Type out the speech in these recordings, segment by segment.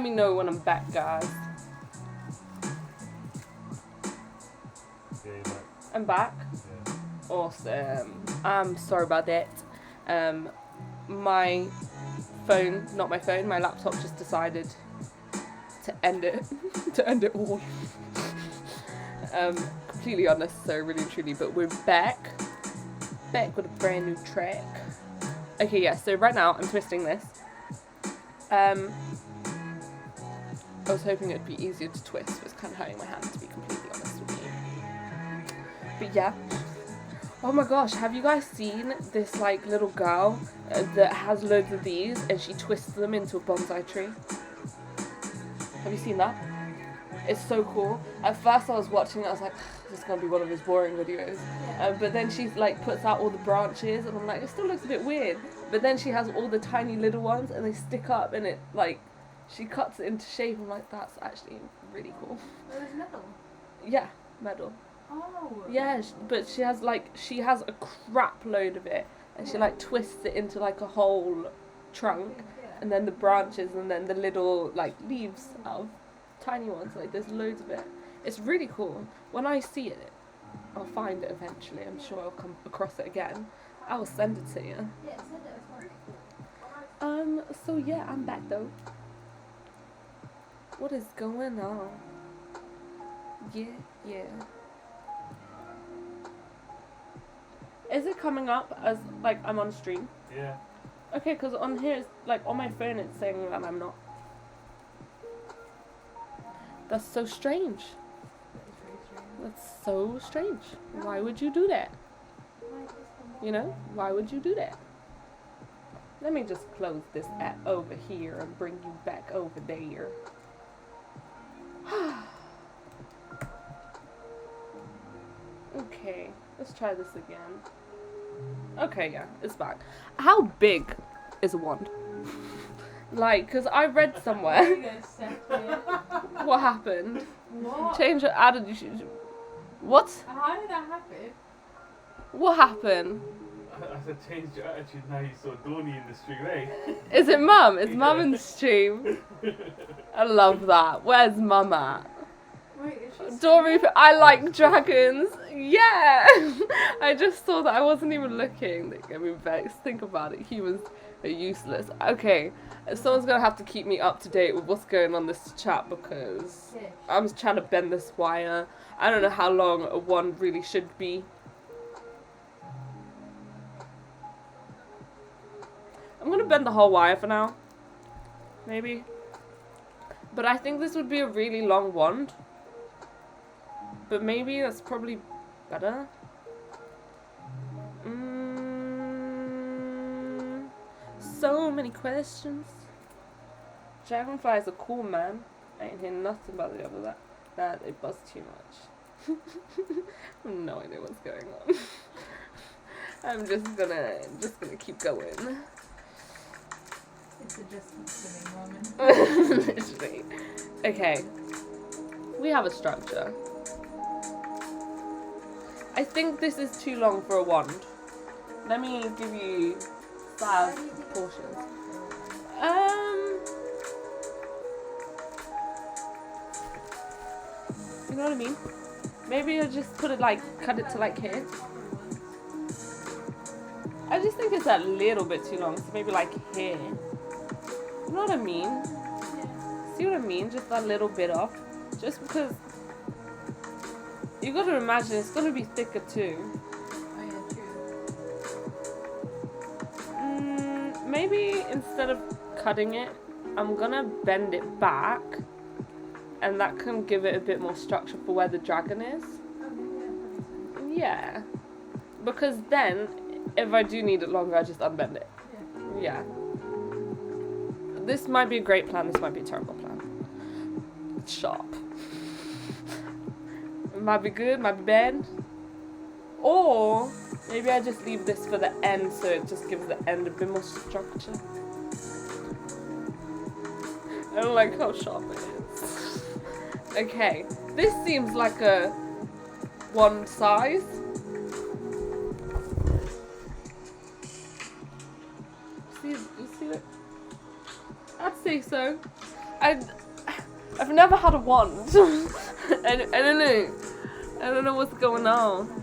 me know when I'm back, guys. Yeah, you're back. I'm back. Yeah. Awesome. I'm sorry about that. My phone, not my phone, my laptop just decided to end it, to end it all. Completely unnecessary, really and truly, but we're back with a brand new track. Okay, yeah, so right now I'm twisting this. I was hoping it'd be easier to twist, but it's kind of hurting my hand, to be completely honest with you. But yeah. Oh my gosh, have you guys seen this like little girl that has loads of these and she twists them into a bonsai tree? Have you seen that? It's so cool. At first I was watching it, I was like, this is going to be one of his boring videos. But then she like puts out all the branches and I'm like, it still looks a bit weird. But then she has all the tiny little ones and they stick up and it like, she cuts it into shape. I'm like, that's actually really cool. Oh, there's metal? Yeah, metal. Oh. Yeah, but she has a crap load of it, and she like twists it into like a whole trunk, and then the branches, and then the little like leaves out of tiny ones. Like there's loads of it. It's really cool. When I see it, I'll find it eventually. I'm sure I'll come across it again. I will send it to you. Yeah, send it as well. So yeah, I'm back though. What is going on? Yeah. Is it coming up as, like, I'm on stream? Yeah. Okay, because on here, it's, like, on my phone, it's saying that I'm not. That's so strange. That is very strange. That's so strange. Why would you do that? You know? Why would you do that? Let me just close this app over here and bring you back over there. Okay, let's try this again. Okay, yeah, it's back. How big is a wand? Like, because I read somewhere. Wait a second. What happened? What? Change it, added. What? How did that happen? What happened? I said change your attitude now you saw Donnie in the stream, eh? Is it Mum? Is Mum in the stream? I love that. Where's Mum at? Wait, is she Dory, I like dragons. Yeah. I just saw that. I wasn't even looking. They get me vexed. Think about it. Humans are useless. Okay, someone's gonna have to keep me up to date with what's going on this chat because Fish. I'm trying to bend this wire. I don't know how long a wand really should be. I'm gonna bend the whole wire for now. Maybe. But I think this would be a really long wand. But maybe that's probably better. So many questions. Dragonflies are cool, man. I ain't hearing nothing about the other that. Nah, they buzz too much. I have no idea what's going on. I'm just gonna keep going. It's a distance swimming moment. Literally. Okay. We have a structure. I think this is too long for a wand. Let me give you size proportions. You know what I mean? Maybe I'll just put it like, cut it to like here. I just think it's a little bit too long, so maybe like here. You know what I mean? See what I mean? Just a little bit off. Just because you gotta imagine it's gonna be thicker too. Oh yeah, true. Maybe instead of cutting it, I'm gonna bend it back, and that can give it a bit more structure for where the dragon is. Okay, Yeah, because then if I do need it longer, I just unbend it. yeah. Yeah. This might be a great plan. This might be a terrible plan. It's sharp. It might be good, might be bad. Or maybe I just leave this for the end so it just gives the end a bit more structure. I don't like how sharp it is. Okay, this seems like a one size. You see it? I'd say so. I've never had a wand. I don't know. I don't know what's going on.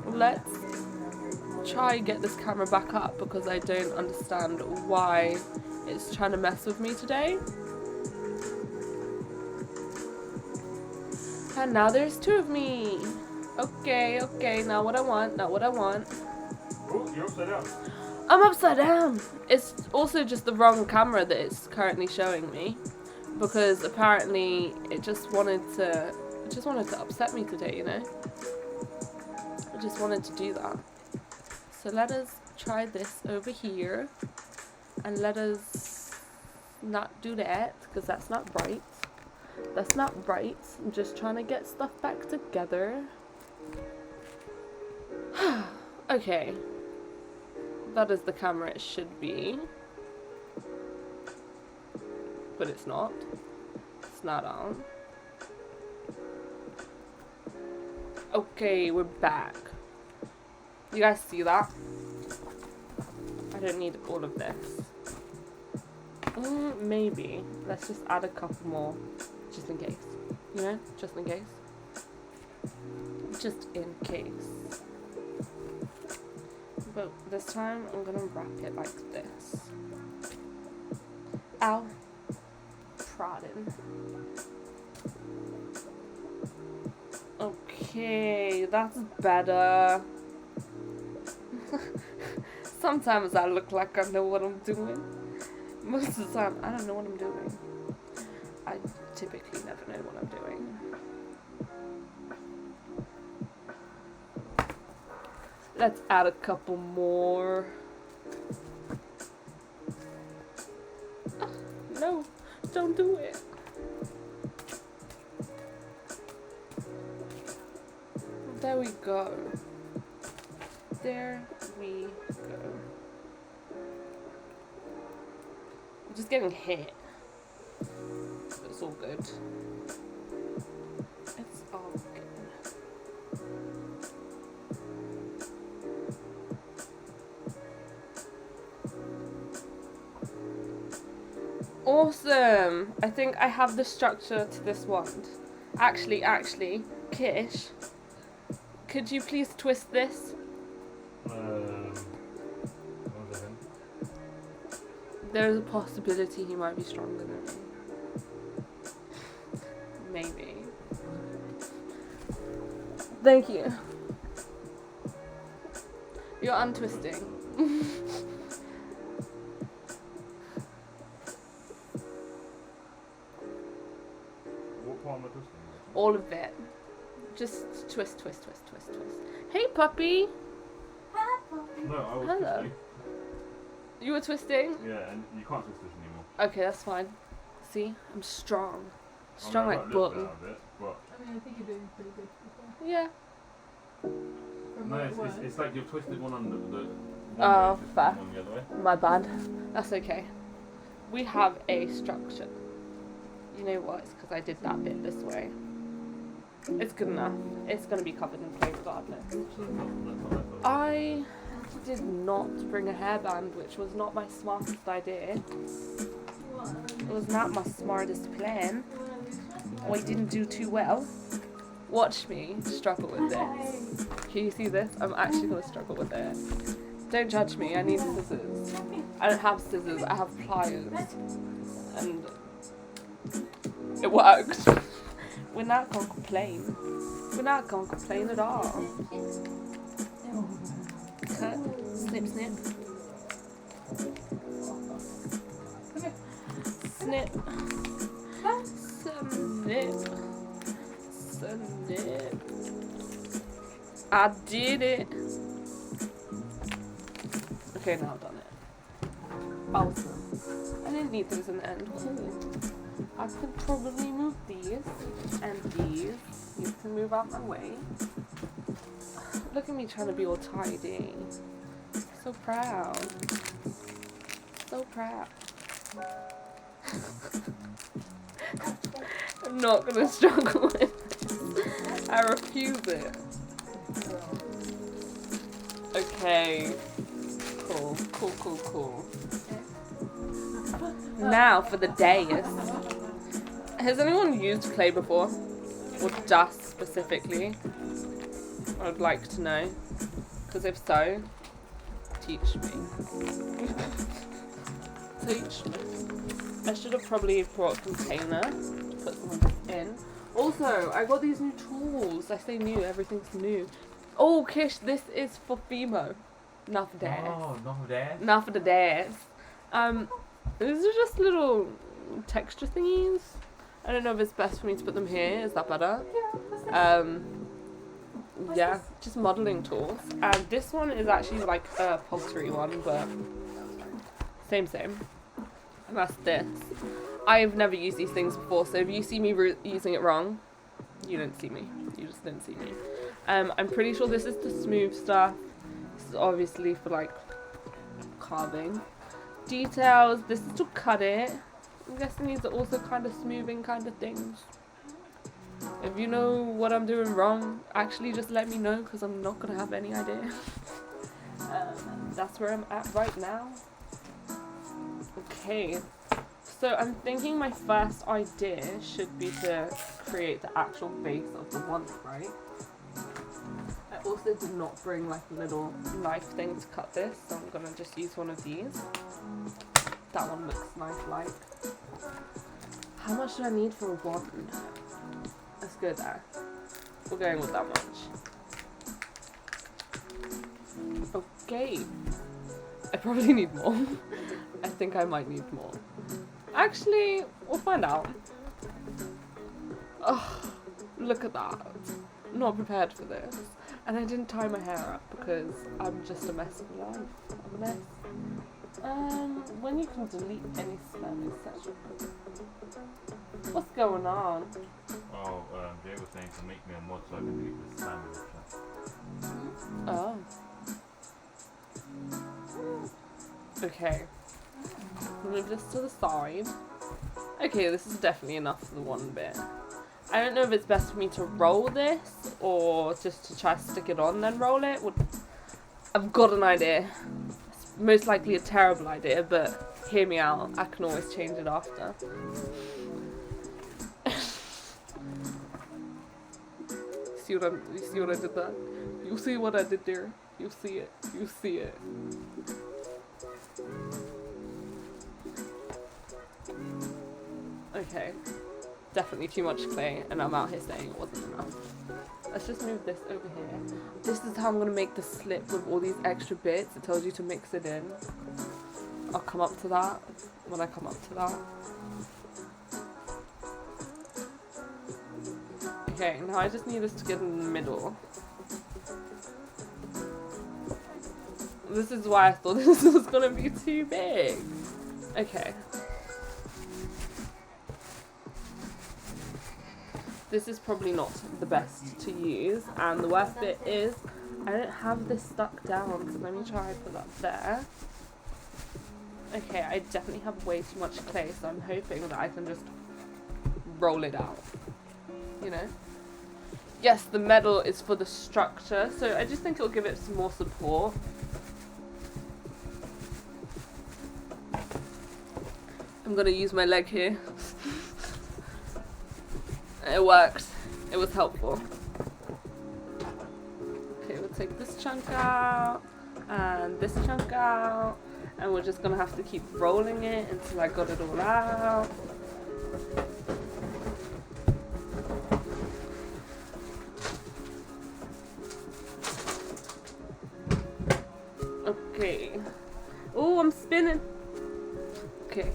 Let's try get this camera back up because I don't understand why it's trying to mess with me today. And now there's two of me. Okay, now what I want, Oh, you're upside down. I'm upside down. It's also just the wrong camera that it's currently showing me, because apparently it just wanted to upset me today, you know? It just wanted to do that. So let us try this over here, and let us not do that, because that's not right. That's not right. I'm just trying to get stuff back together. Okay. That is the camera it should be. But it's not. It's not on. Okay, we're back. You guys see that? I don't need all of this. Maybe. Let's just add a couple more. Just in case. You know? Just in case. Just in case. But this time I'm gonna wrap it like this. Ow. Prodding. Okay, that's better. Sometimes I look like I know what I'm doing. Most of the time I don't know what I'm doing. I typically never know what I'm doing. Let's add a couple more. No, don't do it. There we go. There we go. I'm just getting hit. It's all good. It's all good. Awesome! I think I have the structure to this wand. Actually, Kish, could you please twist this? One second. There's a possibility he might be stronger than me. Maybe. Thank you. You're untwisting. What part am I twisting? All of it. Just twist. Hey, puppy! No, I was Hello. twisting. You were twisting? Yeah, and you can't twist this anymore. Okay, that's fine. See? I'm strong. I Strong mean, I like got a little bull. bit out of it, but I mean, I think you're doing pretty good. Yeah. From no, what it was. it's like you've twisted one on the one Oh, way, twisted fair. one the other way. My bad. That's okay. We have a structure. You know what? It's because I did that bit this way. It's good enough. It's going to be covered in clay regardless. So that's not my fault. I did not bring a hairband, which was not my smartest idea. It was not my smartest plan. I didn't do too well. Watch me struggle with this. Can you see this? I'm actually going to struggle with it. Don't judge me. I need scissors. I don't have scissors. I have pliers. And it worked. We're not going to complain. We're not going to complain at all. Cut. Snip, snip. Snip. Snip. Snip. I did it. Okay, now I've done it. Awesome. I didn't need those in the end. Cool. I could probably move these and these. You can move out my way. Look at me trying to be all tidy. So proud. So proud. I'm not gonna struggle with this. I refuse it. Okay. Cool. Now for the days. Has anyone used clay before? Or dust specifically? I would like to know. Because if so, teach me. Teach me. I should have probably brought a container to put some of this in. Also, I got these new tools. I say new, everything's new. Oh, Kish, this is for Fimo. Not for Dad. Oh, not for that. Not for the dads. These are just little texture thingies. I don't know if it's best for me to put them here. Is that better? Yeah, just modeling tools. And this one is actually like a pottery one, but same. And that's this. I've never used these things before, so if you see me using it wrong, you didn't see me. You just didn't see me. I'm pretty sure this is the smooth stuff. This is obviously for like carving. Details, this is to cut it. I'm guessing these are also kind of smoothing kind of things. If you know what I'm doing wrong, actually just let me know because I'm not going to have any idea. That's where I'm at right now. Okay, so I'm thinking my first idea should be to create the actual base of the wand, right? I also did not bring like a little knife thing to cut this, so I'm gonna just use one of these. That one looks knife-like. How much do I need for a wand? Let's go there. We're going with that much. Okay. I probably need more. I think I might need more. Actually, we'll find out. Oh, look at that. Not prepared for this. And I didn't tie my hair up because I'm just a mess of life. I'm a mess. When you can delete any spam, etc. What's going on? Oh, Jay was saying to make me a mod so I can delete the spam in the chat. Oh. Okay. Move this to the side. Okay, this is definitely enough for the one bit. I don't know if it's best for me to roll this or just to try to stick it on then roll it. I've got an idea. It's most likely a terrible idea, but hear me out. I can always change it after. You see what I did there? You see what I did there? You see it. You see it. Okay. Definitely too much clay, and I'm out here saying it wasn't enough. Let's just move this over here. This is how I'm going to make the slip with all these extra bits. It tells you to mix it in. I'll come up to that when I come up to that. Okay, now I just need us to get in the middle. This is why I thought this was going to be too big. Okay. This is probably not the best to use, and the worst bit is I don't have this stuck down, so let me try and put that there. Okay, I definitely have way too much clay, so I'm hoping that I can just roll it out, you know? Yes, the metal is for the structure, so I just think it'll give it some more support. I'm gonna use my leg here. It worked. It was helpful. Okay, we'll take this chunk out and this chunk out, and we're just gonna have to keep rolling it until I got it all out. Okay. Oh, I'm spinning. Okay.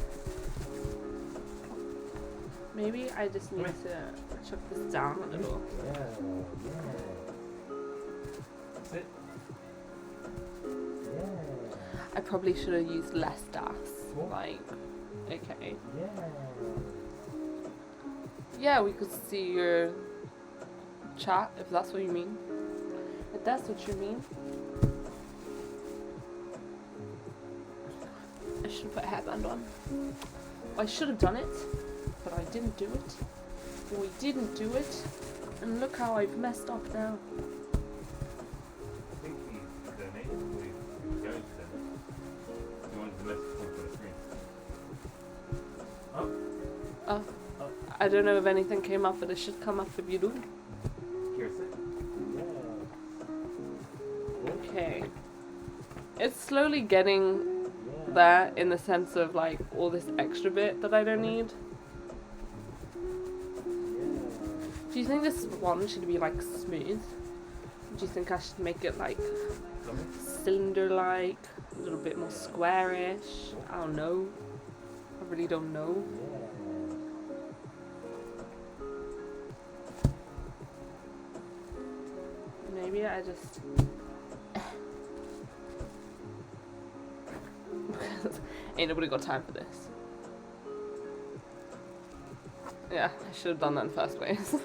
Maybe I just need to chuck this down a little. Yeah. That's it. Yeah. I probably should have used less das. Like, okay. Yeah. Yeah, we could see your chat if that's what you mean. If that's what you mean. I should have put a hairband on. I should have done it. But I didn't do it. We didn't do it. And look how I've messed up now. I think he donated. We going to donate. You wanted the message to come from the screen. Oh, I don't know if anything came up, but it should come up if you do. Here's it. Yeah. Okay. It's slowly getting there in the sense of like all this extra bit that I don't need. Do you think this one should be like smooth? Do you think I should make it like cylinder-like, a little bit more squarish? I don't know. I really don't know. Maybe I just... Ain't nobody got time for this. Yeah, I should have done that in the first place.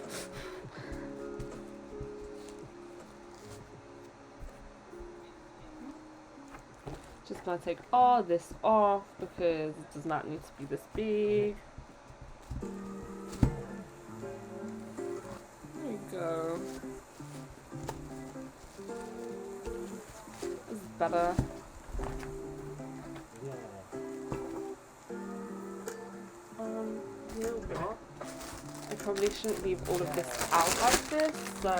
Just gonna take all this off because it does not need to be this big. There you go. This is better. You know what? I probably shouldn't leave all of this out like this, so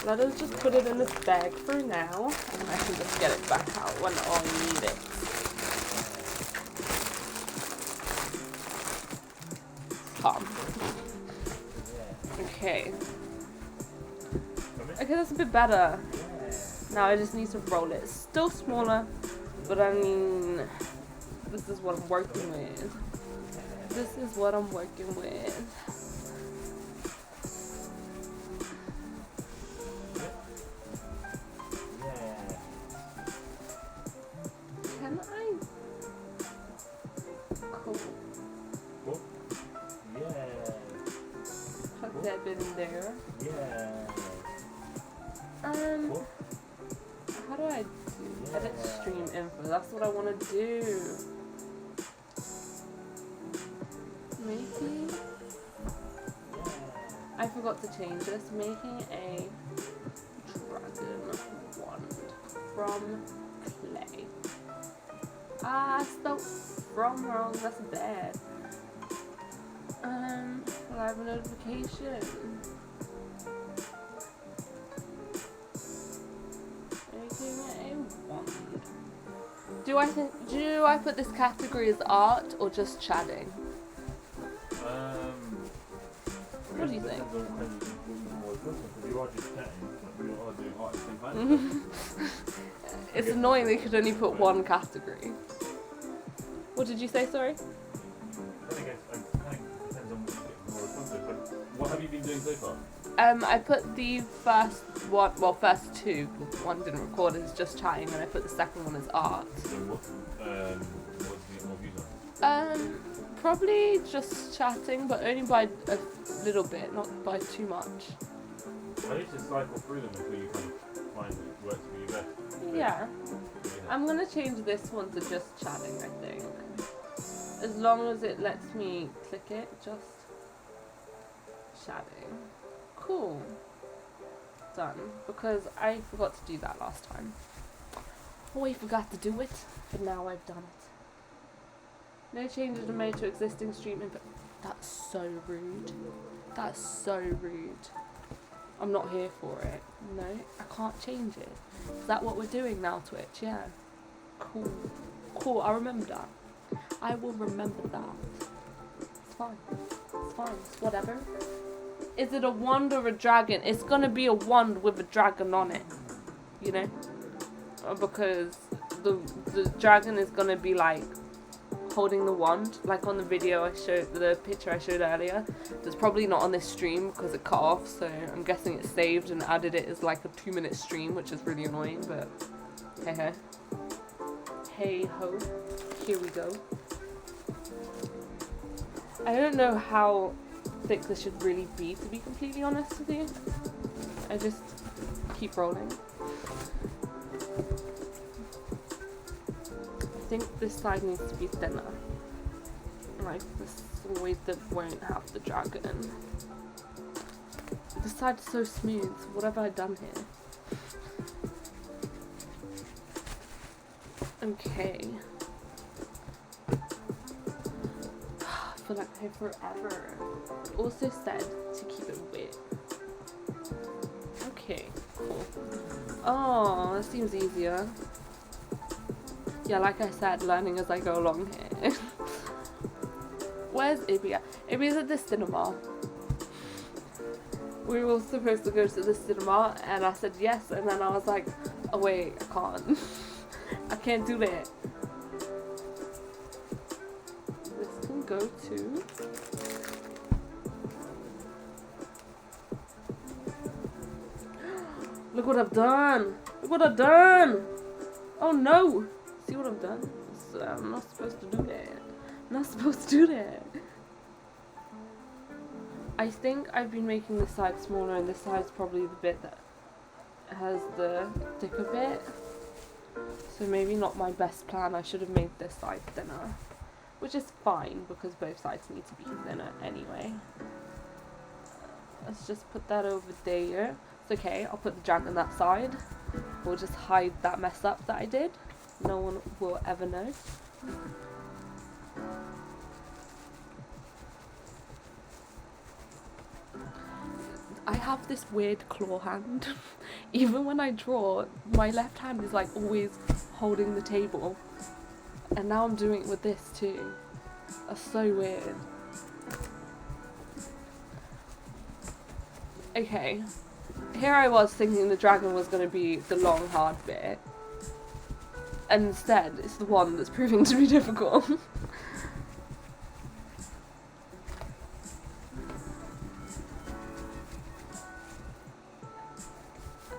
let us just put it in this bag for now, and I can just get it back out when I need it. Calm. Okay. Okay, that's a bit better. Now I just need to roll it. It's still smaller, but I mean, this is what I'm working with. This is what I'm working with. Can I? Cool. Put that in there. How do I do edit stream info? That's what I want to do. Making. I forgot to change this. Making a dragon wand from clay. Ah, I spelled from wrong. That's bad. Live notification. Making a wand. Do I put this category as art or just chatting? What do you think? It's annoying they could only put one category. What did you say, sorry? I think it kind of depends on what you get more responsive, but what have you been doing so far? I put the first one, well, first two, one didn't record, it's just chatting, and I put the second one as art. So what's the more views on? Probably just chatting, but only by a little bit, not by too much. I need to cycle through them until you kind of find what works for you best. Yeah. I'm gonna change this one to just chatting, I think. As long as it lets me click it, just chatting. Cool. Done. Because I forgot to do that last time. Oh, I forgot to do it, but now I've done it. No changes are made to existing stream input. That's so rude. That's so rude. I'm not here for it. No, I can't change it. Is that what we're doing now, Twitch? Yeah. Cool. Cool, I'll remember that. I will remember that. It's fine. It's fine. It's whatever. Is it a wand or a dragon? It's gonna be a wand with a dragon on it. You know? Because the dragon is gonna be like holding the wand, like on the video I showed, the picture I showed earlier. It's probably not on this stream because it cut off, so I'm guessing it's saved and added it as like a 2-minute stream, which is really annoying, but hey ho. Hey ho. Here we go. I don't know how thick this should really be, to be completely honest with you. I just keep rolling. I think this side needs to be thinner. Like this way that won't have the dragon. This side's so smooth. What have I done here? Okay. for like forever. It also said to keep it wet. Okay, cool. Oh, that seems easier. Yeah, like I said, learning as I go along here. Where's Ibby at? Ibby's at the cinema. We were supposed to go to the cinema and I said yes, and then I was like, oh wait, I can't. I can't do that. This can go to... Look what I've done! Look what I've done! Oh no! See what I've done? I'm not supposed to do that. I'm not supposed to do that. I think I've been making this side smaller, and this side's probably the bit that has the thicker bit. So maybe not my best plan. I should have made this side thinner. Which is fine, because both sides need to be thinner anyway. Let's just put that over there. It's okay, I'll put the jam on that side. We'll just hide that mess up that I did. No one will ever know. I have this weird claw hand. Even when I draw, my left hand is like always holding the table. And now I'm doing it with this too. That's so weird. Okay. Here I was thinking the dragon was going to be the long hard bit. And instead, it's the one that's proving to be difficult.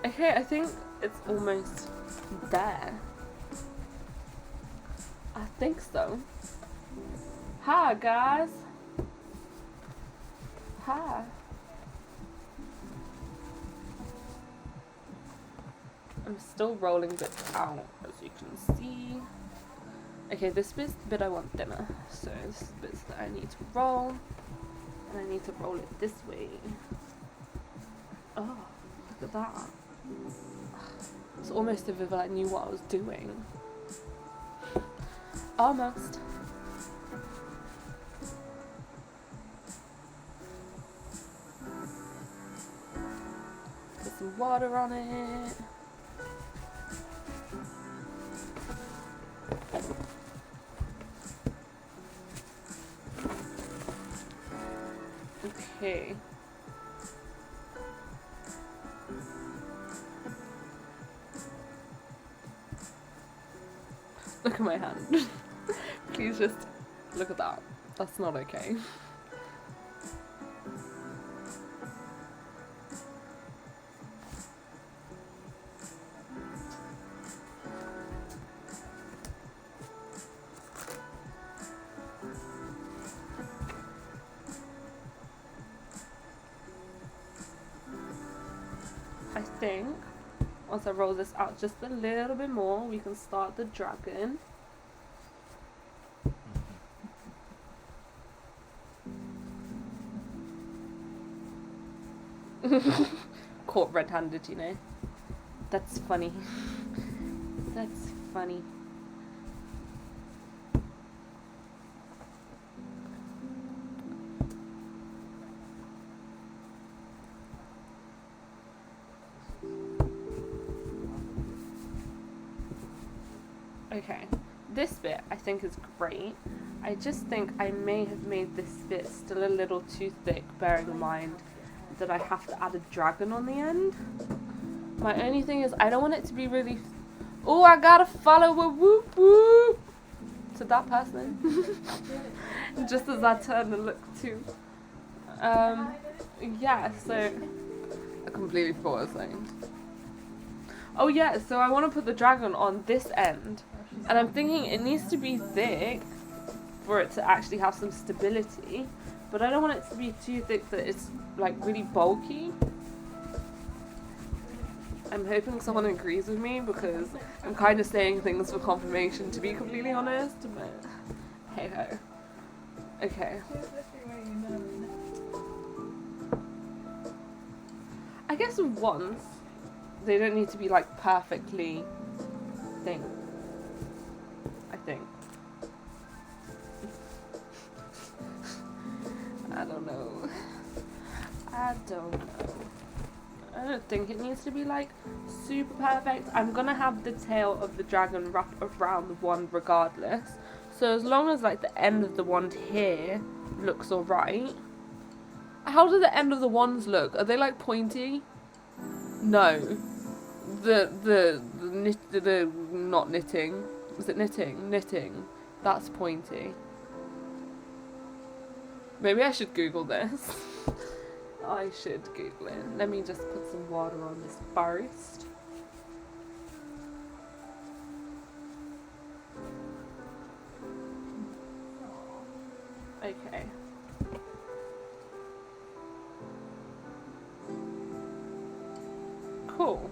Okay, I think it's almost there. I think so. Hi, guys. Hi. I'm still rolling bits out, as you can see. Okay, this bit's the bit I want thinner. So this is the bits that I need to roll. And I need to roll it this way. Oh, look at that. It's almost as if I knew what I was doing. Almost. Put some water on it. Okay. Look at my hand. Please just look at that. That's not okay. I think once I roll this out just a little bit more, we can start the dragon. Caught red-handed, you know. That's funny. That's funny. Okay, this bit I think is great. I just think I may have made this bit still a little too thick, bearing in mind that I have to add a dragon on the end. My only thing is I don't want it to be really... Oh, I gotta follow a whoop whoop to that person. Just as I turn and look too. Yeah, so... I completely forgot what I was saying. Oh yeah, so I want to put the dragon on this end. And I'm thinking it needs to be thick for it to actually have some stability. But I don't want it to be too thick that it's like really bulky. I'm hoping someone agrees with me because I'm kind of saying things for confirmation, to be completely honest. But hey ho. Okay. I guess once they don't need to be like perfectly thing. I think. I don't know. I don't know. I don't think it needs to be like super perfect. I'm gonna have the tail of the dragon wrapped around the wand regardless. So as long as like the end of the wand here looks alright. How do the end of the wands look? Are they like pointy? No. The not knitting. Is it knitting? Knitting. That's pointy. Maybe I should Google this. I should Google it. Let me just put some water on this first. Okay. Cool.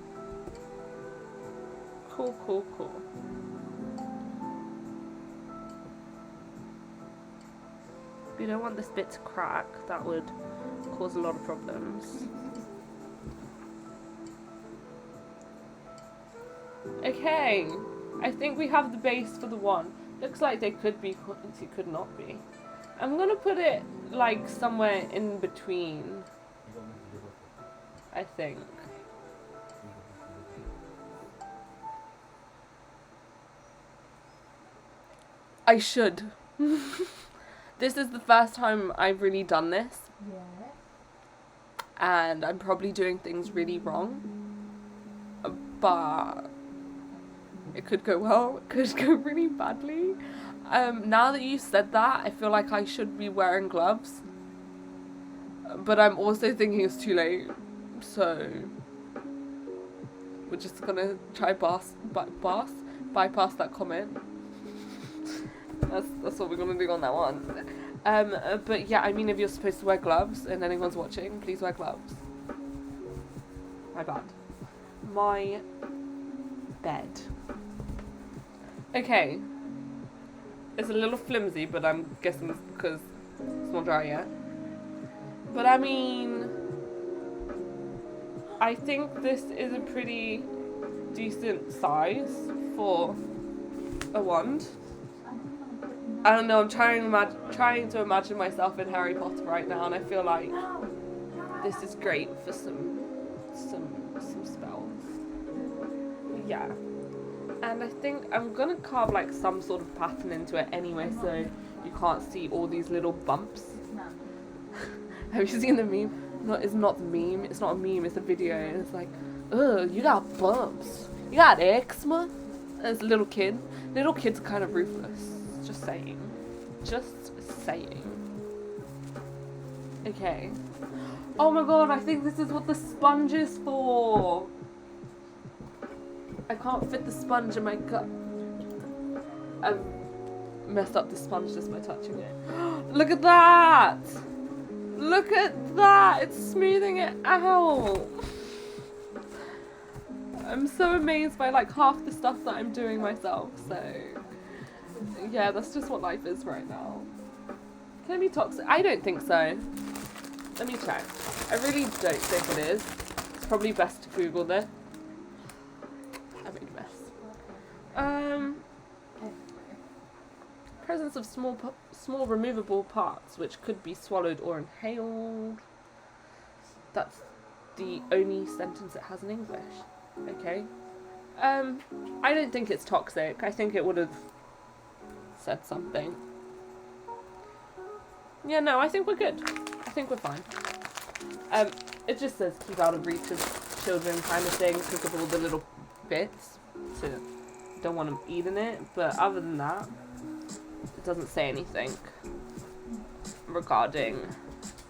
Cool. We don't want this bit to crack. That would cause a lot of problems. Okay. I think we have the base for the one. Looks like they could be, they could not be. I'm gonna put it like somewhere in between. I think. I should. This is the first time I've really done this. Yeah. And I'm probably doing things really wrong. But it could go well, it could go really badly. Now that you said that, I feel like I should be wearing gloves. But I'm also thinking it's too late. So we're just gonna try bypass that comment. That's what we're gonna do on that one. But yeah, I mean, if you're supposed to wear gloves and anyone's watching, please wear gloves. My bad. My bed. Okay. It's a little flimsy, but I'm guessing it's because it's not dry yet. But I mean, I think this is a pretty decent size for a wand. I don't know, I'm trying to imagine myself in Harry Potter right now, and I feel like this is great for some spells. Yeah. And I think I'm gonna carve like some sort of pattern into it anyway, so you can't see all these little bumps. Have you seen the meme? No, it's not the meme. It's not a meme, it's a video. And it's like, ugh, you got bumps. You got eczema. And it's a little kid. Little kids are kind of ruthless. Just saying. Just saying. Okay. Oh my god, I think this is what the sponge is for. I can't fit the sponge in my cup. I've messed up the sponge just by touching it. Look at that! Look at that! It's smoothing it out! I'm so amazed by like half the stuff that I'm doing myself, so yeah, that's just what life is right now. Can it be toxic? I don't think so. Let me check. I really don't think it is. It's probably best to Google this. I made a mess. Presence of small removable parts which could be swallowed or inhaled. That's the only sentence it has in English. Okay. I don't think it's toxic. I think it would have said something. Yeah, no, I think we're good. I think we're fine. It just says keep out of reach of children kind of thing because of all the little bits. So don't want them eating it. But other than that, it doesn't say anything regarding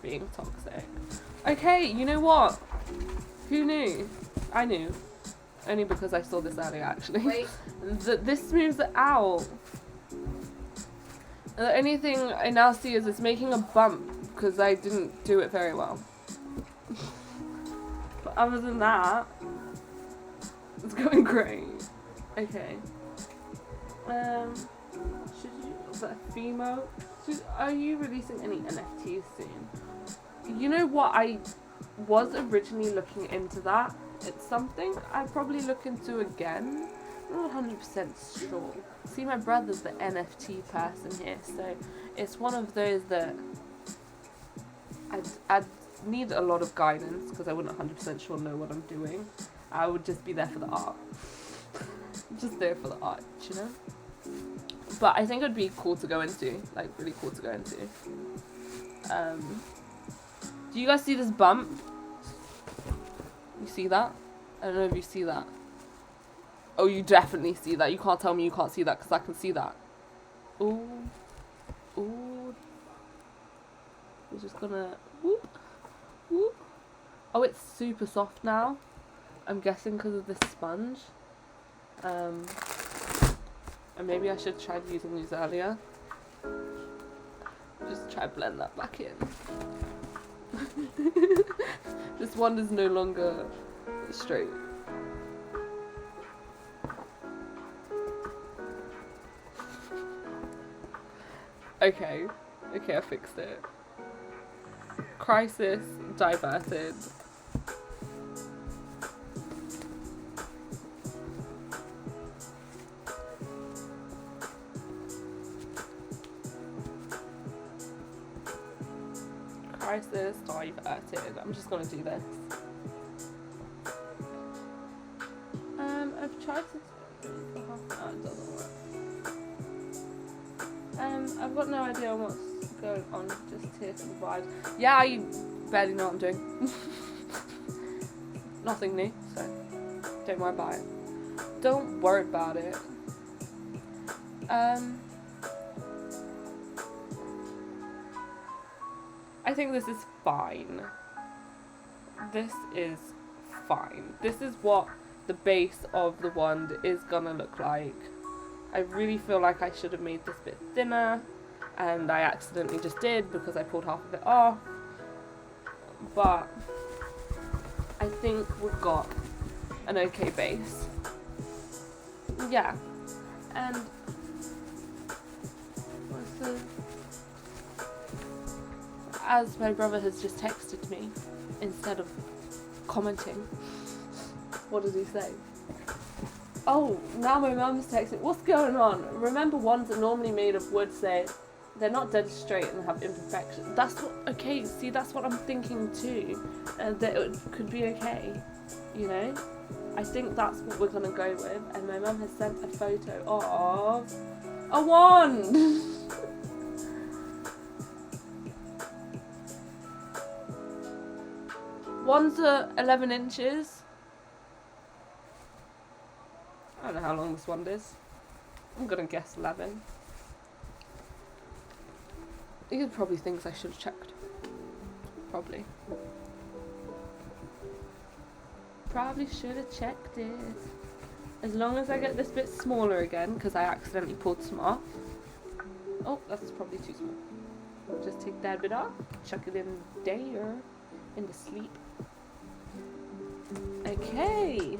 being toxic. Okay, you know what? Who knew? I knew. Only because I saw this earlier, actually. Wait. This smooths it out. The only thing I now see is it's making a bump because I didn't do it very well. But other than that, it's going great. Okay. Should you? Is that a female? Are you releasing any NFTs soon? You know what? I was originally looking into that. It's something I'd probably look into again. I'm not 100% sure. See, my brother's the NFT person here, so it's one of those that I'd need a lot of guidance because I wouldn't 100% sure know what I'm doing. I would just be there for the art. Just there for the art, you know? But I think it would be cool to go into, like really cool to go into. Do you guys see this bump? You see that? I don't know if you see that. Oh, you definitely see that. You can't tell me you can't see that because I can see that. Ooh. Ooh. We're just gonna whoop. Whoop. Oh, it's super soft now. I'm guessing because of this sponge. And maybe I should try using these earlier. Just try to blend that back in. This one is no longer straight. Okay, I fixed it. Crisis diverted. Crisis diverted. I'm just gonna do this. I've tried to. Oh, it doesn't work. I've got no idea what's going on. Just here for the vibes. Yeah, I barely know what I'm doing. Nothing new, so don't worry about it. Don't worry about it. I think this is fine. This is fine. This is what the base of the wand is gonna look like. I really feel like I should have made this bit thinner, and I accidentally just did because I pulled half of it off. But I think we've got an okay base. Yeah. And what's the... As my brother has just texted me instead of commenting. What does he say? Oh, now my mum's texting. What's going on? Remember, ones that normally made of wood say they're not dead straight and have imperfections. That's what, okay, see, that's what I'm thinking too. That it could be okay, you know? I think that's what we're gonna go with. And my mum has sent a photo of a wand! Wands are 11 inches. I don't know how long this wand is. I'm gonna guess 11. These are probably things I should have checked. Probably. Probably should have checked it. As long as I get this bit smaller again, because I accidentally pulled some off. Oh, that's probably too small. Just take that bit off, chuck it in there, in the sleep. Okay.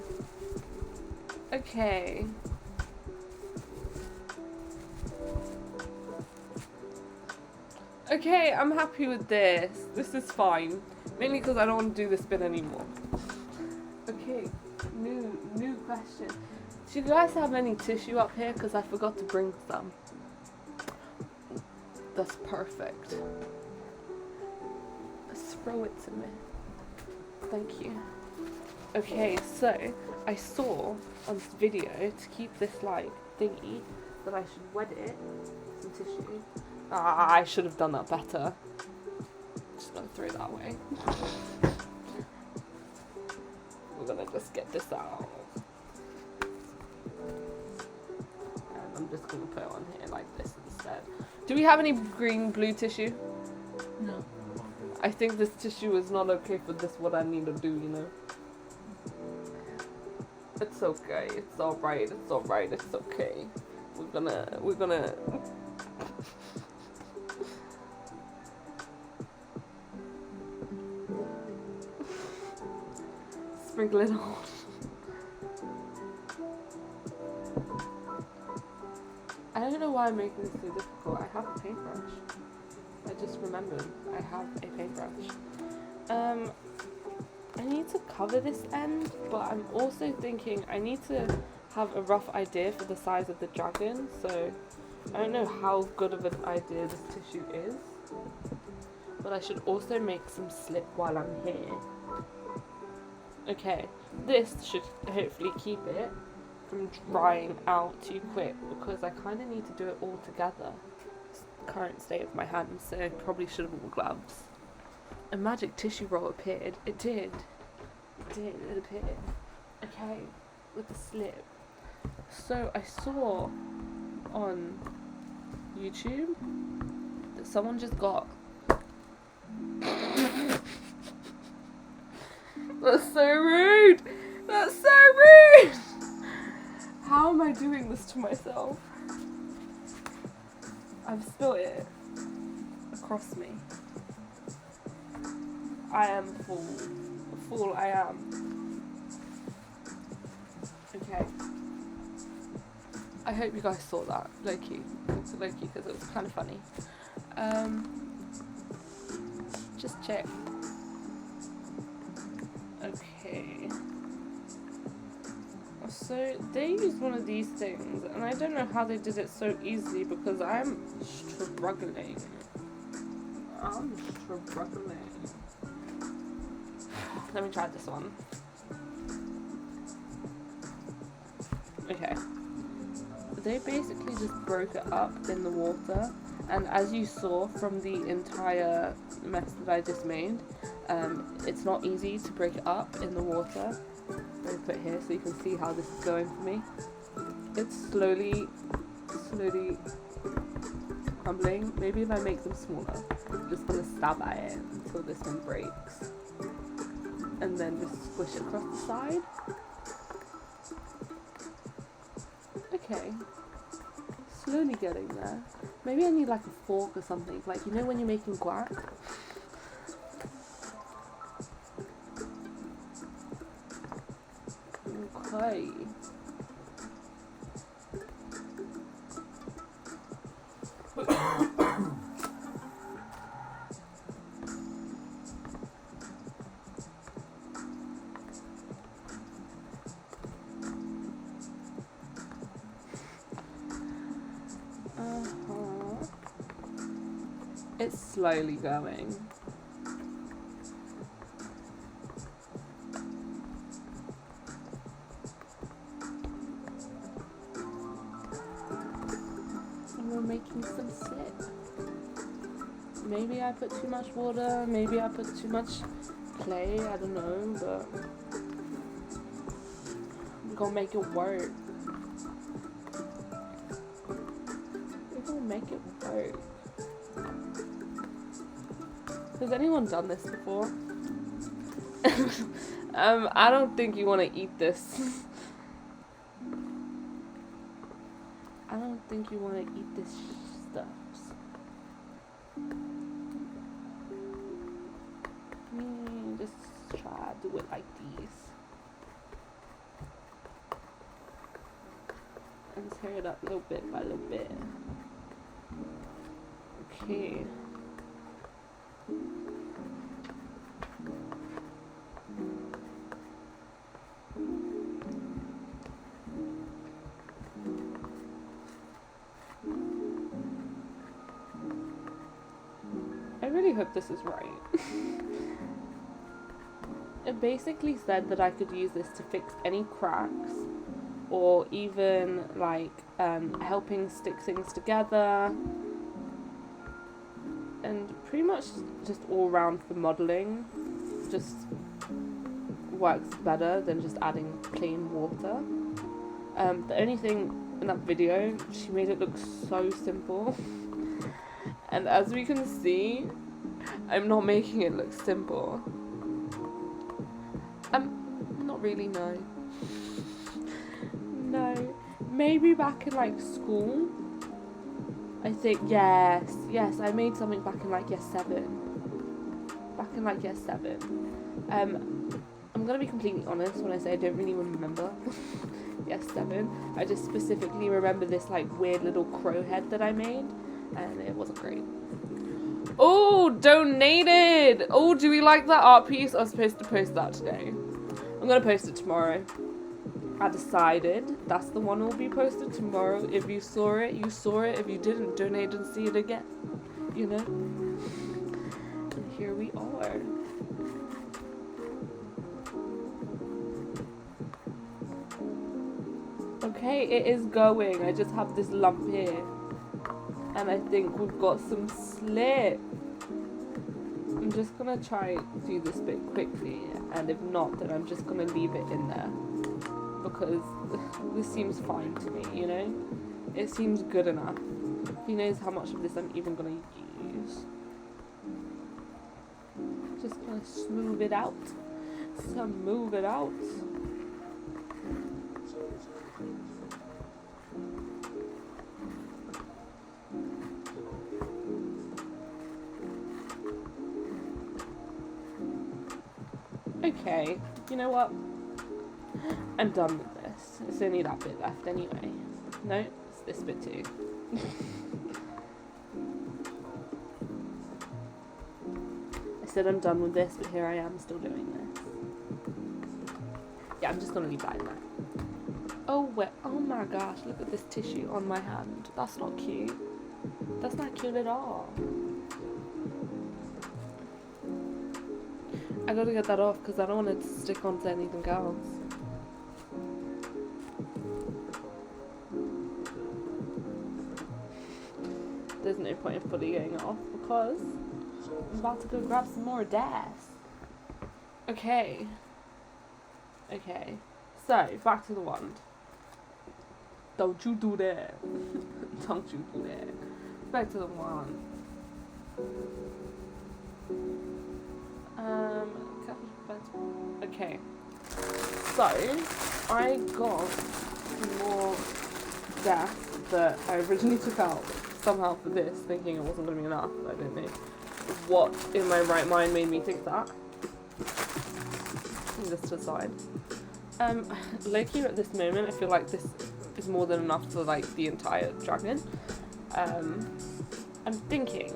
Okay. Okay, I'm happy with this. This is fine. Mainly because I don't want to do this bit anymore. Okay, new question. Do you guys have any tissue up here? Because I forgot to bring some. That's perfect. Throw it to me. Thank you. Okay, so I saw on this video to keep this like thingy that I should wet it some tissue. Ah, I should have done that better. Just gonna throw that away. We're gonna just get this out. And I'm just gonna put it on here like this instead. Do we have any green blue tissue? No. I think this tissue is not okay for this, what I need to do, you know? It's okay, it's alright, it's alright, it's okay. We're gonna... Sprinkle it on. I don't know why I'm making this so difficult. I have a paintbrush. I just remembered I have a paintbrush. I need to cover this end, but I'm also thinking I need to have a rough idea for the size of the dragon, so I don't know how good of an idea this tissue is. but I should also make some slip while I'm here. Okay, this should hopefully keep it from drying out too quick because I kind of need to do it all together. It's the current state of my hands, so I probably should have worn gloves. A magic tissue roll appeared. It did. It appeared. Okay, with the slip. So I saw on YouTube that someone just got That's so rude! That's so rude! How am I doing this to myself? I've spilled it across me. I am a fool. A fool I am. Okay. I hope you guys saw that, low-key. Low-key, because it was kind of funny. Just check. Okay. So they used one of these things, and I don't know how they did it so easily because I'm struggling. I'm struggling. Let me try this one. Okay. They basically just broke it up in the water, and as you saw from the entire mess that I just made, it's not easy to break it up in the water. Let me put it here so you can see how this is going for me. It's slowly crumbling. Maybe if I make them smaller, I'm just gonna stab at it until this one breaks, and then just squish it across the side. Okay, slowly getting there. Maybe I need like a fork or something, like you know when you're making guac. Okay. It's slowly going. And we're making some slip. Maybe I put too much water, maybe I put too much clay, I don't know, but we're gonna make it work. We're gonna make it work. Has anyone done this before? I don't think you want to eat this. I don't think you want to eat this stuff. Just try to do it like these. And tear it up little bit by little bit. Okay. I really hope this is right. It basically said that I could use this to fix any cracks or even like helping stick things together, and pretty much just all around for modelling. Just works better than just adding plain water. The only thing in that video, she made it look so simple. And as we can see, I'm not making it look simple. Not really, no. No. Maybe back in like school, I think, yes, I made something back in like year 7. Back in like year 7. I'm gonna be completely honest when I say I don't really remember year 7. I just specifically remember this like weird little crow head that I made, and it wasn't great. Oh, donated! Oh, do we like that art piece? I was supposed to post that today. I'm gonna post it tomorrow. I decided that's the one that will be posted tomorrow. If you saw it, you saw it. If you didn't, donate and see it again. You know? here we are. Okay, it is going. I just have this lump here. And I think we've got some slip. I'm just gonna try do this bit quickly, and if not, then I'm just gonna leave it in there. Because this seems fine to me, you know? It seems good enough. Who knows how much of this I'm even gonna use. Just gonna smooth it out. Smooth it out. Okay, you know what? I'm done with this. It's only that bit left anyway. No, it's this bit too. I said I'm done with this, but here I am still doing this. Yeah, I'm just gonna leave that in there. Oh, wait. Oh my gosh, look at this tissue on my hand. That's not cute. That's not cute at all. I gotta get that off because I don't want it to stick onto anything else. There's no point in fully getting it off because I'm about to go grab some more das. Okay. Okay. So, back to the wand. Don't you do that. Don't you do that. Back to the wand. Okay, so I got more gas that I originally took out somehow for this, thinking it wasn't going to be enough. I don't know what in my right mind made me think that. This to the side. Low-key at this moment, I feel like this is more than enough for like the entire dragon. I'm thinking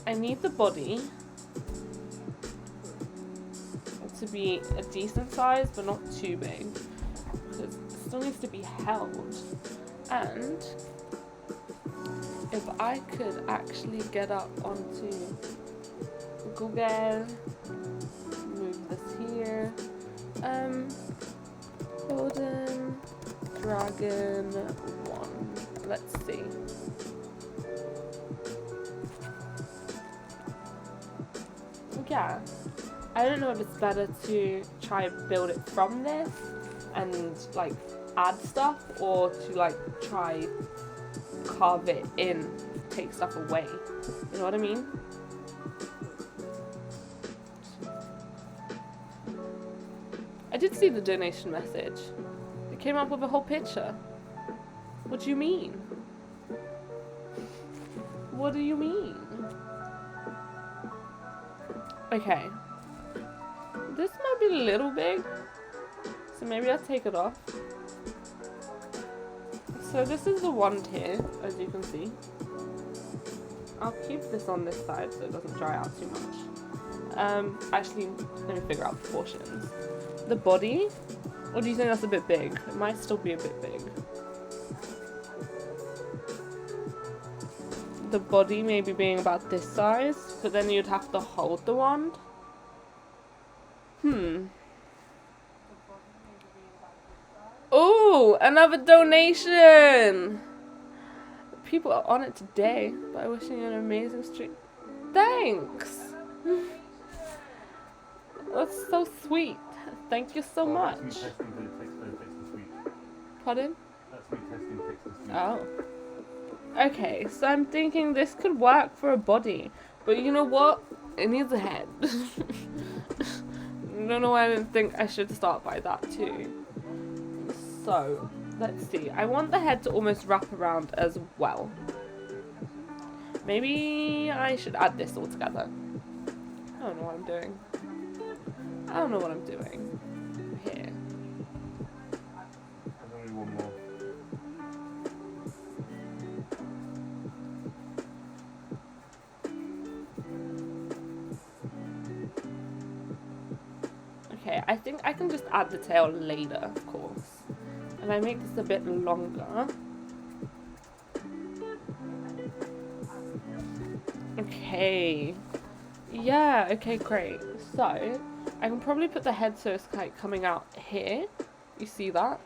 I need the body to be a decent size, but not too big, because it still needs to be held. And if I could actually get up onto Google, move this here, golden dragon 1. Let's see. Yeah. I don't know if it's better to try and build it from this and like add stuff, or to like try carve it in, take stuff away. You know what I mean? I did see the donation message. It came up with a whole picture. What do you mean? What do you mean? Okay. This might be a little big, so maybe I'll take it off. So this is the wand here, as you can see. I'll keep this on this side so it doesn't dry out too much. Actually, let me figure out proportions. The body, or do you think that's a bit big? It might still be a bit big. The body maybe being about this size, but then you'd have to hold the wand. Oh, another donation! People are on it today by wishing you an amazing stream. Thanks! That's so sweet. Thank you so much. That's me testing the text this week. Pardon? That's me testing text this week. Oh. Okay, so I'm thinking this could work for a body. But you know what? It needs a head. I don't know why I didn't think I should start by that too. So, let's see. I want the head to almost wrap around as well. Maybe I should add this all together. I don't know what I'm doing. I don't know what I'm doing. Here. There's only one more. Okay, I think I can just add the tail later, of course. And I make this a bit longer. Okay. Yeah, okay, great. So, I can probably put the head so it's like coming out here. You see that?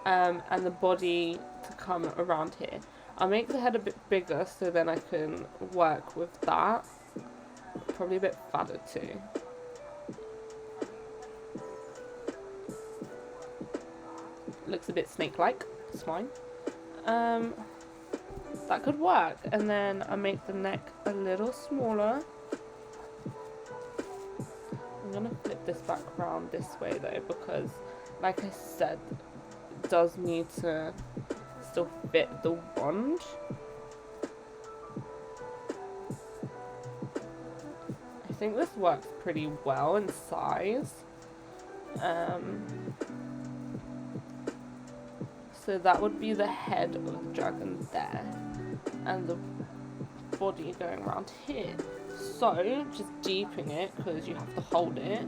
And the body to come around here. I'll make the head a bit bigger so then I can work with that. Probably a bit fatter too. Looks a bit snake-like. It's fine. That could work. And then I make the neck a little smaller. I'm gonna flip this back around this way though, because like I said, it does need to still fit the wand. I think this works pretty well in size. So that would be the head of the dragon there, and the body going around here. So, just deepening it, because you have to hold it,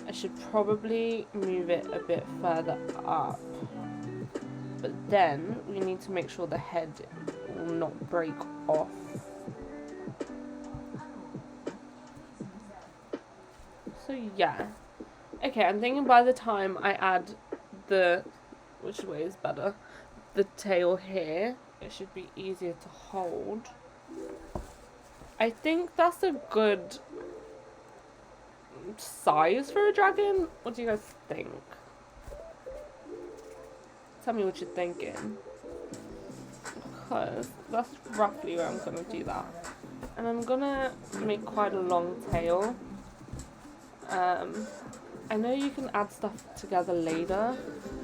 I should probably move it a bit further up. But then, we need to make sure the head will not break off. So yeah. Okay, I'm thinking by the time I add the, which way is better, the tail here, it should be easier to hold. I think that's a good size for a dragon. What do you guys think? Tell me what you're thinking. Because that's roughly where I'm going to do that. And I'm going to make quite a long tail. I know you can add stuff together later,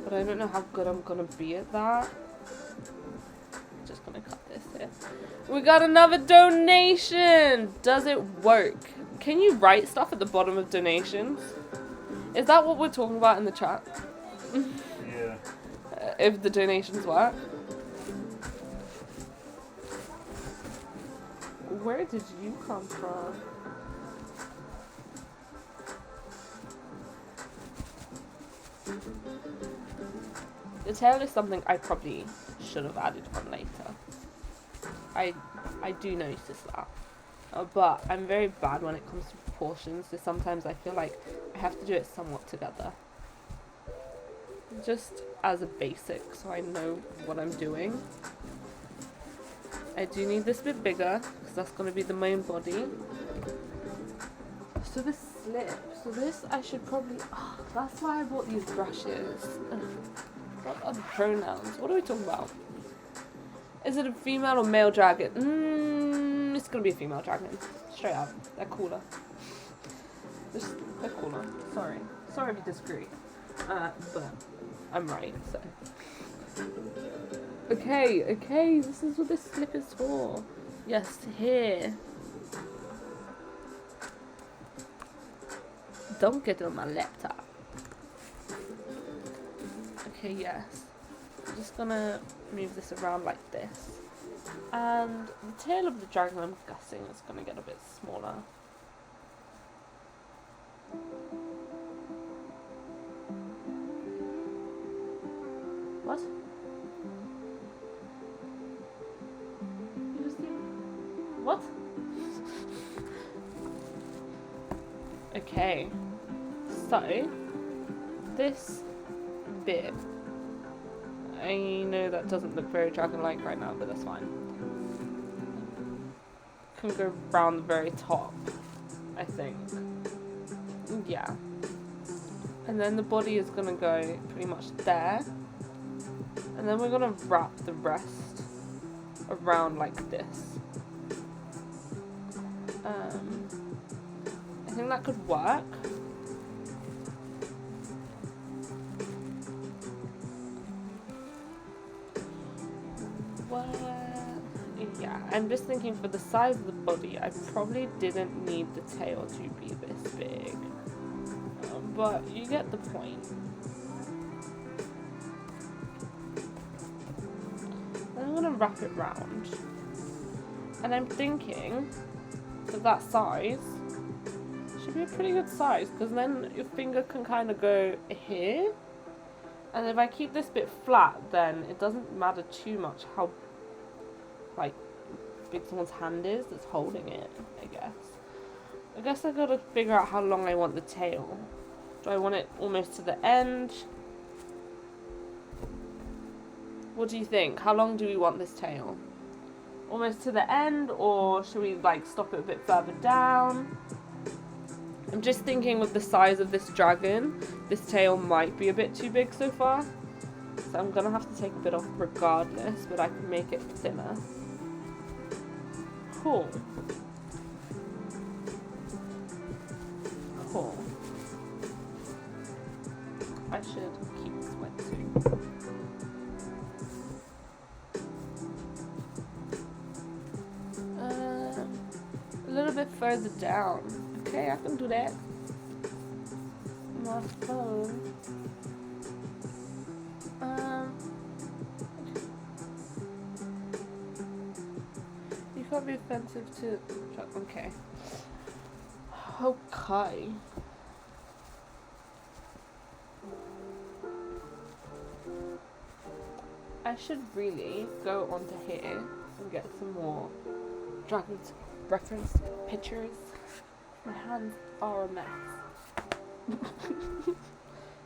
but I don't know how good I'm going to be at that. I'm just going to cut this here. We got another donation! Does it work? Can you write stuff at the bottom of donations? Is that what we're talking about in the chat? Yeah. If the donations work? Where did you come from? The tail is something I probably should have added on later. I do notice that. But I'm very bad when it comes to proportions, so sometimes I feel like I have to do it somewhat together. Just as a basic, so I know what I'm doing. I do need this bit bigger, because that's going to be the main body. So this slip, so this I should probably, that's why I bought these brushes. What are the pronouns? What are we talking about? Is it a female or male dragon? It's going to be a female dragon. Straight up. They're cooler. They're cooler. Sorry. Sorry if you disagree. But I'm right, so. Okay, this is what this slip is for. Yes, here. Don't get on my laptop. Okay, yes. I'm just gonna move this around like this. And the tail of the dragon, I'm guessing, is gonna get a bit smaller. What? You just did... What? Okay. So, this bit, I know that doesn't look very dragon-like right now, but that's fine. Can go around the very top, I think. Yeah. And then the body is gonna go pretty much there. And then we're gonna wrap the rest around like this. I think that could work. Yeah, I'm just thinking for the size of the body, I probably didn't need the tail to be this big. But you get the point. Then I'm gonna wrap it round. And I'm thinking that size should be a pretty good size, because then your finger can kind of go here. And if I keep this bit flat, then it doesn't matter too much how, like, big someone's hand is that's holding it, I guess. I guess I gotta figure out how long I want the tail. Do I want it almost to the end? What do you think? How long do we want this tail? Almost to the end, or should we like stop it a bit further down? I'm just thinking with the size of this dragon, this tail might be a bit too big so far. So I'm gonna have to take a bit off regardless, but I can make it thinner. Cool. Cool. I should keep sweating. A little bit further down. Okay, I can do that. My phone. You can't be offensive to. Okay. Okay. I should really go onto here and get some more Dragons reference pictures. My hands are a mess.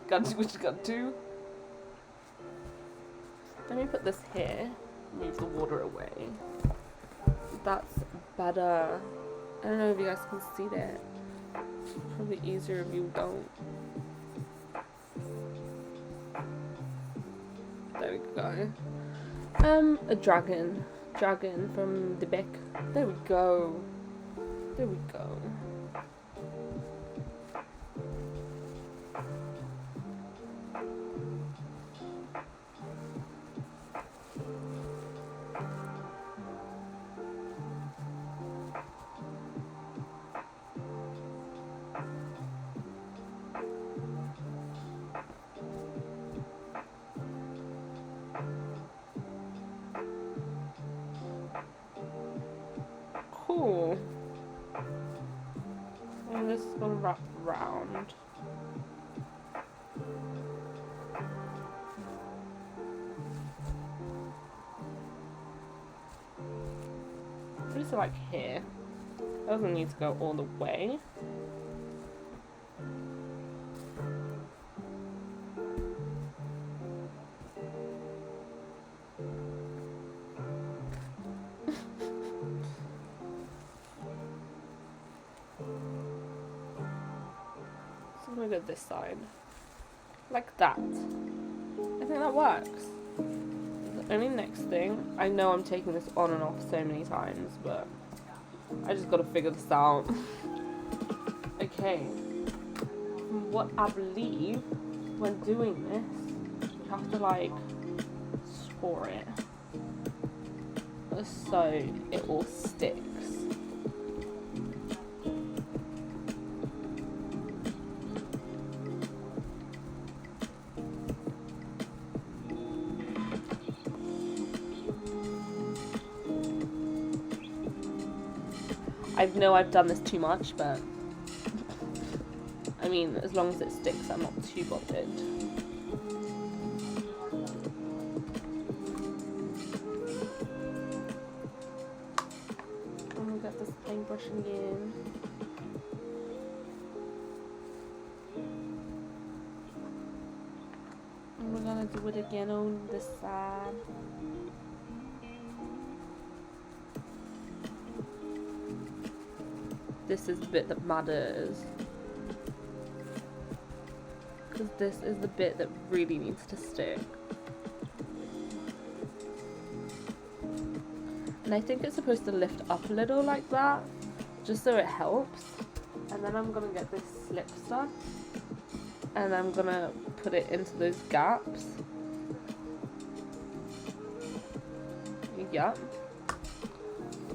Gotta do what you gotta do. Let me put this here. Move the water away. That's better. I don't know if you guys can see that. Probably easier if you don't. There we go. A dragon. Dragon from the back. There we go. There we go. Cool. And this is gonna wrap round. Just like here. Doesn't need to go all the way. So I'm gonna go this side. Like that. I think that works. The only next thing, I know I'm taking this on and off so many times, but I just gotta figure this out. Okay. From what I believe, when doing this, you have to like score it so it all sticks. I know I've done this too much, but I mean, as long as it sticks, I'm not too bothered. I'm gonna get this paintbrush again. And we're gonna do it again on this side. This is the bit that matters, because this is the bit that really needs to stick. And I think it's supposed to lift up a little like that, just so it helps. And then I'm gonna get this slip stuff and I'm gonna put it into those gaps. Yup.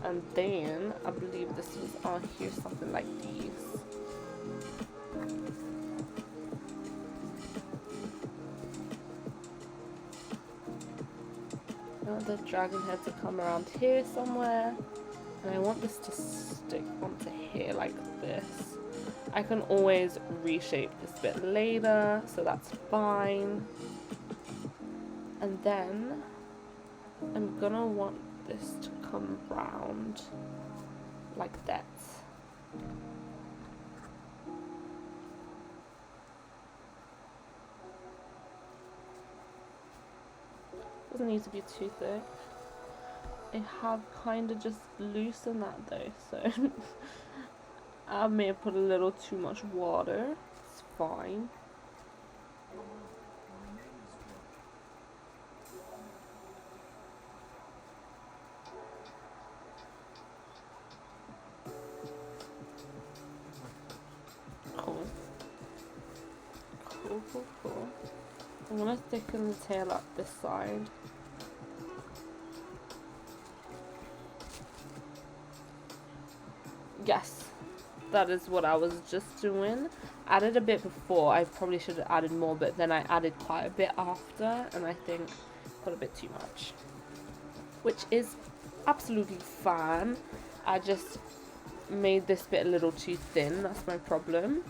And then I believe this was on here, something like these. I want the dragon head to come around here somewhere, and I want this to stick onto here like this. I can always reshape this bit later, so that's fine. And then I'm gonna want this to come round like that. Doesn't need to be too thick. I have kind of just loosened that though, so I may have put a little too much water. It's fine. Cool. Cool, cool, cool. I'm gonna thicken the tail up this side. Yes, that is what I was just doing. Added a bit before. I probably should have added more, but then I added quite a bit after, and I think got a bit too much, which is absolutely fine. I just made this bit a little too thin. That's my problem.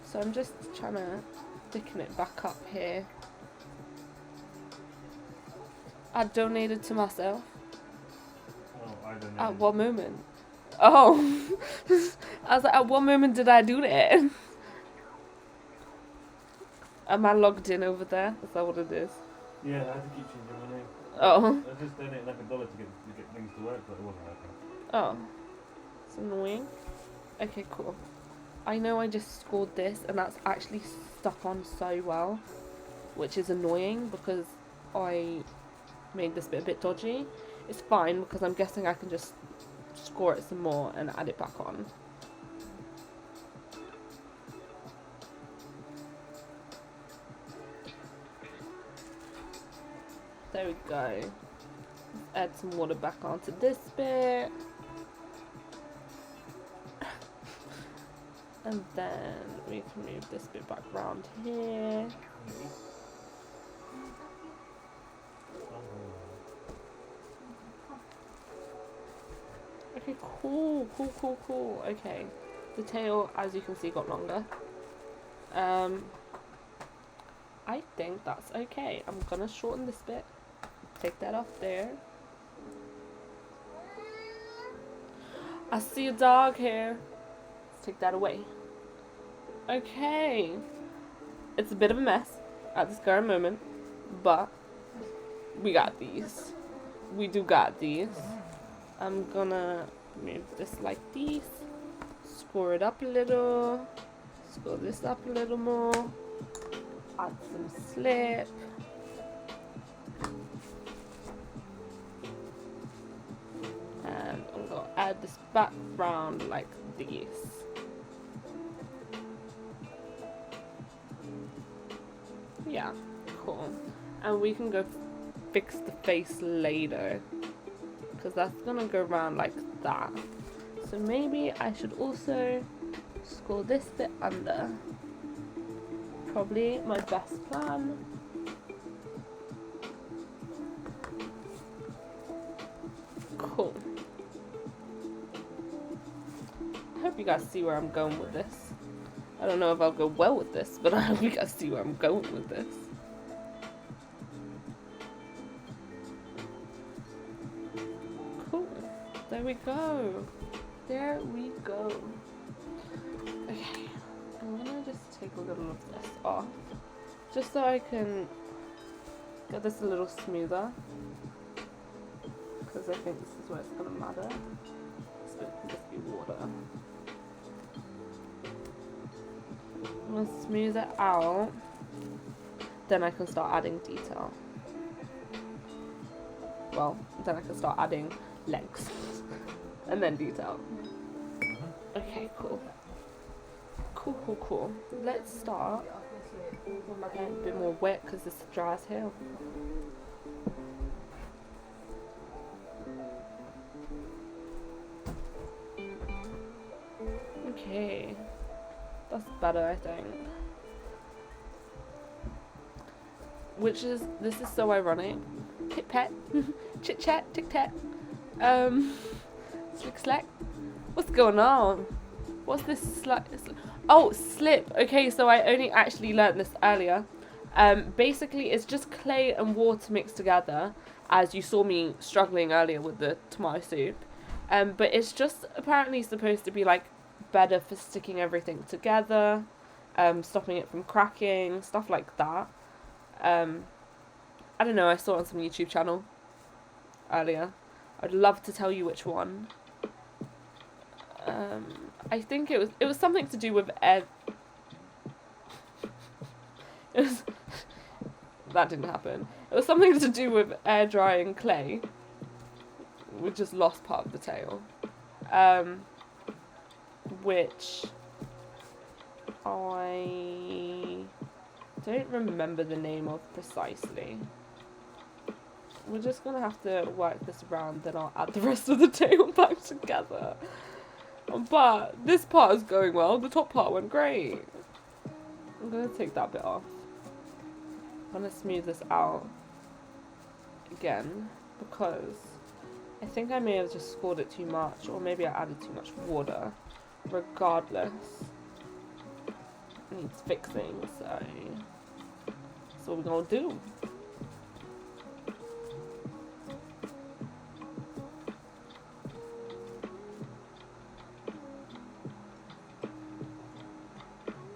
So I'm just trying to thicken it back up here. I donated to myself. Oh, I don't know. At what moment? Oh, I was like, at what moment did I do that? Am I logged in over there? Is that what it is? Yeah, I had to keep changing my name. Oh. I just donated like $1 to get things to work, but it wasn't working. Oh, it's annoying. Okay, cool. I know I just scored this, and that's actually stuck on so well, which is annoying because I made this bit a bit dodgy. It's fine because I'm guessing I can just score it some more and add it back on. There we go. Let's add some water back onto this bit. And then we can move this bit back round here. Okay, cool, cool, cool, cool. Okay, the tail, as you can see, got longer. I think that's okay. I'm gonna shorten this bit. Take that off there. I see a dog here. Let's take that away. Okay. It's a bit of a mess at this current moment, but we got these. We do got these. I'm gonna move this like this. Score it up a little. Score this up a little more. Add some slip. And I'm gonna add this background like this. Yeah, cool. And we can go fix the face later, because that's gonna go around like that. So maybe I should also score this bit under. Probably my best plan. Cool. I hope you guys see where I'm going with this. I don't know if I'll go well with this, but I hope you guys see where I'm going with this. Cool. There we go. There we go. Okay. I'm gonna just take a little of this off, just so I can get this a little smoother, because I think this is where it's gonna matter. So it can just be water. I'm gonna smooth it out, then I can start adding detail. Well, then I can start adding legs, and then detail. Okay, cool. Cool, cool, cool. Let's start with my hair a bit more wet because it's dry as hell. Okay, that's better, I think. This is so ironic. Pit pat, chit chat, tic tac, slick slack. What's going on? What's this oh, slip. Okay, so I only actually learnt this earlier. Basically, it's just clay and water mixed together, as you saw me struggling earlier with the tomato soup. But it's just apparently supposed to be like better for sticking everything together, stopping it from cracking, stuff like that. I don't know, I saw it on some YouTube channel earlier. I'd love to tell you which one. I think it was something to do with air. That didn't happen. It was something to do with air drying clay. We just lost part of the tail. Which I don't remember the name of precisely. We're just gonna have to work this around, then I'll add the rest of the tail back together. But this part is going well. The top part went great. I'm gonna take that bit off. I'm gonna smooth this out again because I think I may have just scored it too much, or maybe I added too much water. Regardless, it needs fixing, so that's what we're gonna do.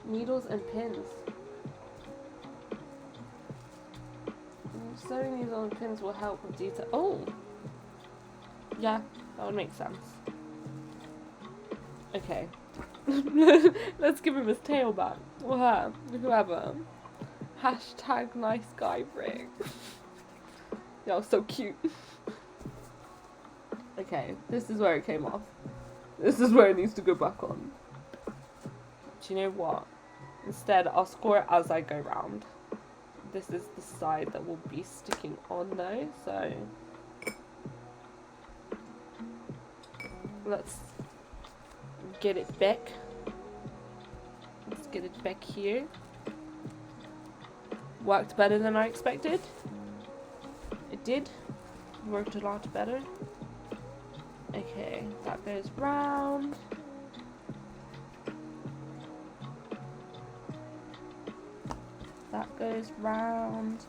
Needles and pins. Sewing needles and pins will help with detail. Oh! Yeah, that would make sense. Okay. Let's give him his tail back. Or her. Whoever. Hashtag nice guy Rick. Y'all so cute. Okay, this is where it came off. This is where it needs to go back on. Do you know what? Instead, I'll score it as I go round. This is the side that will be sticking on though, so let's get it back. Let's get it back here. Worked better than I expected. It did. Worked a lot better. Okay, that goes round. That goes round.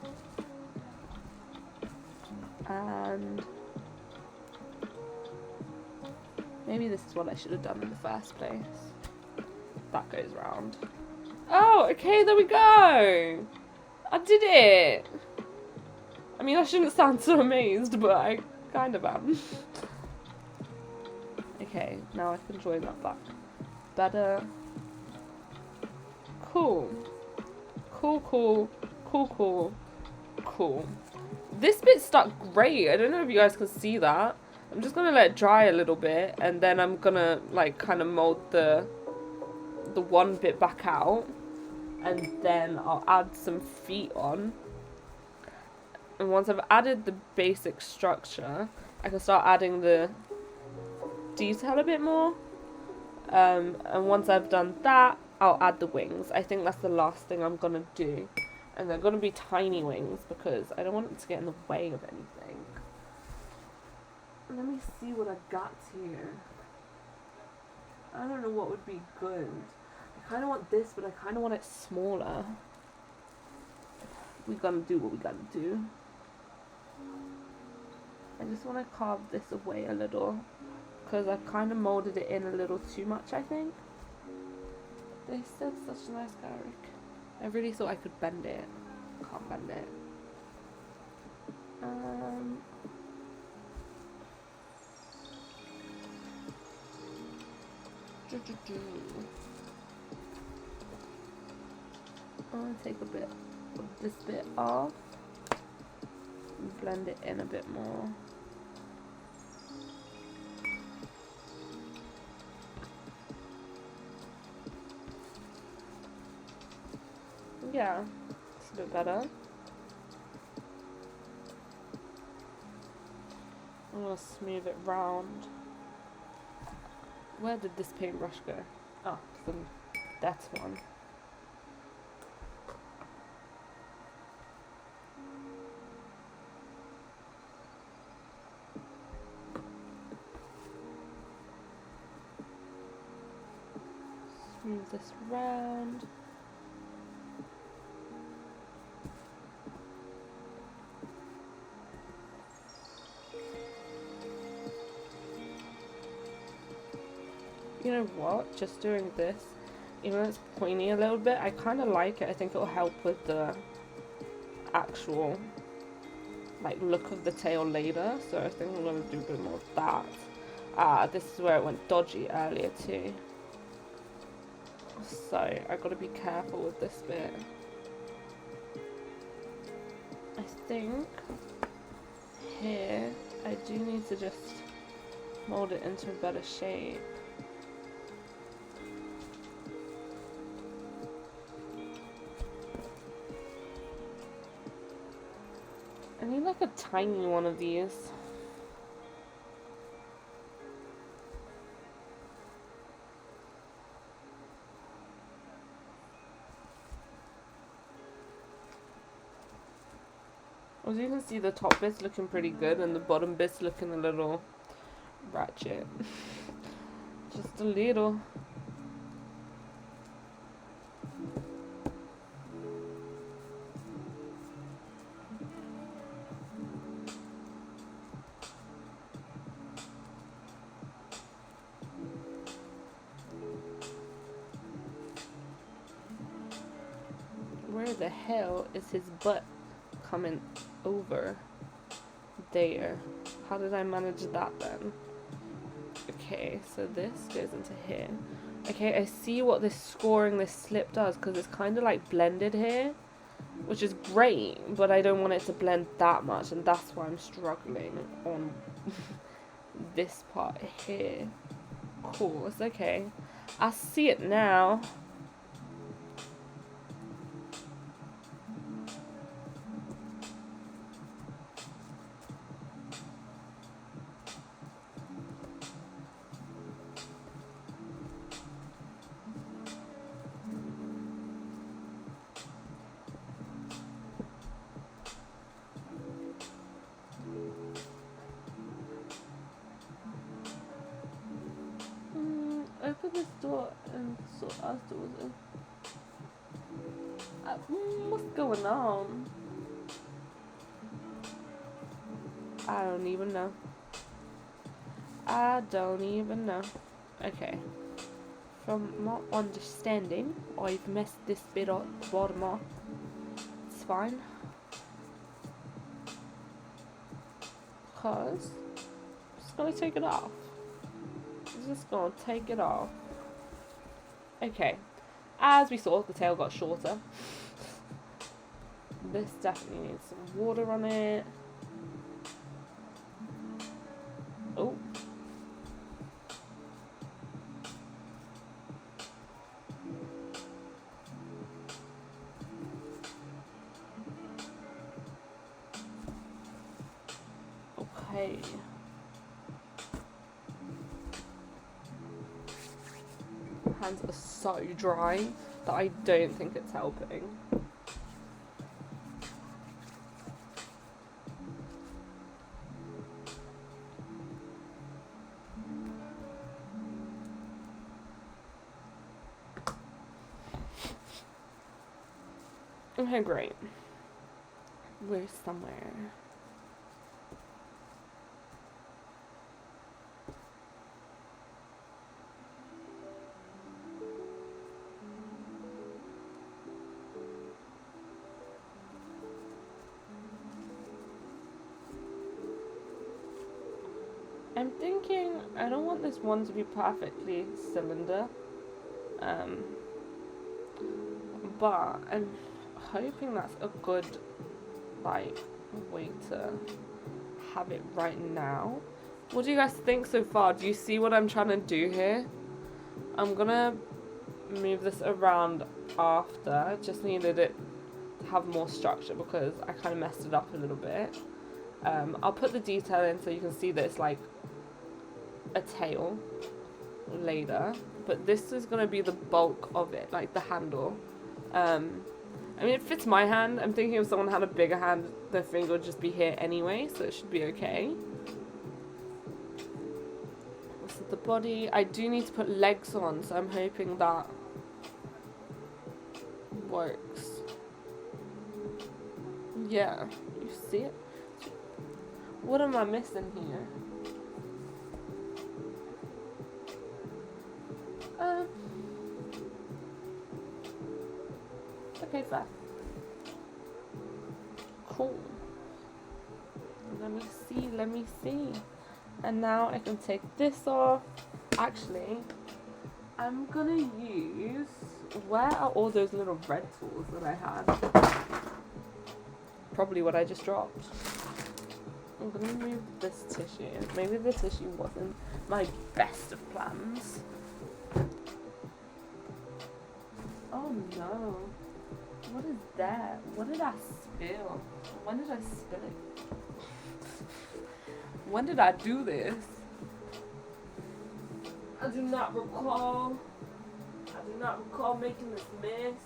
And maybe this is what I should have done in the first place. That goes round. Oh, okay, there we go. I did it. I mean, I shouldn't sound so amazed, but I kind of am. Okay, now I can join that back better. Cool. Cool, cool, cool, cool, cool. This bit stuck great. I don't know if you guys can see that. I'm just gonna let it dry a little bit, and then I'm gonna like kind of mold the one bit back out, and then I'll add some feet on. And once I've added the basic structure, I can start adding the detail a bit more. And once I've done that, I'll add the wings. I think that's the last thing I'm gonna do. And they're gonna be tiny wings because I don't want it to get in the way of anything. Let me see what I got here. I don't know what would be good. I kind of want this, but I kind of want it smaller. We're gonna do what we gotta do. I just want to carve this away a little because I've kind of molded it in a little too much, I think. They said such a nice guy, Rick. I really thought I could bend it. Can't bend it. I'm gonna take a bit of this bit off and blend it in a bit more. Yeah, it's a bit better. I'm gonna smooth it round. Where did this paintbrush go? Oh, that one. Smooth this round. know what? Just doing this, even though it's pointy a little bit, I kind of like it. I think it'll help with the actual like look of the tail later. So I think I'm gonna do a bit more of that. Ah, this is where it went dodgy earlier too. So I gotta be careful with this bit. I think here I do need to just mold it into a better shape. I need like a tiny one of these. As you can see, the top bit's looking pretty good and the bottom bit's looking a little ratchet. Just a little. Where the hell is his butt coming over there? How did I manage that then? Okay, so this goes into here. Okay, I see what this scoring, this slip does, because it's kind of like blended here, which is great, but I don't want it to blend that much, and that's why I'm struggling on this part here. Cool, it's okay. I see it now. Open this door and sort us doors in. What's going on? I don't even know. I don't even know. Okay. From my understanding, I've messed this bit up, the bottom off. It's fine. Because I'm just gonna take it off. Just gonna take it off. Okay, as we saw, the tail got shorter. This definitely needs some water on it. Oh. Okay. Hands are so dry that I don't think it's helping. Okay, great. We're somewhere. I'm thinking I don't want this one to be perfectly cylinder, but I'm hoping that's a good like way to have it right now. What do you guys think so far? Do you see what I'm trying to do here? I'm gonna move this around after. I just needed it to have more structure because I kind of messed it up a little bit. I'll put the detail in so you can see that it's like a tail later, but this is going to be the bulk of it, like the handle. I mean, it fits my hand. I'm thinking if someone had a bigger hand, their finger would just be here anyway, so it should be okay. This is the body. I do need to put legs on, so I'm hoping that works. Yeah, you see it? What am I missing here? Okay, fair. Cool. Let me see. And now I can take this off. Actually, I'm gonna use, where are all those little red tools that I had? Probably what I just dropped. I'm gonna remove this tissue. Maybe the tissue wasn't my best of plans. Oh no. What is that? What did I spill? When did I spill it? When did I do this? I do not recall. I do not recall making this mess.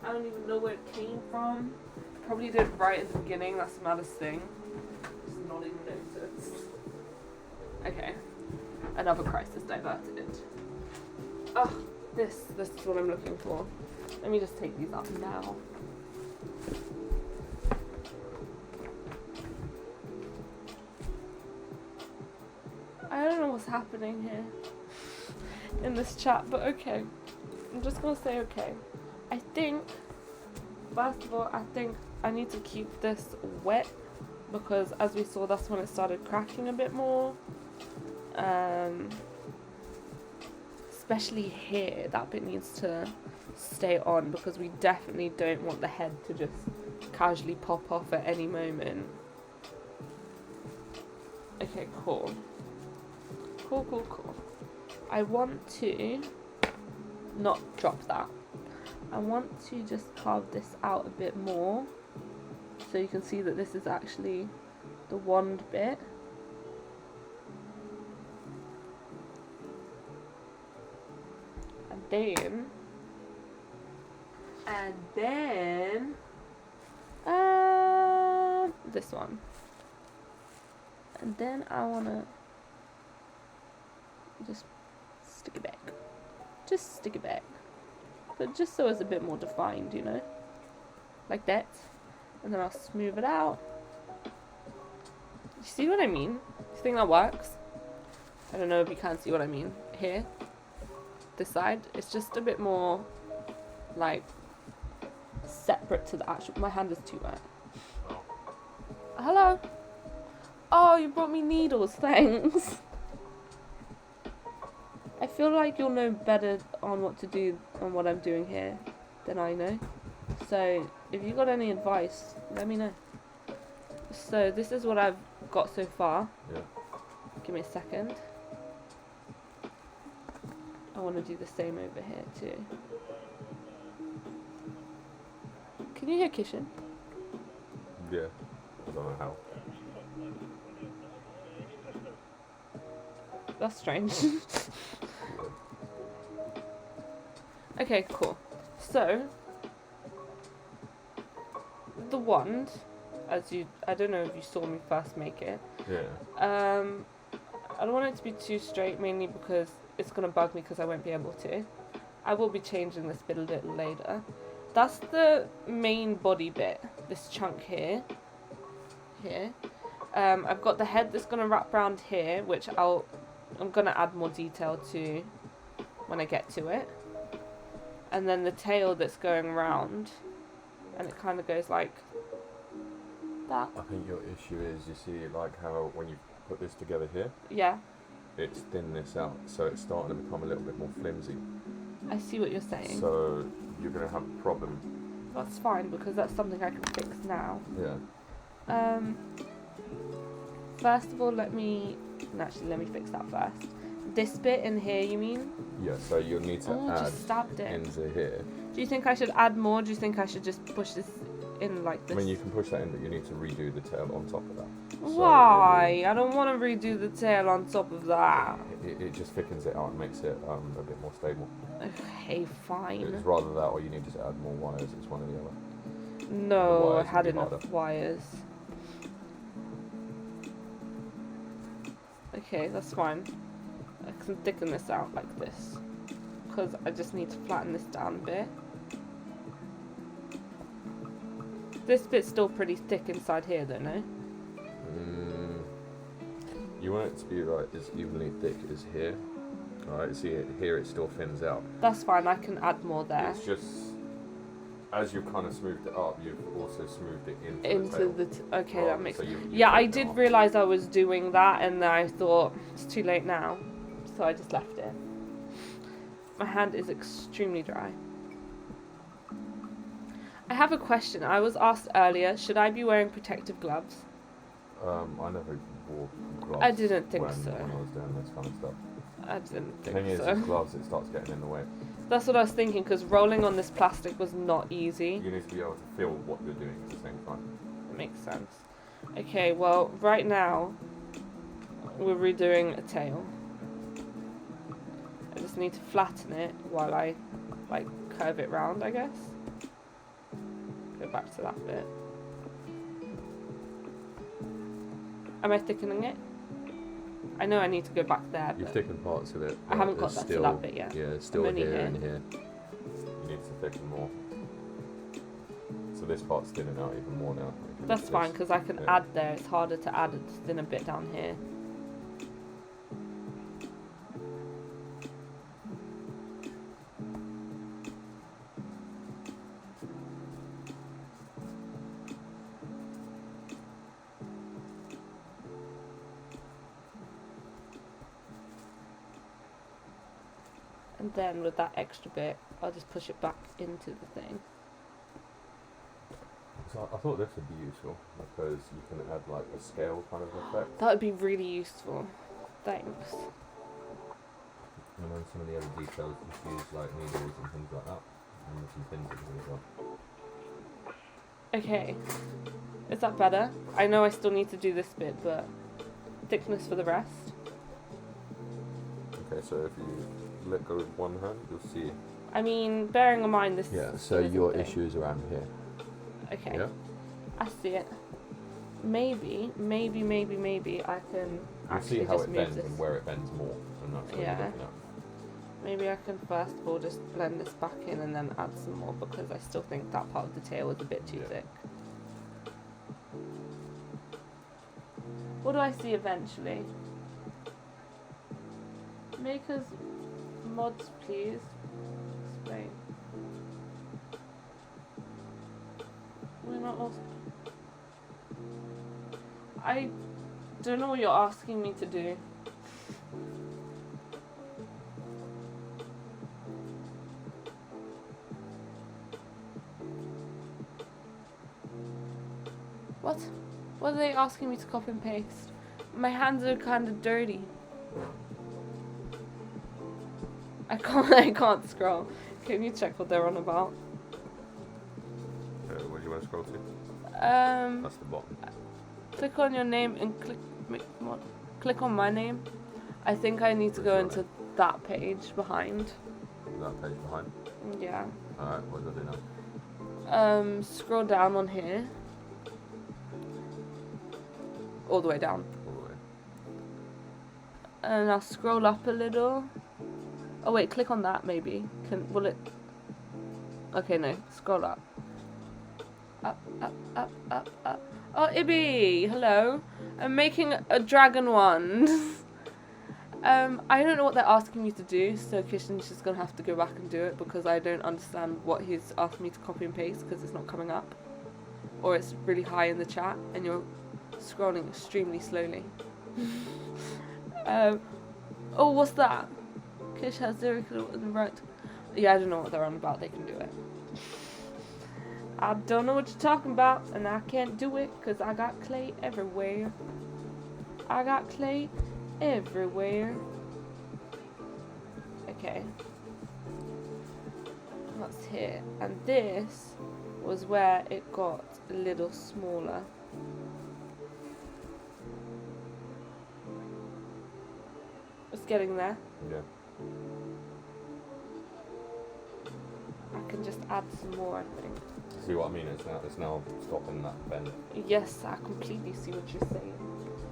I don't even know where it came from. Probably did right at the beginning. That's the maddest thing. Just not even noticed. Okay. Another crisis diverted. Oh, this is what I'm looking for. Let me just take these up now. I don't know what's happening here in this chat, but okay. I'm just gonna say okay. I think, first of all, I need to keep this wet because as we saw, that's when it started cracking a bit more. Especially here, that bit needs to stay on because we definitely don't want the head to just casually pop off at any moment. Okay, cool. Cool. I want to not drop that. I want to just carve this out a bit more so you can see that this is actually the wand bit. And then this one. And then I wanna just stick it back. Just stick it back. But just so it's a bit more defined, you know? Like that. And then I'll smooth it out. You see what I mean? You think that works? I don't know if you can see what I mean. Here. This side. It's just a bit more like separate to the actual. My hand is too wet. Oh. Hello. Oh, you brought me needles. Thanks. I feel like you'll know better on what to do on what I'm doing here than I know. So if you got any advice, let me know. So this is what I've got so far. Yeah. Give me a second. I want to do the same over here too. Can you hear Kishin? Yeah. I don't know how. That's strange. Okay, cool. So the wand, I don't know if you saw me first make it. Yeah. I don't want it to be too straight, mainly because it's gonna bug me because I won't be able to. I will be changing this bit a little later. That's the main body bit, this chunk here. I've got the head that's gonna wrap around here, which I'm gonna add more detail to when I get to it. And then the tail that's going round, and it kind of goes like that. I think your issue is, you see, like how when you put this together here, Yeah, it's thinned this out, so it's starting to become a little bit more flimsy. I see what you're saying. So you're going to have a problem. That's fine because that's something I can fix now. Yeah. First of all, let me fix that first. This bit in here, you mean? Yeah, so you'll need to add just stabbed it. into here. Do you think I should add more? Do you think I should just push this in like I this? mean, you can push that in, but you need to redo the tail on top of that. Why? I don't want to redo the tail on top of that. It just thickens it out and makes it a bit more stable. Okay, fine. It's rather that, or you need to add more wires. It's one or the other. No, The I wires had would be enough harder. wires. Okay, that's fine. I can thicken this out like this. Because I just need to flatten this down a bit. This bit's still pretty thick inside here though, no? You want it to be like as evenly thick as here. Alright, see it here, it still thins out. That's fine, I can add more there. It's just, as you've kind of smoothed it up, you've also smoothed it into Into the tail. the okay, that makes so you yeah, I taken it did off. realise I was doing that, and then I thought it's too late now, so I just left it. My hand is extremely dry. I have a question. I was asked earlier, should I be wearing protective gloves? I never wore gloves. I didn't think when, so. When I was doing this kind of stuff. I didn't The thing think is, so. with gloves, it starts getting in the way. That's what I was thinking, because rolling on this plastic was not easy. You need to be able to feel what you're doing at the same time. It makes sense. Okay, well, right now, we're redoing a tail. I just need to flatten it while I, like, curve it round, I guess. Go back to that bit. Am I thickening it? I know I need to go back there, You've but thickened parts of it. I haven't got it's that to still, that bit yet. Yeah, it's still only here here. and here. You need to thicken more. So this part's thinning out even more now. That's fine, because I can yeah. add there. It's harder to add a thinner bit down here. And then with that extra bit, I'll just push it back into the thing. So I thought this would be useful because you can add like a scale kind of effect. That would be really useful. Thanks. And then some of the other details just use like needles and things like that. And some pins and things as well. Okay. Is that better? I know I still need to do this bit, but thickness for the rest. Okay, so if you let go with one hand, you'll see. I mean, bearing in mind this. Yeah, so isn't your thick. issue is around here. Okay. Yeah? I see it. Maybe I can You'll actually see how just it move bends this. and where it bends more. And that's what Yeah. you're looking at. Maybe I can first of all just blend this back in and then add some more because I still think that part of the tail was a bit too Yeah. thick. What do I see eventually? Make us mods, please. Explain. We're not also. I don't know what you're asking me to do. What? What are they asking me to copy and paste? My hands are kind of dirty. I can't scroll. Can you check what they're on about? Where do you want to scroll to? Um, That's the bottom. click on your name and click on my name. I think I need to go Where's your into that page behind. That page behind. Yeah. Alright, what do I do now? Scroll down on here. All the way down. All the way. And I'll scroll up a little. Oh wait, click on that maybe. Will it? Okay, no. Scroll up. Up. Oh, Ibby, hello. I'm making a dragon wand. I don't know what they're asking me to do, so Kishan's just gonna have to go back and do it because I don't understand what he's asked me to copy and paste because it's not coming up, or it's really high in the chat and you're scrolling extremely slowly. Oh, what's that? Kish has 0 clue in the right. Yeah, I don't know what they're on about. They can do it. I don't know what you're talking about, and I can't do it because I got clay everywhere. I got clay everywhere. Okay. That's here. And this was where it got a little smaller. It's getting there. Yeah. I can just add some more, I think. See what I mean? It's now stopping that bend. Yes, I completely see what you're saying.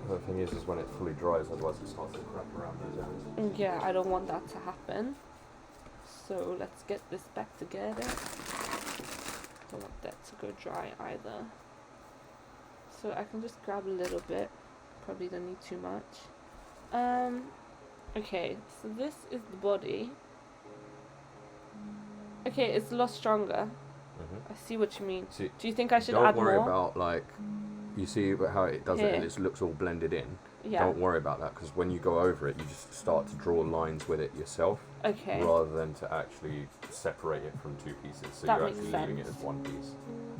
The thing is when it fully dries, otherwise it starts to crack around those areas. Yeah, I don't want that to happen. So let's get this back together. Don't want that to go dry either. So I can just grab a little bit. Probably don't need too much. Okay, so this is the body. Okay, it's a lot stronger. Mhm. I see what you mean. See, Do you think I should don't add worry more? about like, you see how it does it and Here. it looks all blended in. Yeah. Don't worry about that, because when you go over it, you just start to draw lines with it yourself, Okay. rather than to actually separate it from two pieces. So That you're makes actually leaving it sense. as one piece.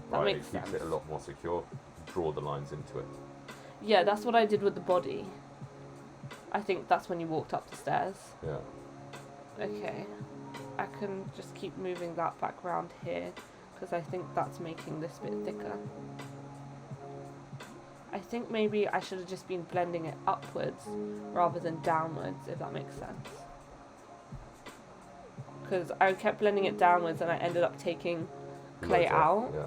That Right, makes it keeps sense. it a lot more secure. Draw the lines into it. Yeah, that's what I did with the body. I think that's when you walked up the stairs. Yeah. Okay. I can just keep moving that back round here because I think that's making this bit thicker. I think maybe I should have just been blending it upwards rather than downwards, if that makes sense. Because I kept blending it downwards and I ended up taking clay Loads off, out. Yeah.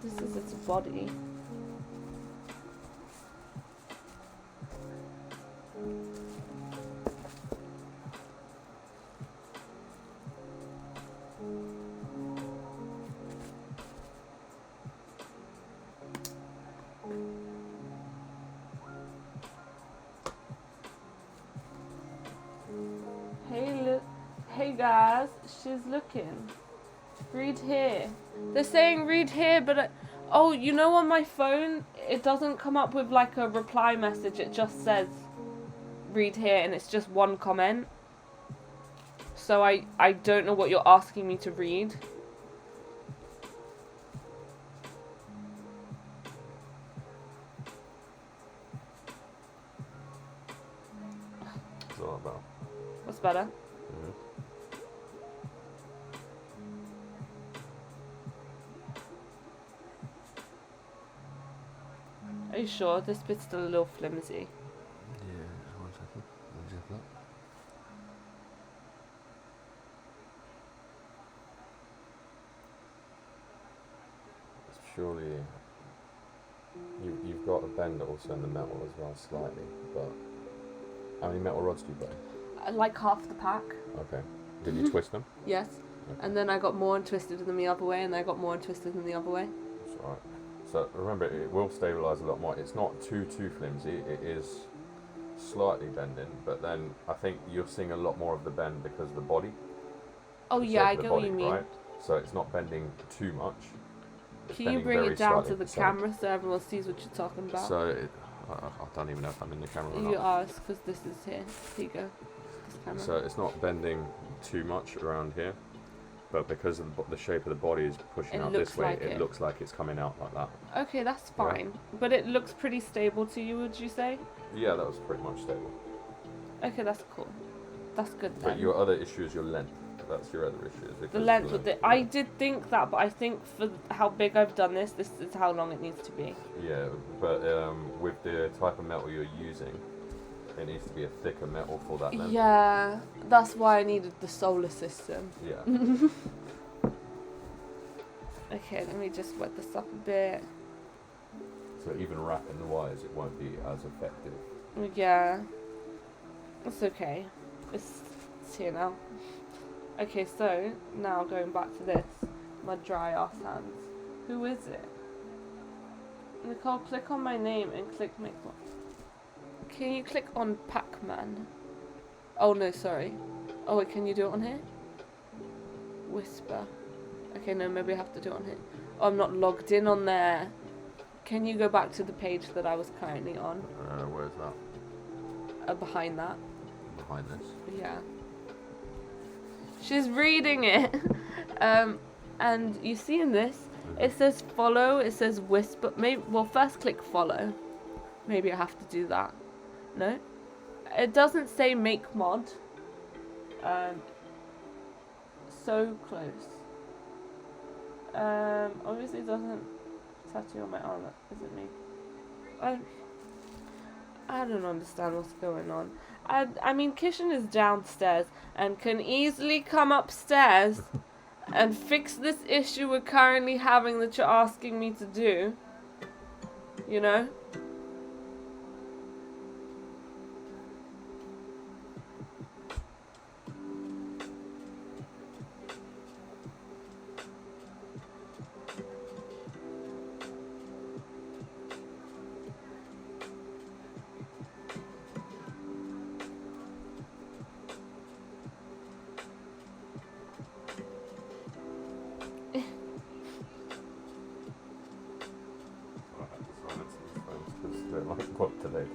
This is its body. Hey guys, she's looking. Read here. They're saying read here, but oh, you know, on my phone it doesn't come up with like a reply message. It just says read here, and it's just one comment. So I don't know what you're asking me to read. It's a lot better. What's better? Mhm. Are you sure? This bit's still a little flimsy. Yeah, 1 second. Let me just look. Surely you've got a bend also in the metal as well, slightly. But how many metal rods do you burn? I like half the pack. Okay. Did you twist them? Yes. Okay. And then I got more and twisted them the other way, and I got more and twisted them the other way. That's alright. So remember, it will stabilise a lot more. It's not too flimsy. It is slightly bending, but then I think you're seeing a lot more of the bend because of the body. Oh the yeah, shape I of the get what body, you mean. Right? So it's not bending too much. It's Can you bending bring very it down slightly. to the So- camera so everyone sees what you're talking about? So, I don't even know if I'm in the camera or You not. are, because this is here. Here you go. This camera. So it's not bending too much around here, but because of the shape of the body is pushing It out looks this way, like it it. looks like it's coming out like that. Okay, that's Yeah. fine. But it looks pretty stable to you, would you say? Yeah, that was pretty much stable. Okay, that's cool. That's good But then. your other issue is your length. That's your other issue. Is The because length with it. I yeah. did think that, but I think for how big I've done this is how long it needs to be. Yeah, but with the type of metal you're using, it needs to be a thicker metal for that length. Yeah, that's why I needed the solar system. Yeah. Okay, let me just wet this up a bit. So even wrapping the wires, it won't be as effective. Yeah, it's okay. It's here now. Okay, so now going back to this, my dry ass hands. Who is it? Nicole, click on my name and click make one. Can you click on Pac-Man? Oh no, sorry. Oh wait, can you do it on here? Whisper. Okay, no, maybe I have to do it on here. Oh, I'm not logged in on there. Can you go back to the page that I was currently on? Where's that? Behind that. Behind this. Yeah. She's reading it. And you see in this, it says follow, it says whisper. Maybe, well, first click follow. Maybe I have to do that. No? It doesn't say make mod. So close. Obviously it doesn't tattoo on my arm. Is it me? I don't understand what's going on. I mean, Kishan is downstairs and can easily come upstairs and fix this issue we're currently having that you're asking me to do. You know? delayed.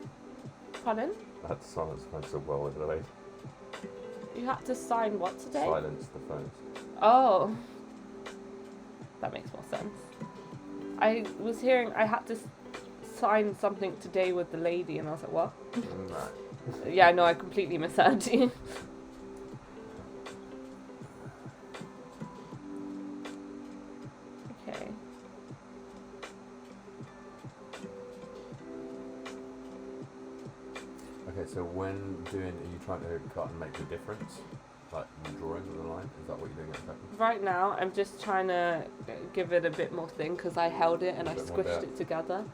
Pardon? I had to silence the phone so well with delayed. You had to sign what today? Silence the phones. Oh. That makes more sense. I was hearing I had to sign something today with the lady, and I was like, what? No. Yeah, no, I completely misheard you. Okay. Okay, so when doing, are you trying to cut and make the difference? Like drawing the line? Is that what you're doing exactly? Right now, I'm just trying to give it a bit more thing because I held it and A I bit more squished depth. it together.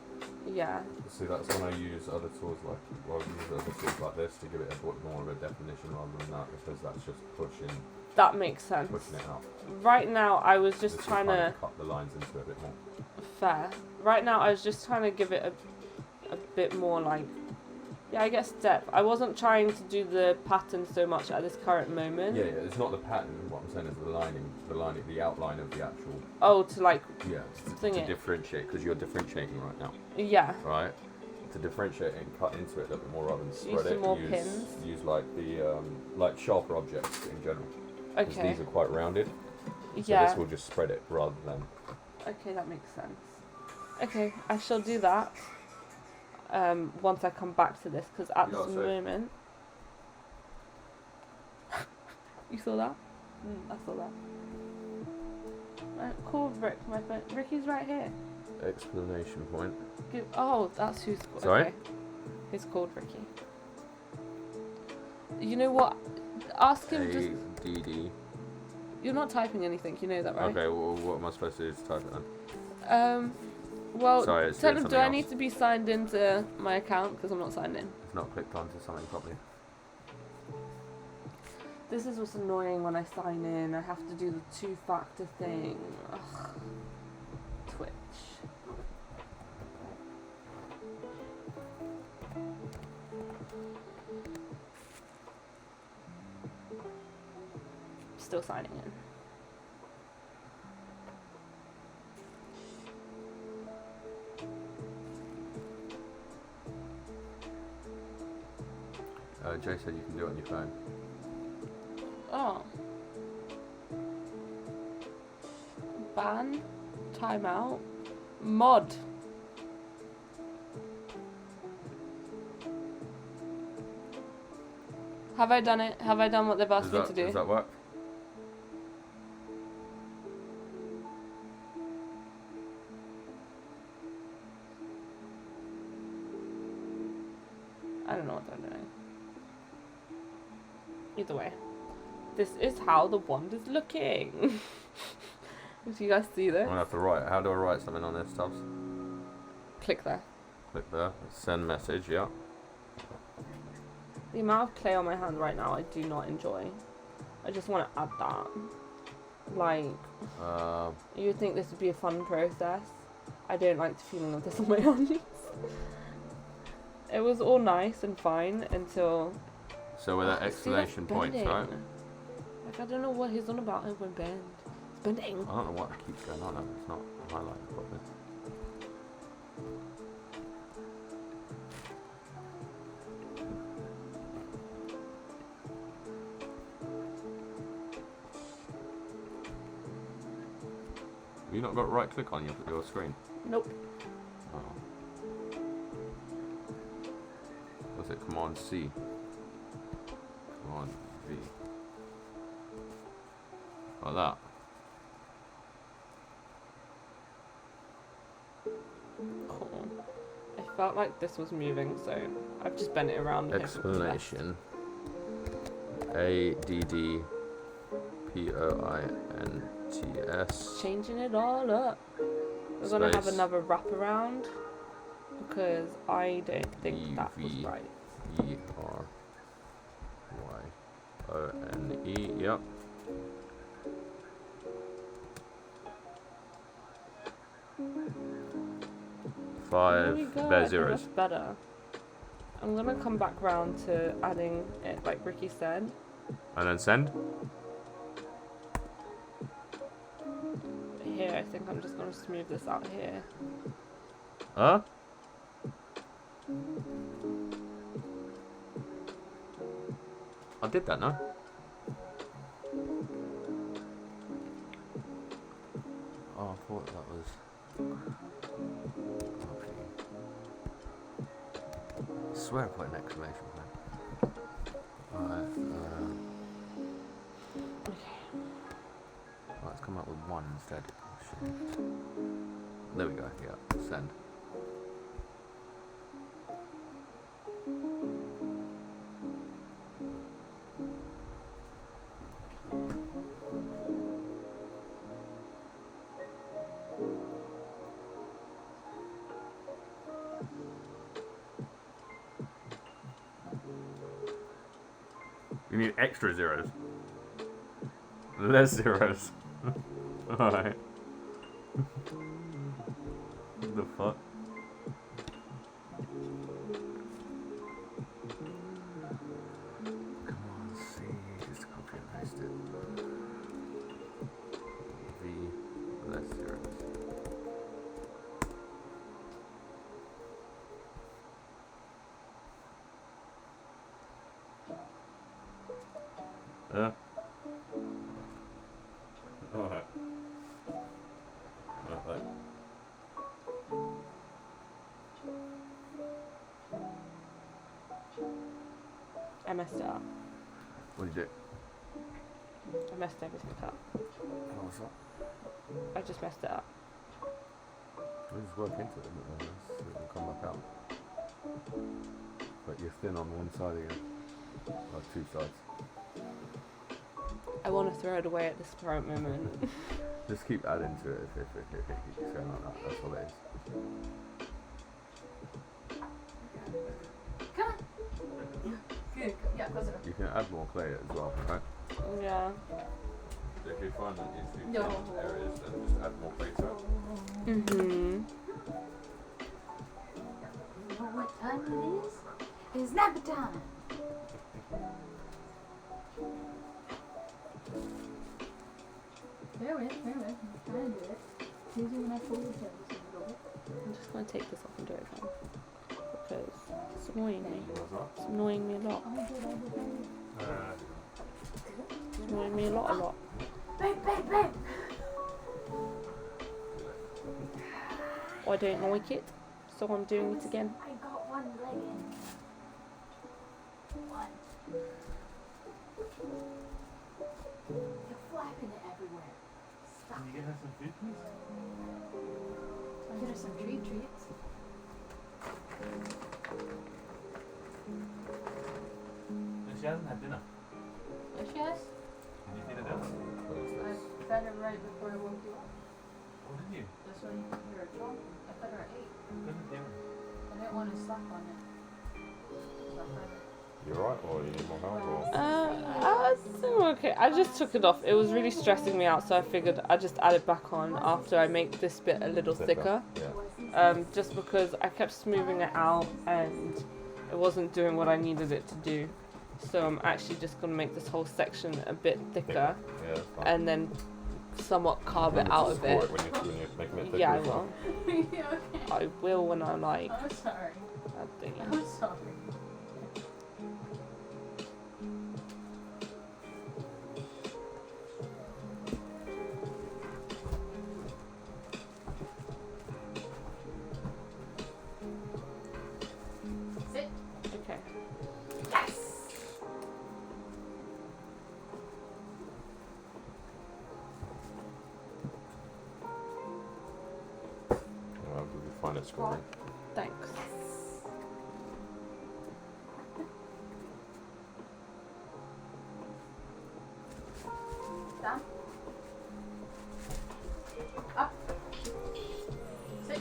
Yeah. See, that's when I use other tools like, well, I use other tools like this to give it a bit more of a definition rather than that, because that's just pushing That makes sense. it out. Right now, I was just This is trying to... cut the lines into it a bit more. Fair. Right now, I was just trying to give it a bit more, like... Yeah, I guess depth. I wasn't trying to do the pattern so much at this current moment. Yeah, it's not the pattern. What I'm saying is the lining, the outline of the actual. Oh, to like... Yeah, Thing to it. differentiate, because you're differentiating right now, Yeah. right? To differentiate and cut into it a little bit more rather than spread Use some it. more pins. Use like the like sharper objects in general. 'Cause Okay. these are quite rounded. So Yeah. this will just spread it rather than. Okay, that makes sense. Okay, I shall do that. Once I come back to this, because at Yeah, this so- moment... You saw that? I saw that. Call Rick, my friend. Ricky's right here. Explanation point. Oh, that's who's... Sorry? Okay. Who's called Ricky? You know what? Ask him just... ADD. You're not typing anything, you know that, right? Okay, well, what am I supposed to do to type it then? Well, Sorry, it's tell doing him, do something I else. need to be signed into my account? Because I'm not signed in. It's not clicked onto something properly. This is what's annoying when I sign in. I have to do the two-factor thing. Ugh. Twitch. Still signing in. Jay said you can do it on your phone. Oh. Ban. Timeout. Mod. Have I done it? Have I done what they've asked me to do? Does that work? I don't know what they're doing. Either way. This is how the wand is looking. Do you guys see I'm this? gonna have to write. How do I write something on this, Tubbs? Click there. Click there. Send message. Yeah. The amount of clay on my hand right now, I do not enjoy. I just want to add that. Like, you would think this would be a fun process. I don't like the feeling of this on my hands. It was all nice and fine until... So with that See, that's exclamation point, bending. right? Like, I don't know what he's on about. It won't bend. It's bending. I don't know what keeps going on. It's not highlighted properly. Have you not got right click on your screen? Nope. Oh. What's it? Command C. Command V. Like that. Cool. I felt like this was moving, so I've just bent it around. and hoped it would be less. Explanation. ADD POINTS. Changing it all up. We're gonna have Space. another wraparound because I don't think that was EV. right. ERYONE. Yep. There we Five go, I bare think zeros. that's better. I'm gonna come back round to adding it like Ricky said. And then send. Here, I think I'm just gonna smooth this out here. Huh? I did that, no? Oh, I thought that was. I swear I put an exclamation point. Alright, let's come up with one instead. Oh, shit. There we go, yeah, send. You need extra zeros. Less zeros. Alright. What the fuck? Come on, C. Just copy and paste it. V. Less zeros. Alright. Alright. I messed it up. What did you do? I messed everything up. Oh, what's up? I just messed it up. We'll just work into it, and then it will come back out. But you're thin on one side again. Or two sides. I want to throw it away at this current moment. Just keep adding to it if it keeps going like that. That's all it is. Come on. Good. Yeah, closer. You can add more clay as well, right? Yeah. If you find that it's too No. thin areas, then just add more clay to it. Mhm. You know what time it is? It's nap time. Bear with. I'm trying to do it. Usually when I pull the tails, it's a little bit. I'm just going to take this off and do it again. Because it's annoying me. What's that? It's annoying me a lot. I did. It's annoying me a lot. Babe. I don't like it, so I'm doing it again. I got one leg in. One. You're flapping it everywhere. Stop. Can you get her some food, please? Get her some treats. No, she hasn't had dinner. Yes, yes. Did you feed her dinner? I fed her right before I woke you up. Oh, did you? That's why you can hear her talking. I fed her at 8. Couldn't hear her. I didn't want to slack on it. So I fed her. You right, or you need more help, or? I think I'm okay. I just took it off. It was really stressing me out, so I figured I'd just add it back on after I make this bit a little thicker. Yeah. Just because I kept smoothing it out and it wasn't doing what I needed it to do. So I'm actually just going to make this whole section a bit thicker Yeah, that's fine. and then somewhat carve it Remember out to of score it. it when you're making it thicker Yeah, I as well. will. Yeah, okay. I will when I like I'm sorry. that thing. I'm sorry. Sit. Okay. Yes! Well, we can find it scoring. Thanks. Down. Up. Sit.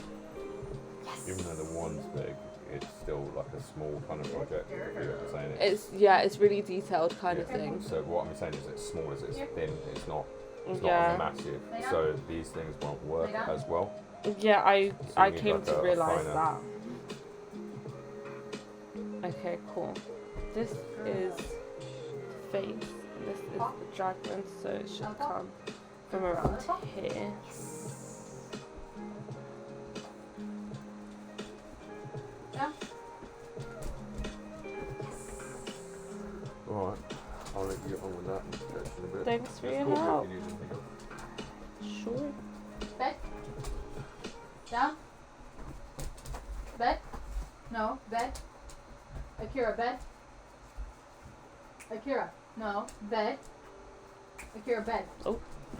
Yes! Even though the one's big, it's still like a small kind of project. If you know what I'm saying. It's really detailed kind of Yeah. thing. So what I'm saying is it's small as it's thin. It's not Yeah. massive. Lay down. So these things won't work Lay down. as well. Yeah, I So I you need came like to a realize finer- that. Okay, cool. This is the face, and this is the dragon, so it should come from around here. Down. Bed. Down. Bed. No. Bed. Akira, bed. Akira, no. Bed. Akira, bed.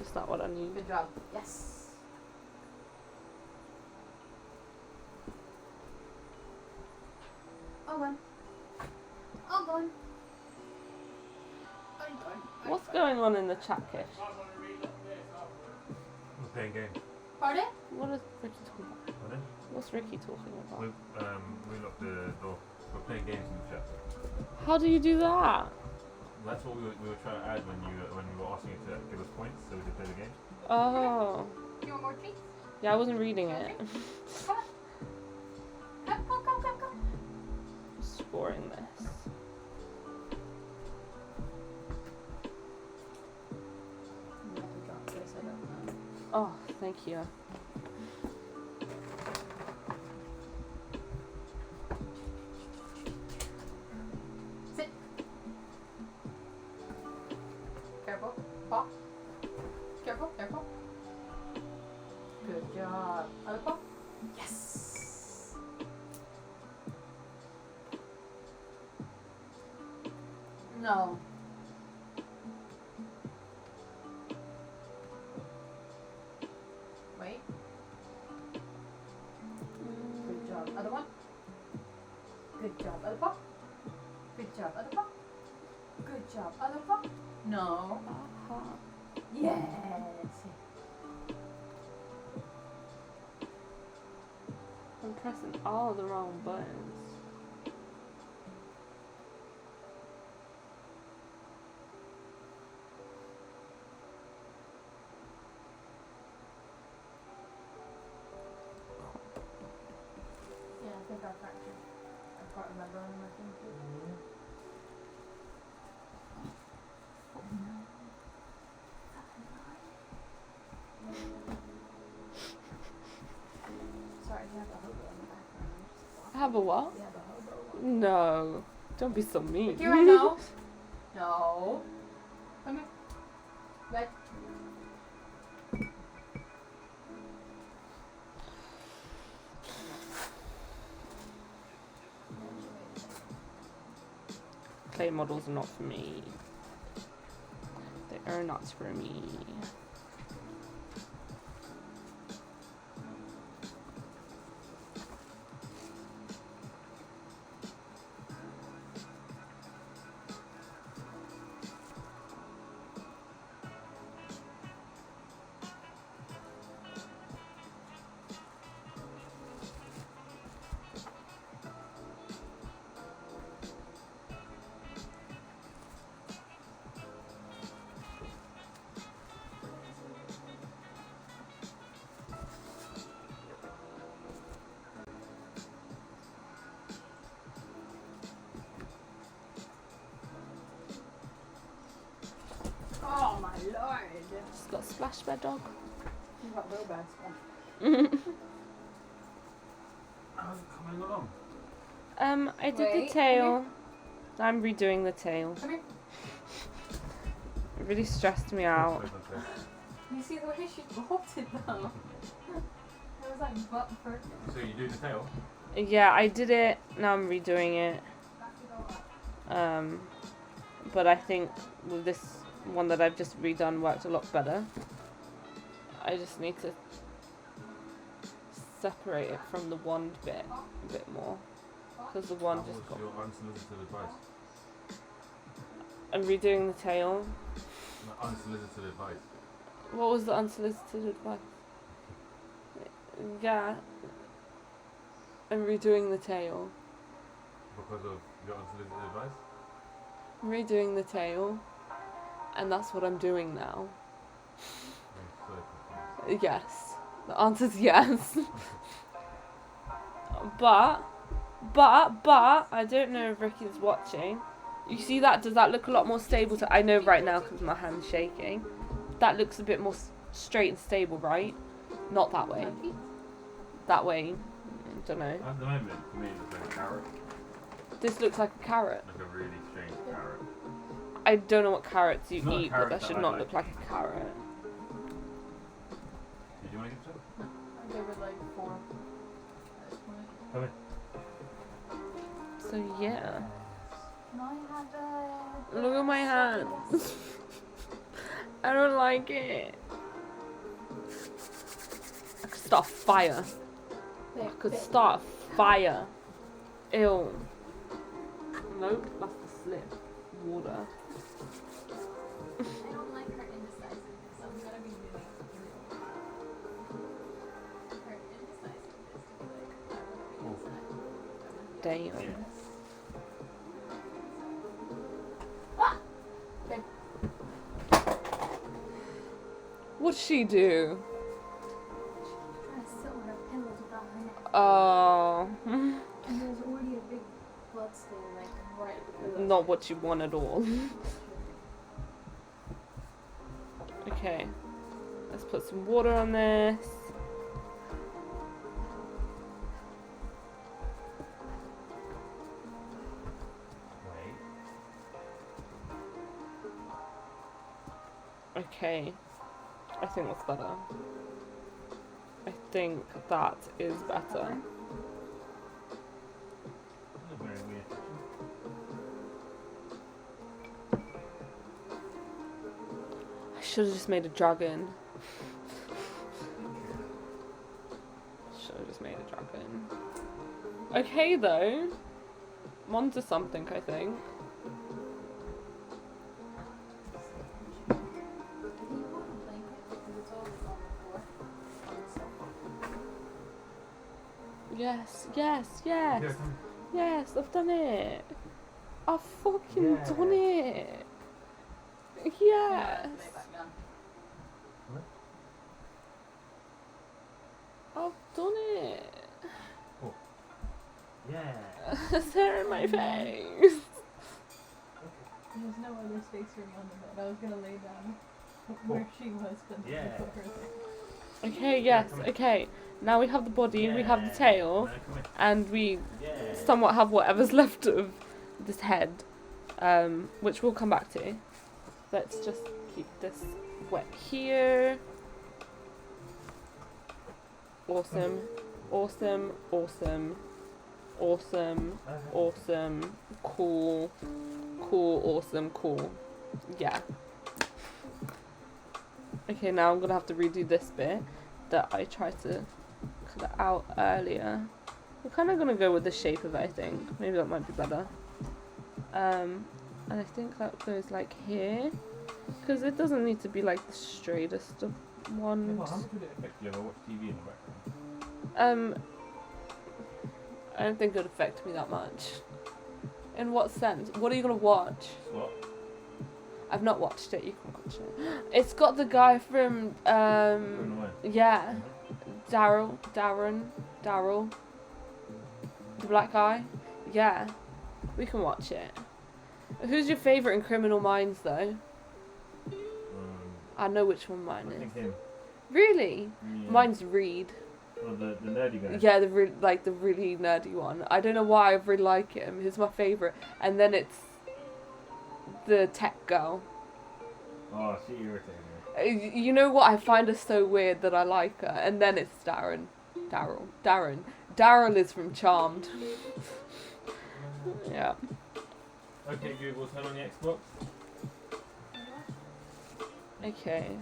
Is that what I need? Good job. Yes. Owen. Owen. What's going on in the chat, Kish? We're playing games. Pardon? What is Ricky talking about? Pardon? What's Ricky talking about? We locked the door. We're playing games in the chat. How do you do that? That's what we were trying to add when we were asking you to give us points so we could play the game. Oh. You want more treats? Yeah, I wasn't reading it. Come on. Come. Scoring this. Oh, thank you. Sit. Careful. Paw. Careful. Good job. Other paw. Yes. No. Wait. Good job. Other one. Good job. Other paw. Good job. Other paw. Good job. Other paw. No. Yes. I'm pressing all the wrong buttons. Yeah, I think I fractured. I can't remember on my finger. Sorry, you have a hobo in the background. I have a what? You have a hobo. No. Don't be so mean. Here I know. No. Come here. Bed. Clay models are not for me. They are not for me. Oh my lord. Just got splashed by a dog. You got real bad stuff. How's it coming along? I did Wait, the tail. I'm redoing the tail. Come here. It really stressed me out. You see the way she bolted though? It was like butt first. So you do the tail? Yeah, I did it. Now I'm redoing it. But I think with this one that I've just redone worked a lot better. I just need to separate it from the wand bit a bit more. Because the wand just got... Your unsolicited advice? I'm redoing the tail. No, unsolicited advice. What was the unsolicited advice? Yeah. I'm redoing the tail. Because of your unsolicited advice? I'm redoing the tail. And that's what I'm doing now. I'm so confused. Yes. The answer's yes. but, I don't know if Ricky's watching. You see that? Does that look a lot more stable? I know right now because my hand's shaking. That looks a bit more straight and stable, right? Not that way. That way. I don't know. At the moment, for me, it looks like a carrot. This looks like a carrot. Like a really strange carrot. I don't know what carrots you It's not a eat, but carrot that that should I not like. look like a carrot. Did you want to give some? I gave it like 4 at this point. Come in. So yeah. Can I have it? Look at my hands. I don't like it. I could start a fire. I could start a fire. Ew. Nope, that's the slip. Water. I don't like her indecisiveness. I'm gonna be really her indecisiveness is like, I wanna be inside. Damn. What'd she do? Trying to sit on her pillows without her neck. Oh. And there's already a big blood stain like right at the pillow. Not what you want at all. Okay. Let's put some water on this. Wait. Okay. I think that's better. I think that is better. That's a very weird picture. I should have just made a dragon. Should have just made a dragon. Okay though. I'm onto something, I think. Yes, yes, yes. Here, come. Yes, I've done it. I've fucking Yeah. done it. Yes. I've done it. Yeah. There's hair in my face. There's no other space for me on the bed. I was gonna lay down where she was, but then Yeah. I put her there. Okay, yes, okay. Now we have the body, we have the tail, No, come in. and we Yeah. somewhat have whatever's left of this head, which we'll come back to. Let's just keep this wet here. Awesome, awesome, awesome, awesome, awesome, cool, cool, awesome, cool. Yeah. Okay, now I'm gonna have to redo this bit that I tried to cut it out earlier. We're kind of gonna go with the shape of it, I think. Maybe that might be better. And I think that goes like here, because it doesn't need to be like the straightest of Yeah, ones. well, how much would it affect you if I watch TV in the background? I don't think it would affect me that much. In what sense? What are you gonna watch? What? I've not watched it. You can watch it. It's got the guy from Going away. yeah, Darren, the black guy. Yeah, we can watch it. Who's your favourite in Criminal Minds though? I know which one mine I is. think him. Really? Yeah. Mine's Reed. Well, the nerdy guy. Yeah, the really nerdy one. I don't know why I really like him. He's my favourite. And then it's the tech girl. Oh, she irritated me. You know what? I find her so weird that I like her. And then it's Darren. Daryl is from Charmed. Yeah. Okay, Google, turn on the Xbox. Okay.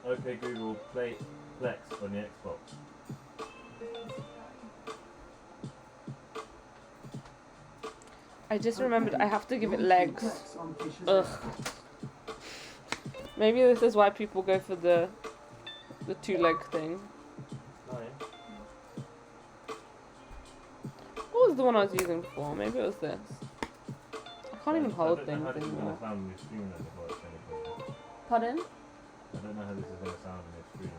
Okay, Google, play Plex on the Xbox. I just remembered I have to give it legs. Ugh. Maybe this is why people go for the 2-leg thing. What was the one I was using before? Maybe it was this. I can't even hold things anymore. Pardon? I don't know how this is going to sound in your stream.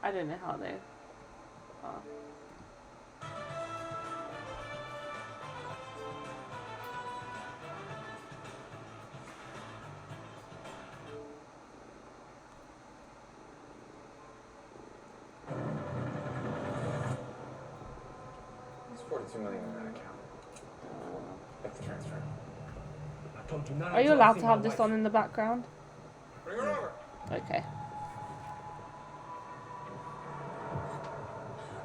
I don't know how they are. There's 42 million in that account. transfer. I told you not Are you until I allowed see to my have this wife. on in the background? Bring her over. Okay.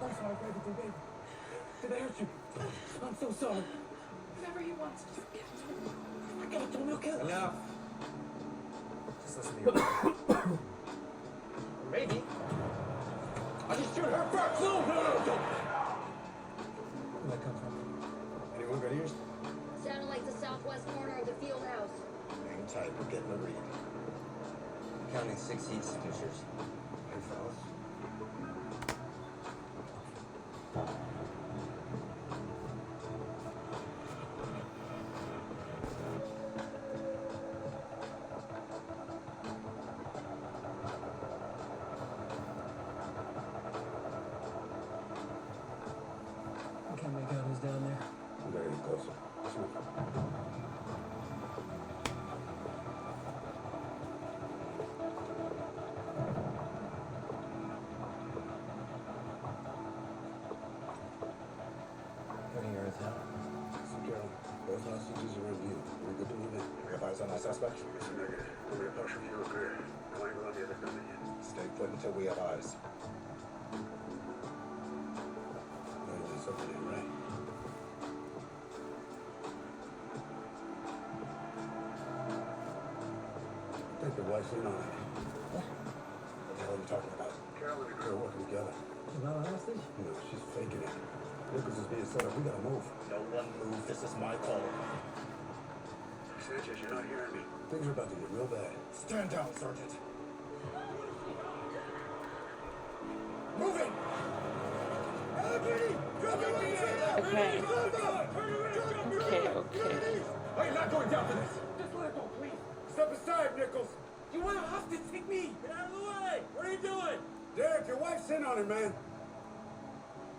I'm sorry for everything, baby. Did I hurt you? I'm so sorry. Whatever he wants, just give it to him. I gotta tell him he'll kill us. Enough. Just listen to your Maybe. I just shoot her first. No, don't. Where'd that come from? Anyone got ears? Sounded like the southwest corner of the field house. Hang tight, we're getting a read. counting 6 heat signatures. Hey, fellas. I can't make out who's down there. We gotta get closer. Smooth. What are you earth out? So, Carol, both hostages are on you. We're good to move in. We have eyes on our suspect? Yes, negative. Only a partial view of rear. No angle on the other building yet. Stay put until we have eyes. No, there's something in, right? I think the wife's in on it. What the hell are you talking about? Carol and the girl working together. She's not a hostage? No, she's faking it. Lucas is being set up. We gotta move. No one move. This is my call. Sanchez, you're not hearing me. Things are about to get real bad. Stand down, Sergeant. Move it! Okay. Okay. I am not going down for this. Just let it go, please. Step aside, Nichols. You want a hostage? Take me. Get out of the way. What are you doing? Derek, your wife's in on it, man.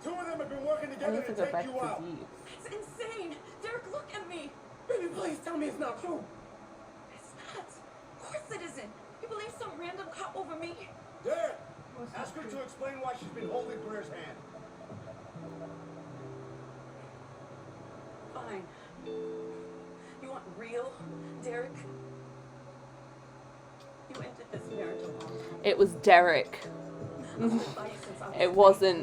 Two of them have been working I together need to to go take back you to out. these. It's insane. Derek, look at me. Baby, please tell me it's not true. It's not. Of course it isn't. You believe some random cop over me? Derek, ask her to explain why she's been holding Blair's hand. Fine. You want real, Derek? You ended this marriage alone. It was Derek. I'll hold by you since I was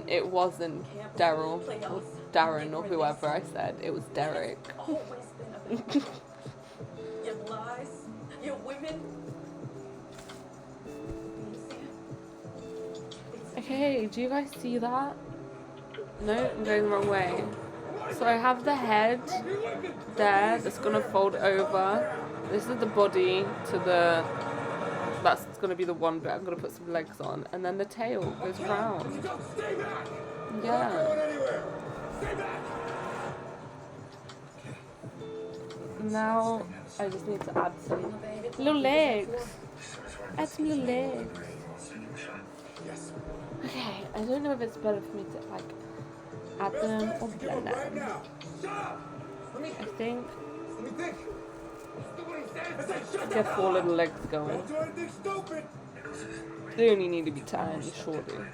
It wasn't Daryl or Darren or whoever I said. It was Derek. It's always been about you. Your lies, your women. Okay, do you guys see that? No, I'm going the wrong way. So I have the head there that's gonna fold over. This is the body to the. That's gonna be the one bit. I'm gonna put some legs on, and then the tail goes round. Stay back. Yeah. Going anywhere. Stay back. Now I just need to add some little legs. Add some little legs. Yes. Okay, I don't know if it's better for me to like add them or blend Right them. now. Stop. I think Let me think. Do what he said. I said shut get 4 little legs going. Don't do anything stupid. They only need to be tiny, surely.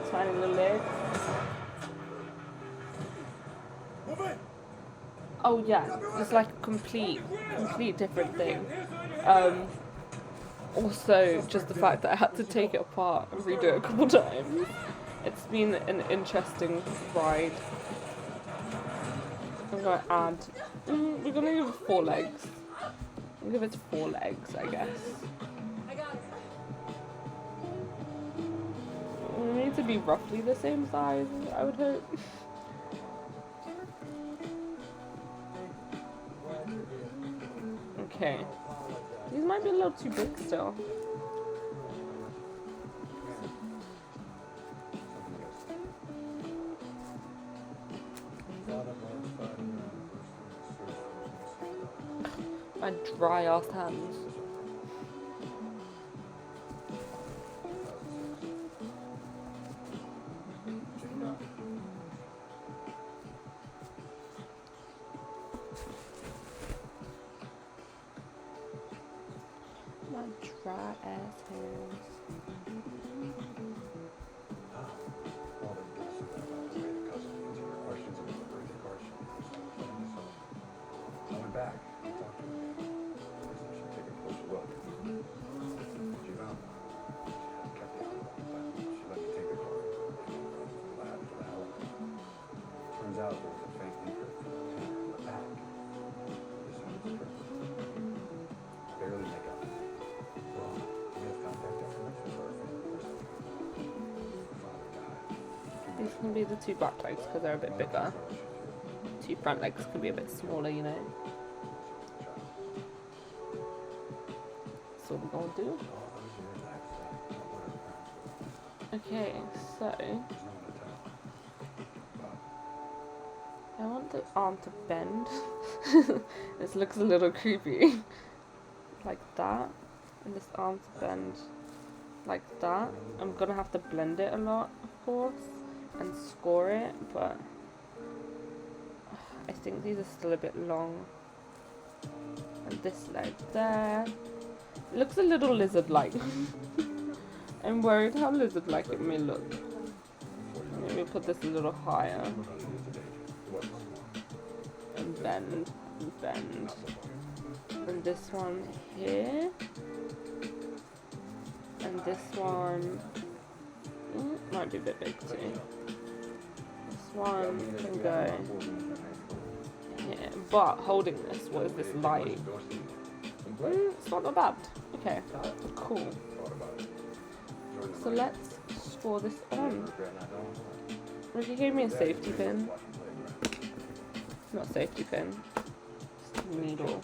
Tiny little legs. Move it. Oh yeah, it's like a complete different thing. Also, just the fact that I had to take it apart and redo it a couple times. It's been an interesting ride. I'm gonna add. We're gonna give it 4 legs. We'll give it 4 legs, I guess. I got it. We need to be roughly the same size, I would hope. Okay. These might be a little too big still. My dry ass hands. My dry ass hands. These can be the 2 back legs because they're a bit bigger. 2 front legs can be a bit smaller, you know. That's what we're gonna do. Okay, so I want the arm to bend. This looks a little creepy. Like that. And this arm to bend like that. I'm gonna have to blend it a lot, of course, and score it, but I think these are still a bit long. And this leg there. It looks a little lizard-like. I'm worried how lizard-like it may look. Maybe put this a little higher. And bend, and bend. And this one here. And this one might be a bit big too. This one can go here. But holding this, what is this like? It's not that bad. Okay, cool. So let's score this on. Ricky gave me a safety pin. Not a safety pin. Just a needle.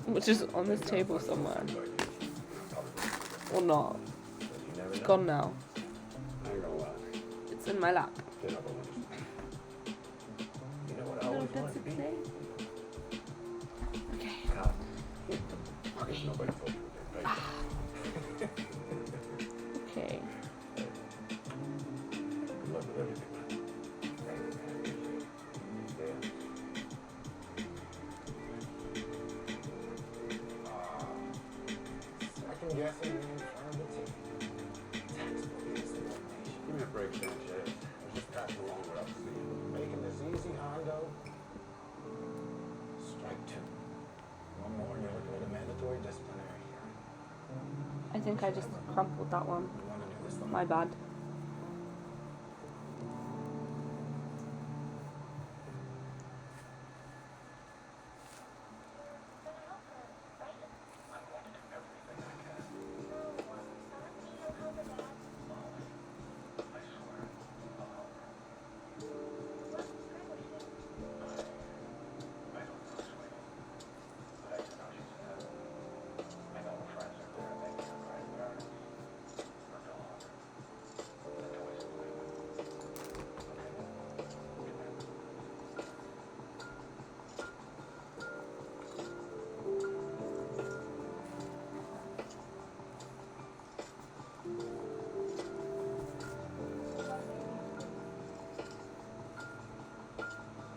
Which is on this table somewhere. Or not. It's gone now. It's in my lap. Little bits of clay. Okay. Okay. Second guessing me in front of the TV. Textbook insubordination. Give me a break, Sanchez. I was just passing along what I was seeing. Making this easy, Hondo. Strike 2. One more and you're looking at a mandatory disciplinary hearing. I think I just crumpled that one. You want to do this the My bad.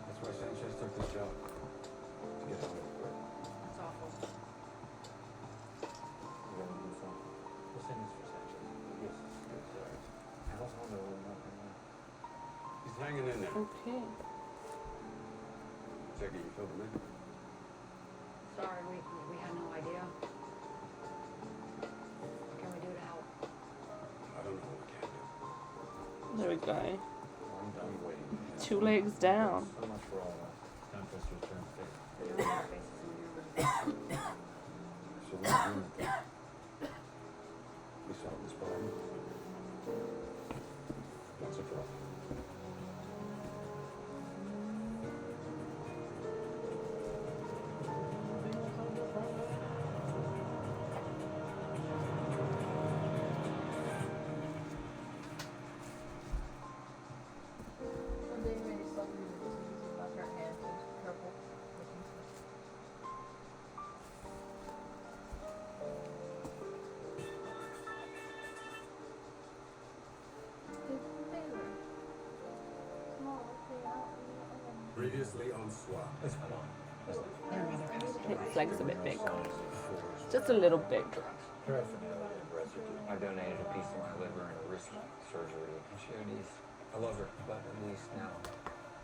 That's why Sanchez took this job. To get out of it quick. It's awful. You gotta do something. We'll send this for Sanchez. Yes, yes, sir. How's Hondo holding up right now? He's hanging in there. Okay. Jackie, you filled him in? Sorry, we had no idea. What can we do to help? I don't know what we can do. There we go. I'm done waiting. 2 legs down. So much for all that. Time for us to return to faith. We don't have our faces on your So what do you do? We solve this problem. Once and for all. Previously on SWAT. mother passed away. Its legs a bit big. Just a little big. I donated a piece of my liver and a wrist surgery. And she Odie's, I love her, but at least now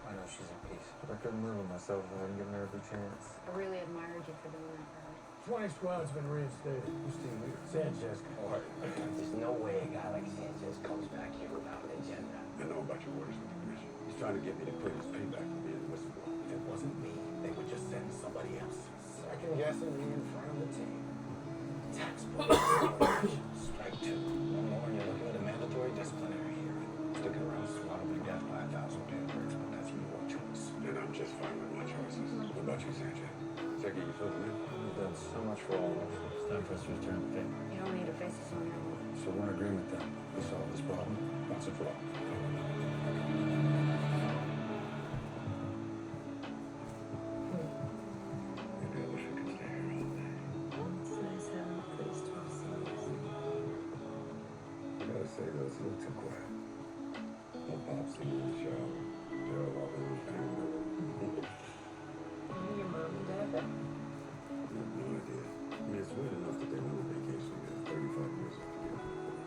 I know she's in peace. I couldn't live with myself if I hadn't given her every chance. I really admired you for doing that for her. 20 squad's been reinstated. Who's team leader? Sanchez. There's no way a guy like Sanchez comes back here without an agenda. I know about your orders with the commission. He's trying to get me to quit his payback for being a whistleblower. If it wasn't me, they would just send somebody else. Second guessing me in front of the team. Textbook. Strike 2. One more and you're looking at a mandatory discipline. satisfied with my choices. What about you, Sanchez? Take it you feel me? You've done so much for all of us. It's time for us to return the favor. You don't need to face this on your own. So we're in agreement then. We solve this problem once and for all. Maybe I wish I could stay here all day. It's nice having a place to ourselves. I gotta say though, it's a little too quiet. No pops in the shower. They're all in the family. Your mom and dad back? I have no idea. I mean, it's weird enough that they went on vacation together 35 years after getting divorced.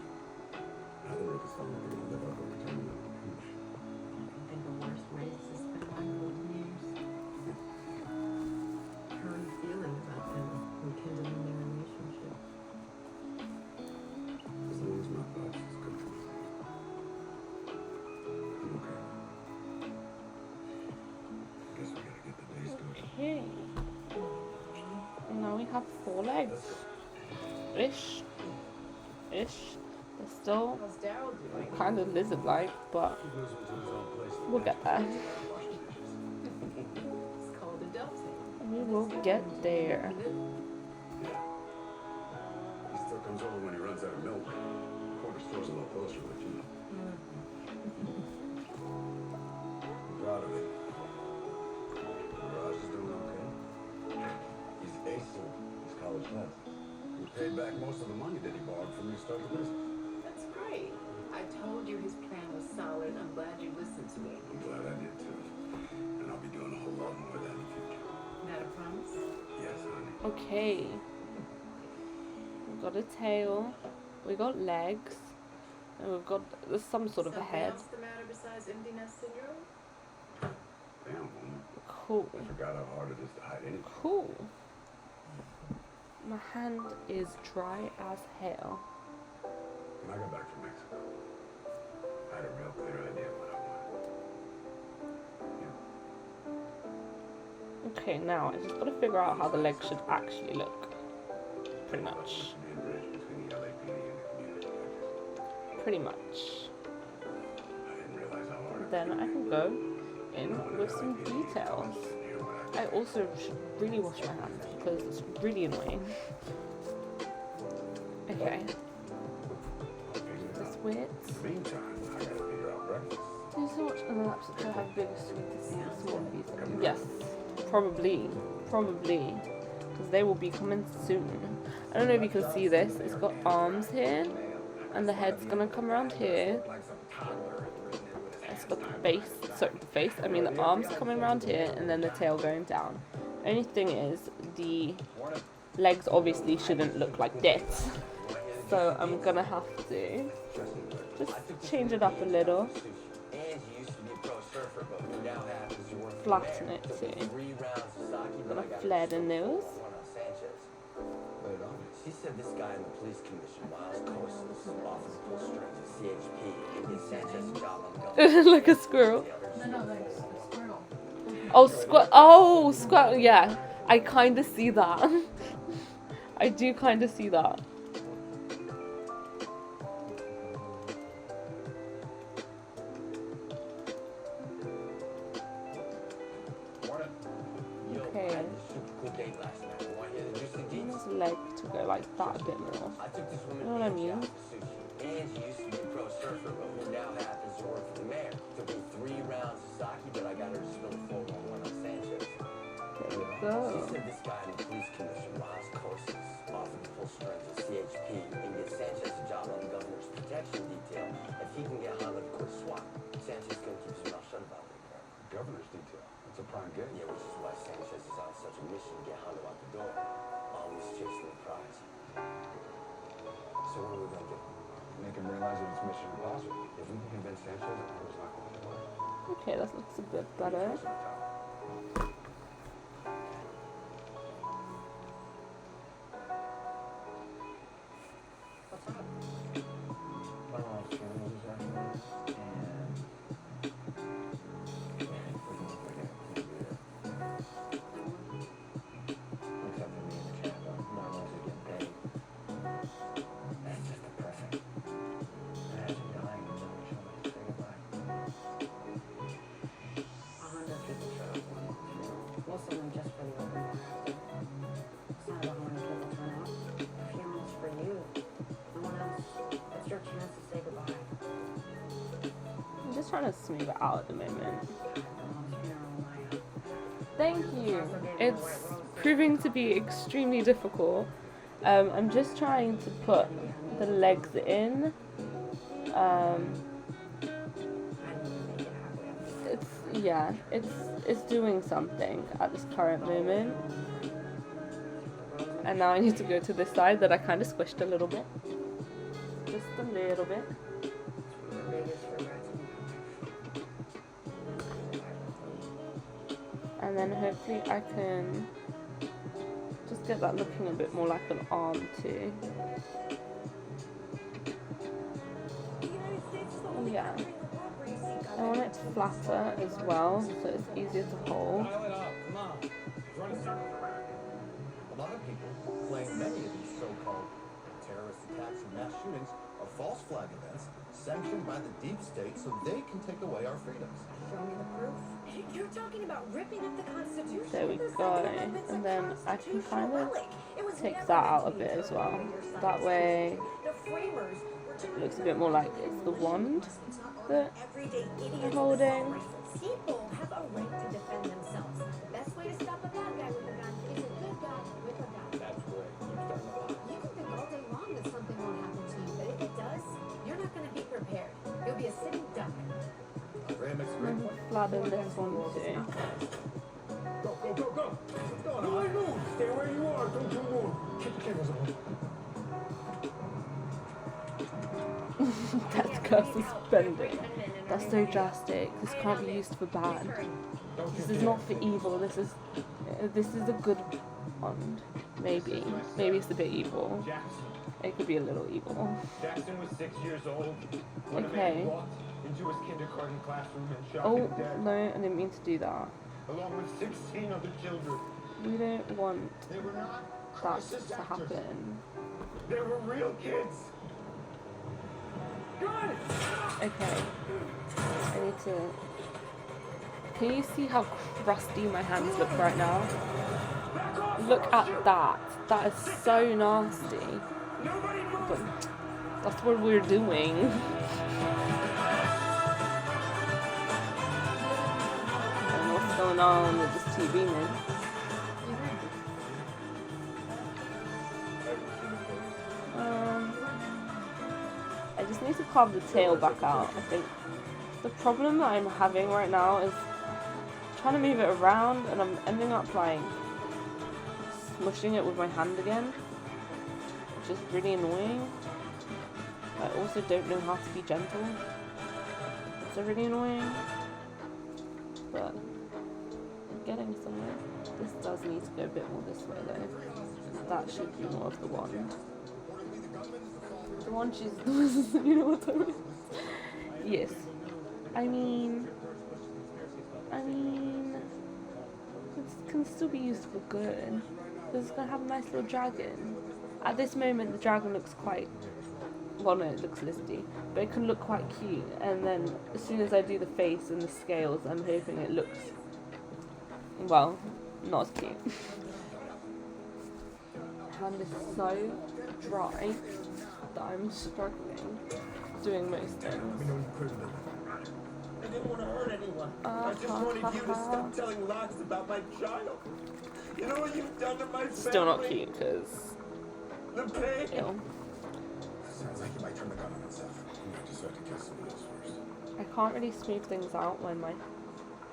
Now they make us feel like they're gonna live out their retirement on the beach. I think the worst ways to spend my golden years. How are you feeling about them rekindling their relationship? As long as my pops is good for me. I'm okay. I guess we gotta get the day started. Okay. Now we have 4 legs. Ish. They're still How's Daryl doing? kind of lizard-like, but we'll get there. It's called adulting. We will get there. Yeah. He still comes over when he runs out of milk. Corner store's a little closer, but you know. I'm proud of him. Raj is doing okay. He's acing his college debt. He paid back most of the money that he borrowed from me to start the business. That's great. I told you his plan was solid. I'm glad you listened to me. I'm glad I did too. And I'll be doing a whole lot more of that in the future. Is that a promise? Yes, honey. Okay. We've got a tail. We got legs. And we've got some sort of a Something head. else the matter besides empty nest syndrome? Damn, woman. Cool. I forgot how hard it is to hide anything. Cool. My hand is dry as hell. When I got back from Mexico, I had a real clear idea of what I wanted. Okay, now I just gotta figure out how the legs should actually look. Pretty much. To be a bridge between the LAPD and the community. Pretty much. I didn't realize how hard it Then I can go in with some details. I also should really wash my hands because it's really annoying. Okay. This width. In the meantime, I gotta figure out breakfast. Do you so much on the laptop to have bigger sweet to see a small piece? Yes, probably. Because they will be coming soon. I don't know if you can see this. It's got arms here. And the head's gonna come around here. It's got the arms coming around here and then the tail going down. Only thing is, the legs obviously shouldn't look like this. So I'm gonna have to just change it up a little. Flatten it too. I'm gonna flare the nose. She said this guy in the police commission, Miles Corsos, offered to pull strings at CHP and get Sanchez a job on the government. Like a squirrel. No, like a squirrel. Oh, squirrel. Yeah, I kind of see that. I do kind of see that. Okay. This leg to go like that a bit more. You know what I mean? And she used to be a pro surfer, but who now happens to work for the mayor. Took me 3 rounds of sake, but I got her to spill 411 on Sanchez. There we She go. said this guy in the police commission, Miles Corsos, offered to pull strings at CHP and get Sanchez a job on the governor's protection detail. If he can get Honda to quit SWAT, Sanchez can keep his mouth shut about it. Governor's detail. It's a prime gig. Yeah, which is why Sanchez is on such a mission to get Honda out the door. Always chasing the prize. So what are we gonna do? Make him realize that it's mission impossible. If we can convince Sanchez that Honda's not going to work. Okay, that looks a bit better. just trying to smooth it out at the moment. Thank you. It's proving to be extremely difficult. I'm just trying to put the legs in. It's doing something at this current moment. And now I need to go to this side that I kind of squished a little bit. Just a little bit. And then hopefully I can just get that looking a bit more like an arm too. Yeah. I want it flatter as well, so it's easier to hold. A lot of people claim many of these so-called terrorist attacks and mass shootings are false flag events sanctioned by the deep state so they can take away our freedoms. Show me the proof. You're talking about ripping up the Constitution. There we go. And then I can kind of take that out a bit as well. That way it looks a bit more like it's the wand that I'm holding. People have a right to defend themselves. The best way to stop a bad guy with a gun is a good guy with a gun. That's great. You can think all day long that something won't happen to you, but if it does, you're not going to be prepared. You'll be a sitting duck. Ray makes a great point. Flatten this one too. Go, go, go, go! What's going on? No, move! Stay where you are, don't you move! Keep the cameras on. That curse is bending. That's so drastic. This can't be used for bad. This is not for evil. This is a good wand. Maybe it's a bit evil. It could be a little evil. Jackson was 6 years old. Okay. Into his kindergarten classroom and shot Oh him dead, no, I didn't mean to do that. along with 16 other children. We don't want They were not that crisis to actors. happen. They were real kids. Got it! Okay. I need to. Can you see how crusty my hands look right now? Look at that. That is so nasty. Nobody move! But that's what we're doing. And what's going on with this TV, man? I just need to carve the tail back out. I think the problem that I'm having right now is trying to move it around, and I'm ending up like smushing it with my hand again, which is really annoying. I also don't know how to be gentle. It's really annoying, but I'm getting somewhere. This does need to go a bit more this way though. That should be more of the wand. The one she's, you know what I mean? Yes. I mean, it can still be used for good. Because it's gonna have a nice little dragon. At this moment, the dragon looks quite, well, no, it looks lizardy, but it can look quite cute. And then as soon as I do the face and the scales, I'm hoping it looks, well, not as cute. My hand is so dry that I'm struggling doing most things. I didn't want to hurt anyone. I just wanted you to stop telling lies about my child. You know what you've done to my family? Still not cute because, The pain. ew. Sounds like you might turn the gun on himself. You might just have to kill somebody else first. I can't really smooth things out when my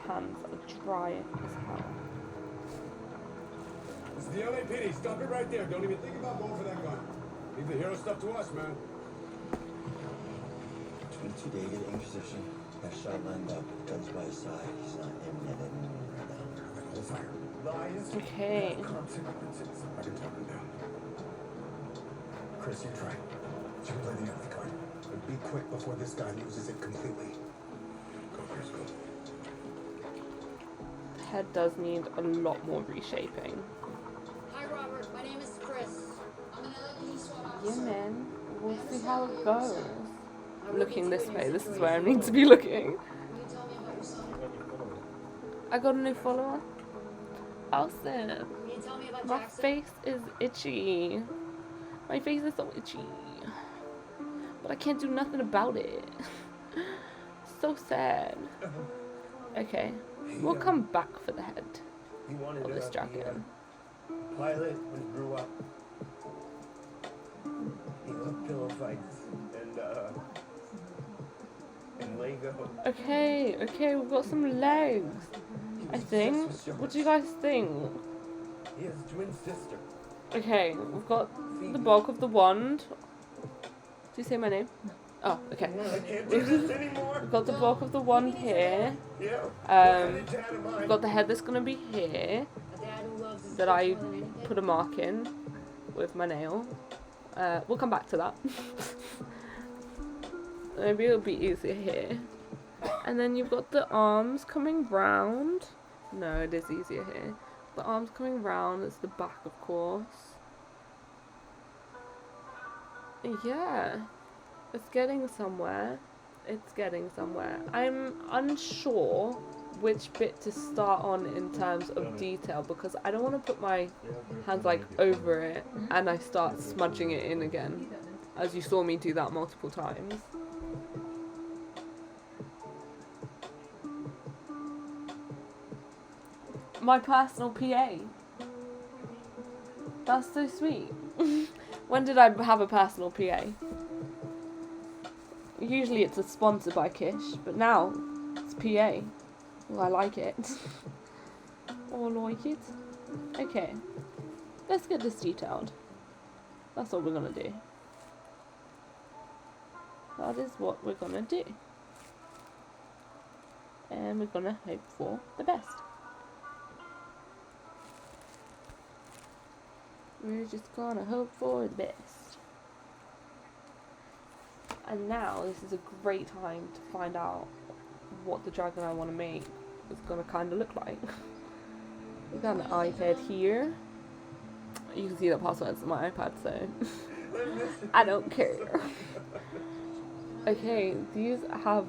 hands are dry as hell. This is the LAPD. Stop it right there. Don't even think about going for that gun. Leave the hero stuff to us, man. 22 dated Inquisition. That shot lined up. Guns by his side. He's not imminent right now. Hold fire. Lies. Okay. Consequences. I can talk him down. Chris, you try. You can play the other card. But be quick before this guy loses it completely. Go, Chris, go. The head does need a lot more reshaping. Hi, Robert. My name is Chris. I'm an LAPD SWAT Yeah, officer. man. We'll see how it goes. I'm looking this way. This is where I need to be looking. Will you tell me about yourself? I got a new follower. Awesome. Will you tell me about My Jackson? face is itchy. My face is so itchy. But I can't do nothing about it. So so sad. Okay, we'll come back for the head He wanted of to this be dragon. a pilot when he grew up. He loved pillow fights and Lego. Okay, we've got some legs. I think. What do you guys think? He has a twin sister. Okay, we've got the bulk of the wand. Do you say my name? Oh, okay. I can't do this anymore. We've got the bulk of the wand here. Yeah. We've got the head that's gonna be here. That I put a mark in with my nail. We'll come back to that. Maybe it'll be easier here. And then you've got the arms coming round. No, it is easier here. The arms coming round, it's the back, of course. Yeah. It's getting somewhere. It's getting somewhere. I'm unsure which bit to start on in terms of detail because I don't want to put my hands like over it and I start smudging it in again, as you saw me do that multiple times. My personal PA. That's so sweet. When did I have a personal PA? Usually it's a sponsor by Kish, but now it's PA. Oh, I like it. Oh, I like it. Okay. Let's get this detailed. That's what we're gonna do. That is what we're gonna do. And we're gonna hope for the best. We're just gonna hope for the best. And now this is a great time to find out what the dragon I want to make is gonna kind of look like. We've got an iPad here. You can see that password's on my iPad, so I don't care. Okay, these have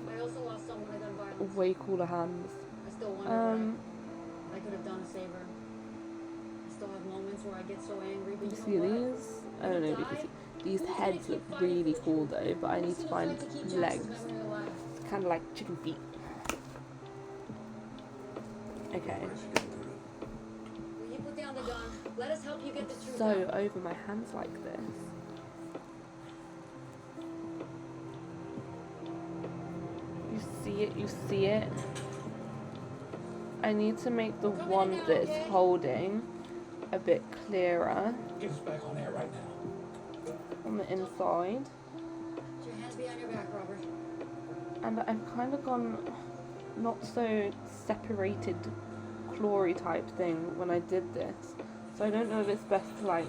way cooler hands. I still wonder I could have done a saver. I still have moments where I get so angry, but You see these? I don't know if you can see. These heads look really cool though, but I need to find legs. It's kind of like chicken feet. Okay. Will you put down the gun? Let us help you get the truth So out. over my hands like this. You see it, you see it. I need to make the one that it's holding a bit clearer Get us back on air right now. on the inside. Put your hands behind your back, Robert. And I've kind of gone not so separated clawy type thing when I did this. So I don't know if it's best to like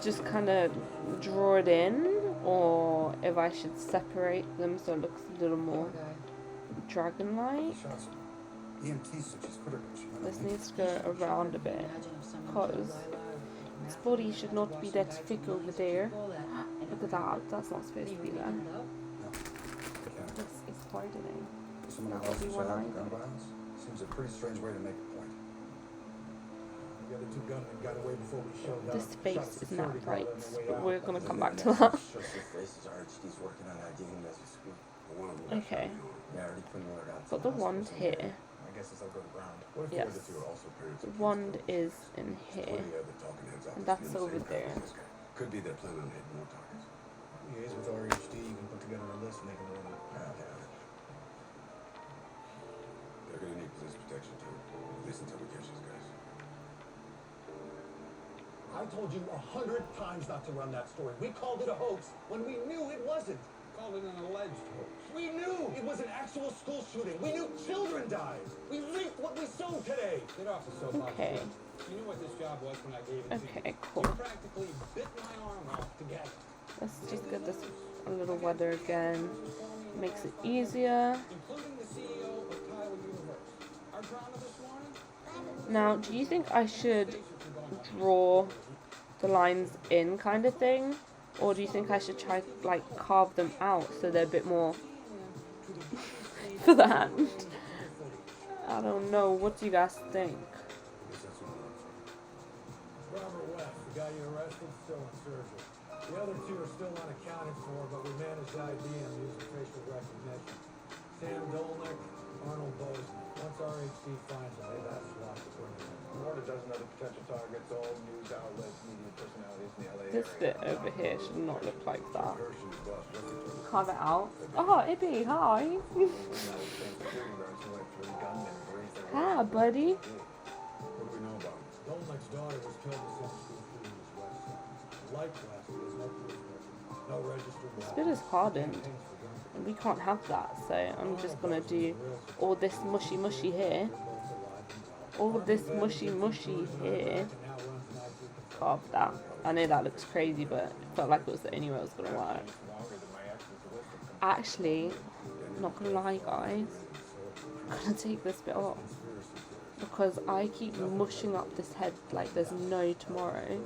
just kind of draw it in or if I should separate them so it looks a little more dragon-like. This needs to go around a bit because its body should not be that thick over there. Look at that, that's not supposed to be there. This is hardening. That will be one eye. Seems a pretty strange way to make a point. The other two gunmen got away before we showed up. This face is not right, but we're gonna come back to that. Trust your faces. RHD's working on IDing as we speak. Okay, Yeah, already putting word out. got the wand here. I guess as I go to ground. What if Yes. the other two are also parents The of wand is in here, Plenty of other talking heads out and there that's doing the over same crap there. as this guy. Could be they're planning on hitting more targets. Liaise with RHD, you can put together a list and they can run it. They're gonna need police protection too, at least until we catch these guys. I told you 100 times not to run that story. We called it a hoax when we knew it wasn't. Called it an alleged hoax. We knew it was an actual school shooting. We knew children died. We reaped what we sowed today. Get off the soapbox. Okay. You knew what this job was when I gave it to you. Okay, cool. You practically bit my arm off to get it. Let's just get this a little wetter again. Makes it easier. Including the CEO of Tyler Universe. Our drama this morning? Now, do you think I should draw the lines in kind of thing? Or do you think I should try like carve them out so they're a bit more for the hand? I don't know. What do you guys think? Robert West, the guy you arrested, still in surgery. The other two are still unaccounted for, but we managed to ID them using facial recognition. Sam Dolnick, Arnold Bose. Once RHC finds them, they've asked SWAT to bring them in. More than a dozen other potential targets, all news outlets, media personalities in the LA This area. bit over here should not look like that. Gershon's boss, Jesse Turner. Carve it out. Oh, Ibby, hi. Now, the same security guards who like 3 gunmen raised their Hi, buddy. What do we know about him? Dolnick's daughter was killed the same school shooting as West Side. Like West, there's no police record, no registered This weapons. bit is hardened, and we can't have that, so I'm just gonna do all this mushy mushy here. All of this mushy mushy here. Carve that. I know that looks crazy, but it felt like it was the only way it was gonna work. Actually, not gonna lie, guys, I'm gonna take this bit off because I keep mushing up this head like there's no tomorrow.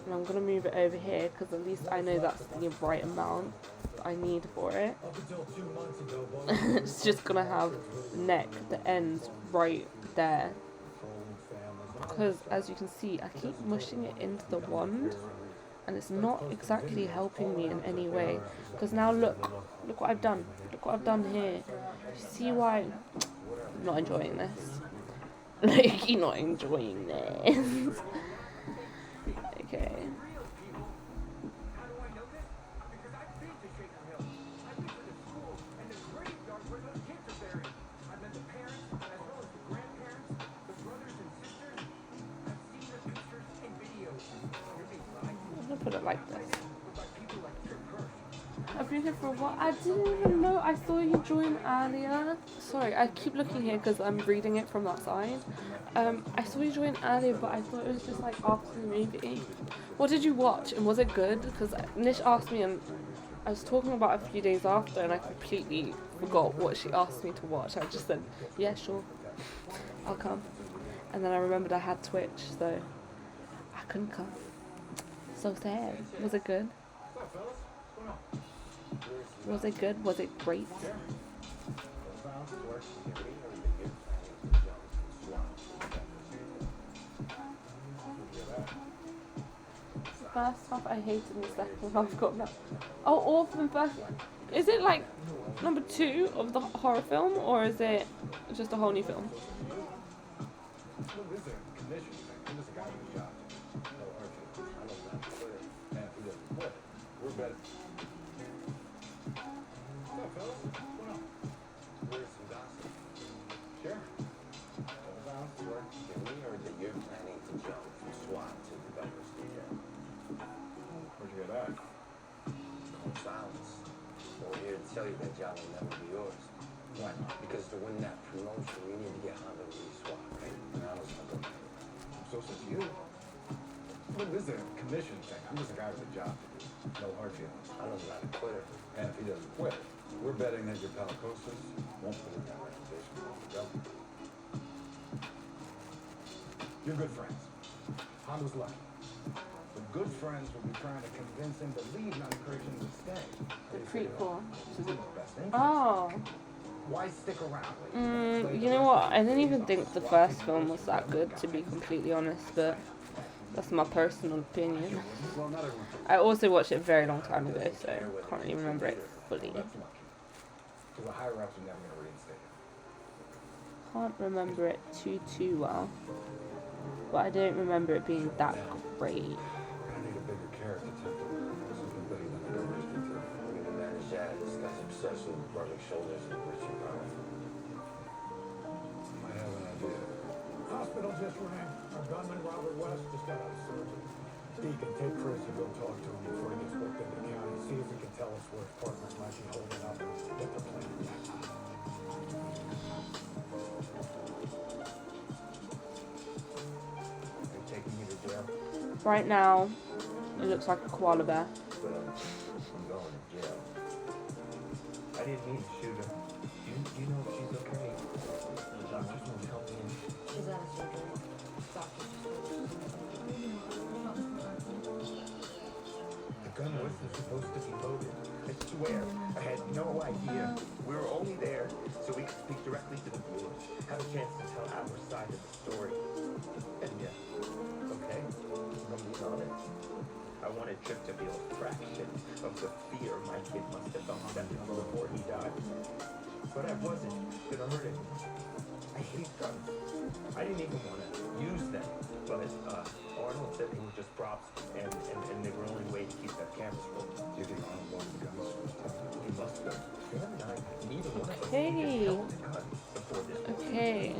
And I'm gonna move it over here because at least I know that's the right amount that I need for it. Up until 2 months ago, both It's just gonna have the neck, the ends right there. controlling families. Because as you can see, I keep mushing it into the wand, and it's not exactly helping me in any way. Because now look what I've done. Look what I've done here. You see why I'm not enjoying this? Like, you're not enjoying this. Okay. I'm gonna put it like this. I've been here for a while. I didn't even know. I saw you join earlier. Sorry, I keep looking here because I'm reading it from that side. I saw you join earlier, but I thought it was just like after the movie. What did you watch, and was it good? Because Nish asked me, and I was talking about it a few days after, and I completely forgot what she asked me to watch. I just said, yeah, sure, I'll come. And then I remembered I had Twitch, so I couldn't come. So sad. Was it good? Was it good? Was it great? First half I hated, and the second half got that. Oh, all from first. Is it like number 2 of the horror film, or is it just a whole new film? Look, this is a commission thing. I'm just a guy with a job. No argument. I know that clear. And if he doesn't quit, we're better. What's up, fellas? What's going on? Where's some gossip? Sure. Hold down, Stuart. Yeah, we heard that you're planning to jump from SWAT to the governor's detail. Where'd you get that? Cold silence. Well, we're here to tell you that job will never be yours. Why not? Because to win that promotion, we need to get Honda to SWAT, right? And I was not going So says you. Look, this is a commission thing. I'm just a guy with a job to do. No hard feelings. I was not a quitter. And if he doesn't quit, we're betting that your pal Costas won't put in that reputation for the government. You're good friends. Honda's lucky. But good friends will be trying to convince him to leave, not encourage him to stay. The prequel. This is in his best interest. Oh. Why stick around? You know what? I didn't even think the first film was that good, to be completely honest, but that's my personal opinion. Well, not everyone. I also watched it a very long time ago, so I can't really remember it fully. That's lucky. Because the higher ups are never going to reinstate him. Can't remember it too well, but I don't remember it being that great. We're gonna need a bigger character template. This is been bigger than the governor's detail. We're going to manage that. This guy's obsessed with rubbing shoulders with Richard Brown. Might have an idea. Hospital just rang. Our gunman, Robert West, just got out of surgery. Deacon, take Chris and go talk to him before he gets booked into county. See if he can tell us where his partners might be holding up and get the plan back. They're taking you to jail. Right now, it looks like a koala bear. But I'm going to jail. I didn't mean to shoot her. You know if she's okay? The doctors won't tell me. She's out of surgery. Doctor. The gun wasn't supposed to be loaded. I swear, I had no idea. We were only there so we could speak directly to the viewers, have a chance to tell our side of the story. And yeah, okay, I'm being honest. I wanted a trip to feel a fraction of the fear my kid must have felt seconds before he died. But I wasn't gonna hurt him. I hate guns. I didn't even want to use them. But Arnold said they were just props, and they were only way to keep that campus rolling. Do you think Arnold bought the guns? He must have. Sam and I, neither one of us Hey. even held a gun before this. Okay.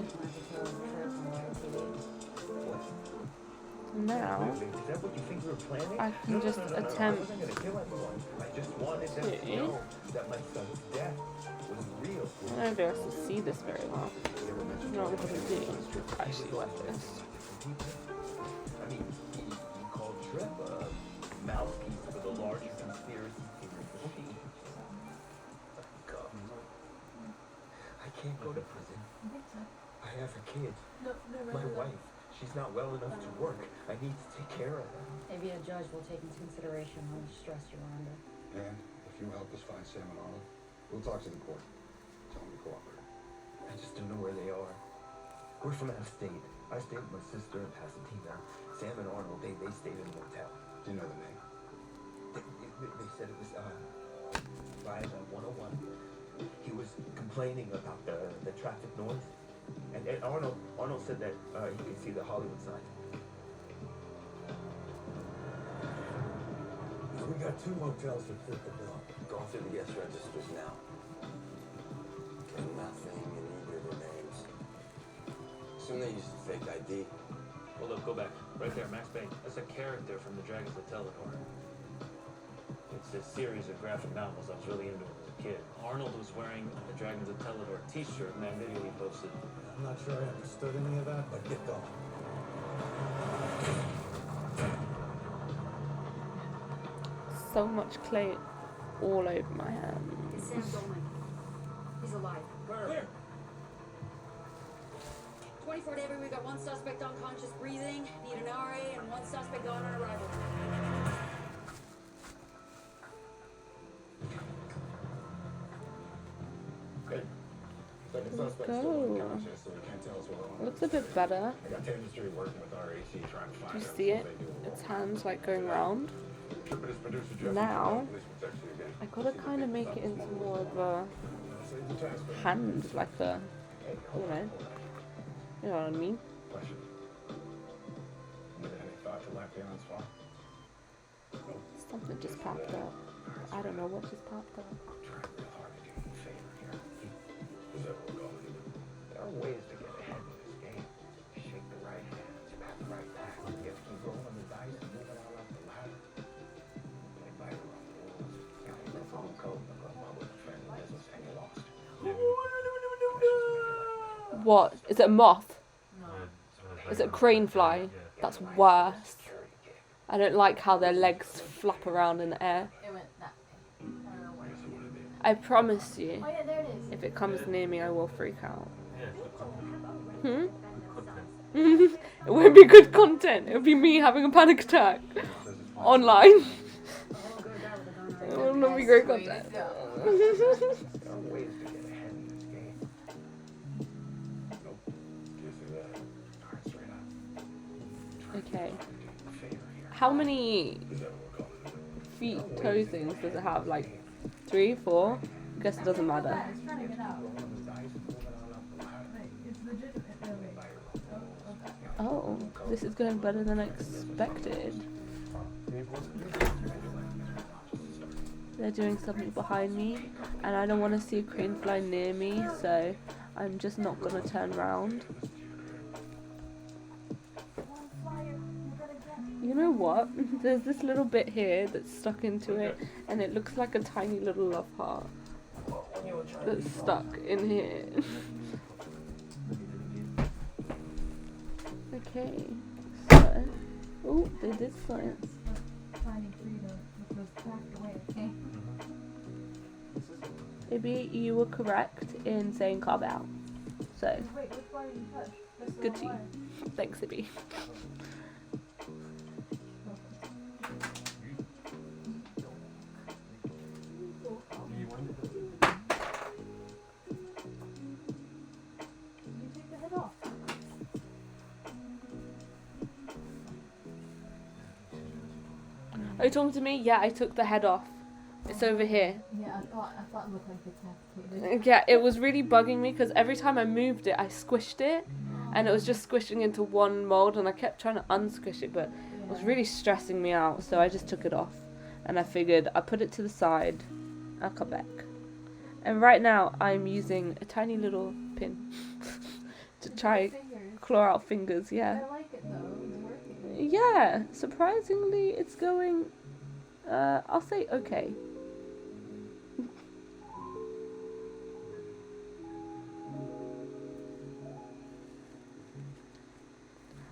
Now Is that what you think we were planning? I can just I attempt wasn't gonna kill everyone. I just wanted them to to- know that my son's death was real. I don't know if you're able to see this very well. I'm not able to do actually what this. I mean, he called Trip a mouthpiece for the larger conspiracy theory. God. I can't go to prison. I have a kid. My wife. She's not well enough to work. I need to take care of her. Maybe a judge will take into consideration how much stress you're under. Dan, if you help us find Sam and Arnold, we'll talk to the court. Tell them to cooperate. I just don't know where they are. We're from out of state. I stayed with my sister in Pasadena. Sam and Arnold, they stayed in a motel. Do you know the name? They said it was by 101. He was complaining about the traffic noise. And Arnold said that he could see the Hollywood sign. We got 2 motels that fit the bill. Going through the guest registers now. And nothing in either of their names. Assume they used a fake ID. Well, look, go back. Right there, Max Payne. That's a character from the Dragons of Teledor. It's a series of graphic novels I was really into as a kid. Arnold was wearing a Dragons of Teledor t-shirt in that video he posted. I'm not sure I understood any of that, but get going. So much clay all over my hands. It's Sam Dolman. He's alive. Clear. 24 to every, we got 1 suspect unconscious breathing, need an RA, and 1 suspect on arrival. Okay. Second suspect Go. still unconscious, so we can't tell us what It looks a bit better. I got Industry working with RAC trying to find Do you out see what it? they do. Its hands like going round. Tripping his producer, Jeff, Now, police protection again. I gotta kind of make it into more of a Save the taxpayer. hand, like a, you know what I mean? Question. Any thought to Latvian's farm? Nope. Something just popped up. I don't know what just popped up. I'm trying real hard to do you a favor here. Is that what we're going to do? There are ways to get ahead in this game. Shake the right hands, pat the right back. You have to keep rolling the dice and moving all up the ladder. Play by your own rules. You know, you follow code, but with a friendly business and you're lost. What? Is it a moth? Is it a crane fly? That's worse. I don't like how their legs flap around in the air. It went that way. I don't know where. I promise you, Oh yeah, there it is. if it comes near me, I will freak out. Yeah, it's good content. Hmm? It won't be good content. It'll be me having a panic attack online. It will not be great content. There are ways to get ahead in this game. Nope. Can't see that. Alright, straight up. Okay. Do you a favor here. How many Is that what we're going to do? feet, toe things does it have? Like 3, 4? I guess it doesn't matter. It's trying to get out. Rolling the dice and moving all up the ladder. It's legitimate, really. By your own rules. Oh, this is going better than expected. They're doing something behind me, and I don't want to see a crane fly near me, so I'm just not going to turn around. You know what? There's this little bit here that's stuck into it, and it looks like a tiny little love heart that's stuck in here. Okay, so, oh, they did science. Finding freedom with those packed away, okay? Maybe you were correct in saying carve out. So, Wait, which wire did you touch? That's the good wrong to you. wire. Thanks, Ibby. You take the head off. Are you talking to me? Yeah, I took the head off. It's over here. Yeah, I thought it looked like decapitated. Yeah, it was really bugging me because every time I moved it, I squished it, and it was just squishing into one mold, and I kept trying to unsquish it, but it was really stressing me out, so I just took it off. And I figured I put it to the side, I'll come back. And right now I'm using a tiny little pin to try claw out fingers, yeah. I like it though, it's working. Yeah, surprisingly it's going, I'll say okay.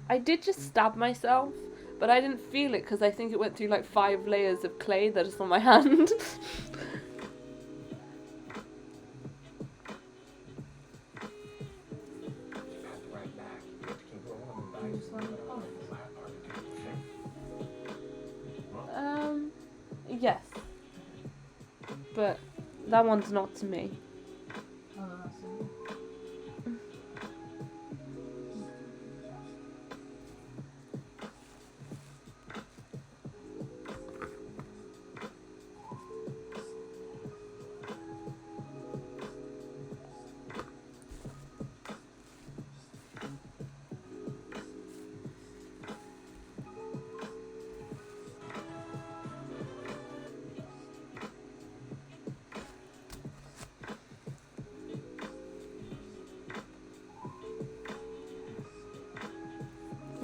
I did just stab myself, but I didn't feel it because I think it went through like 5 layers of clay that is on my hand. Yes. But that one's not to me.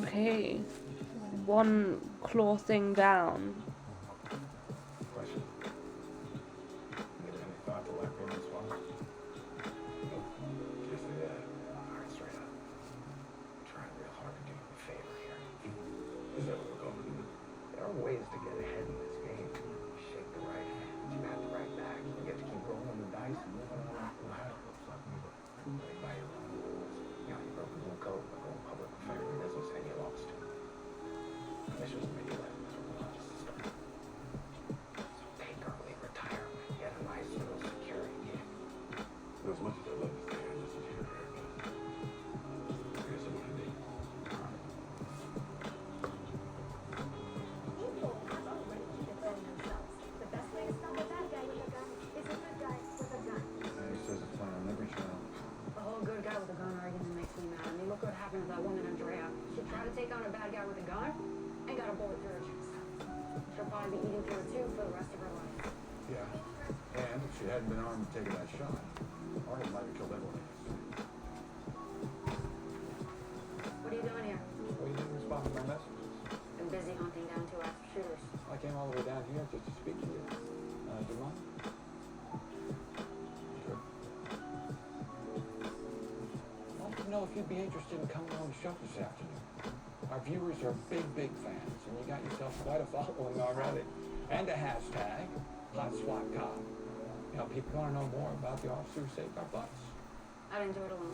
Okay, one claw thing down. Question. Give it any thought to let go of this one? Nope. Just alright, straight up. I'm trying real hard to do you a favor here. Is that what we're going to do? There are ways to get ahead in this game. You shake the right hand, you pat the right back. You get to keep rolling the dice and moving on. Play by your own rules. You know, you broke the rule code by going public with family business and you lost. Commissioners made you laugh. That's what we want just to start. So take early retirement. Get a nice little security gig. As much as I love to stay on this here, I guess I'm gonna need. People have already defended themselves. The best way to stop a bad guy with a gun is a good guy with a gun. He says it's playing on every channel. The whole good guy with a gun argument makes me mad. I mean, look what happened to that woman, Andrea. She tried to take on a bad guy with a gun and got a bullet through her chest. She'll probably be eating through a tube for the rest of her life. Yeah. And if she hadn't been armed and taken that shot, Arnold might have killed everyone. What are you doing here? Well, you didn't respond to my messages. Been busy hunting down 2 active shooters. I came all the way down here just to speak to you. Do you mind? Sure. I wanted to know if you'd be interested in coming on the show this afternoon. Our viewers are big fans, and you got yourself quite a following already. And a hashtag, HotSWATCop. You know, people want to know more about the officers who saved our butts. I'd enjoy it alone.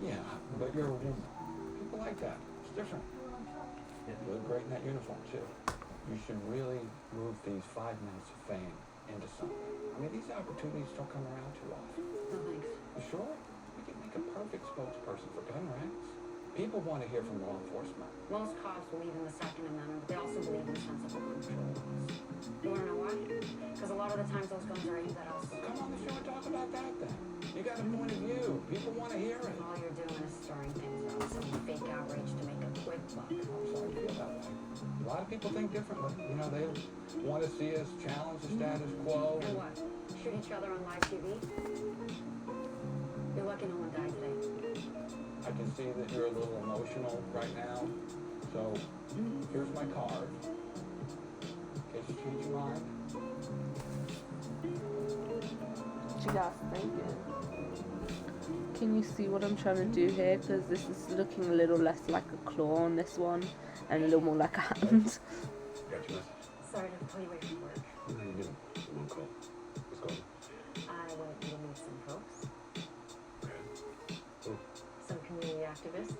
Yeah, but you're a woman. People like that. It's different. You look great in that uniform, too. You should really move these 5 minutes of fame into something. I mean, these opportunities don't come around too often. No thanks. You sure? You could make a perfect spokesperson for gun rights. People want to hear from law enforcement. Most cops believe in the Second Amendment, but they also believe in sensible control laws. You want to know why? Because a lot of the times those guns are aimed at us. Well, come on the show and talk about that then. You got a point of view. People want to hear it. All you're doing is stirring things up, some fake outrage to make a quick buck. I'm sorry you feel that way. A lot of people think differently. You know, they want to see us challenge the status quo. And what? Shoot each other on live TV? You're lucky no one died today. I can see that you're a little emotional right now. So, here's my card. In case you change your mind. What you guys thinking? Can you see what I'm trying to do here? Because this is looking a little less like a claw on this one, and a little more like a hand. Got your message? Sorry to pull you away from work. No, you didn't. Someone called. What's going on? I went to meet some folks. Who? Some community activists.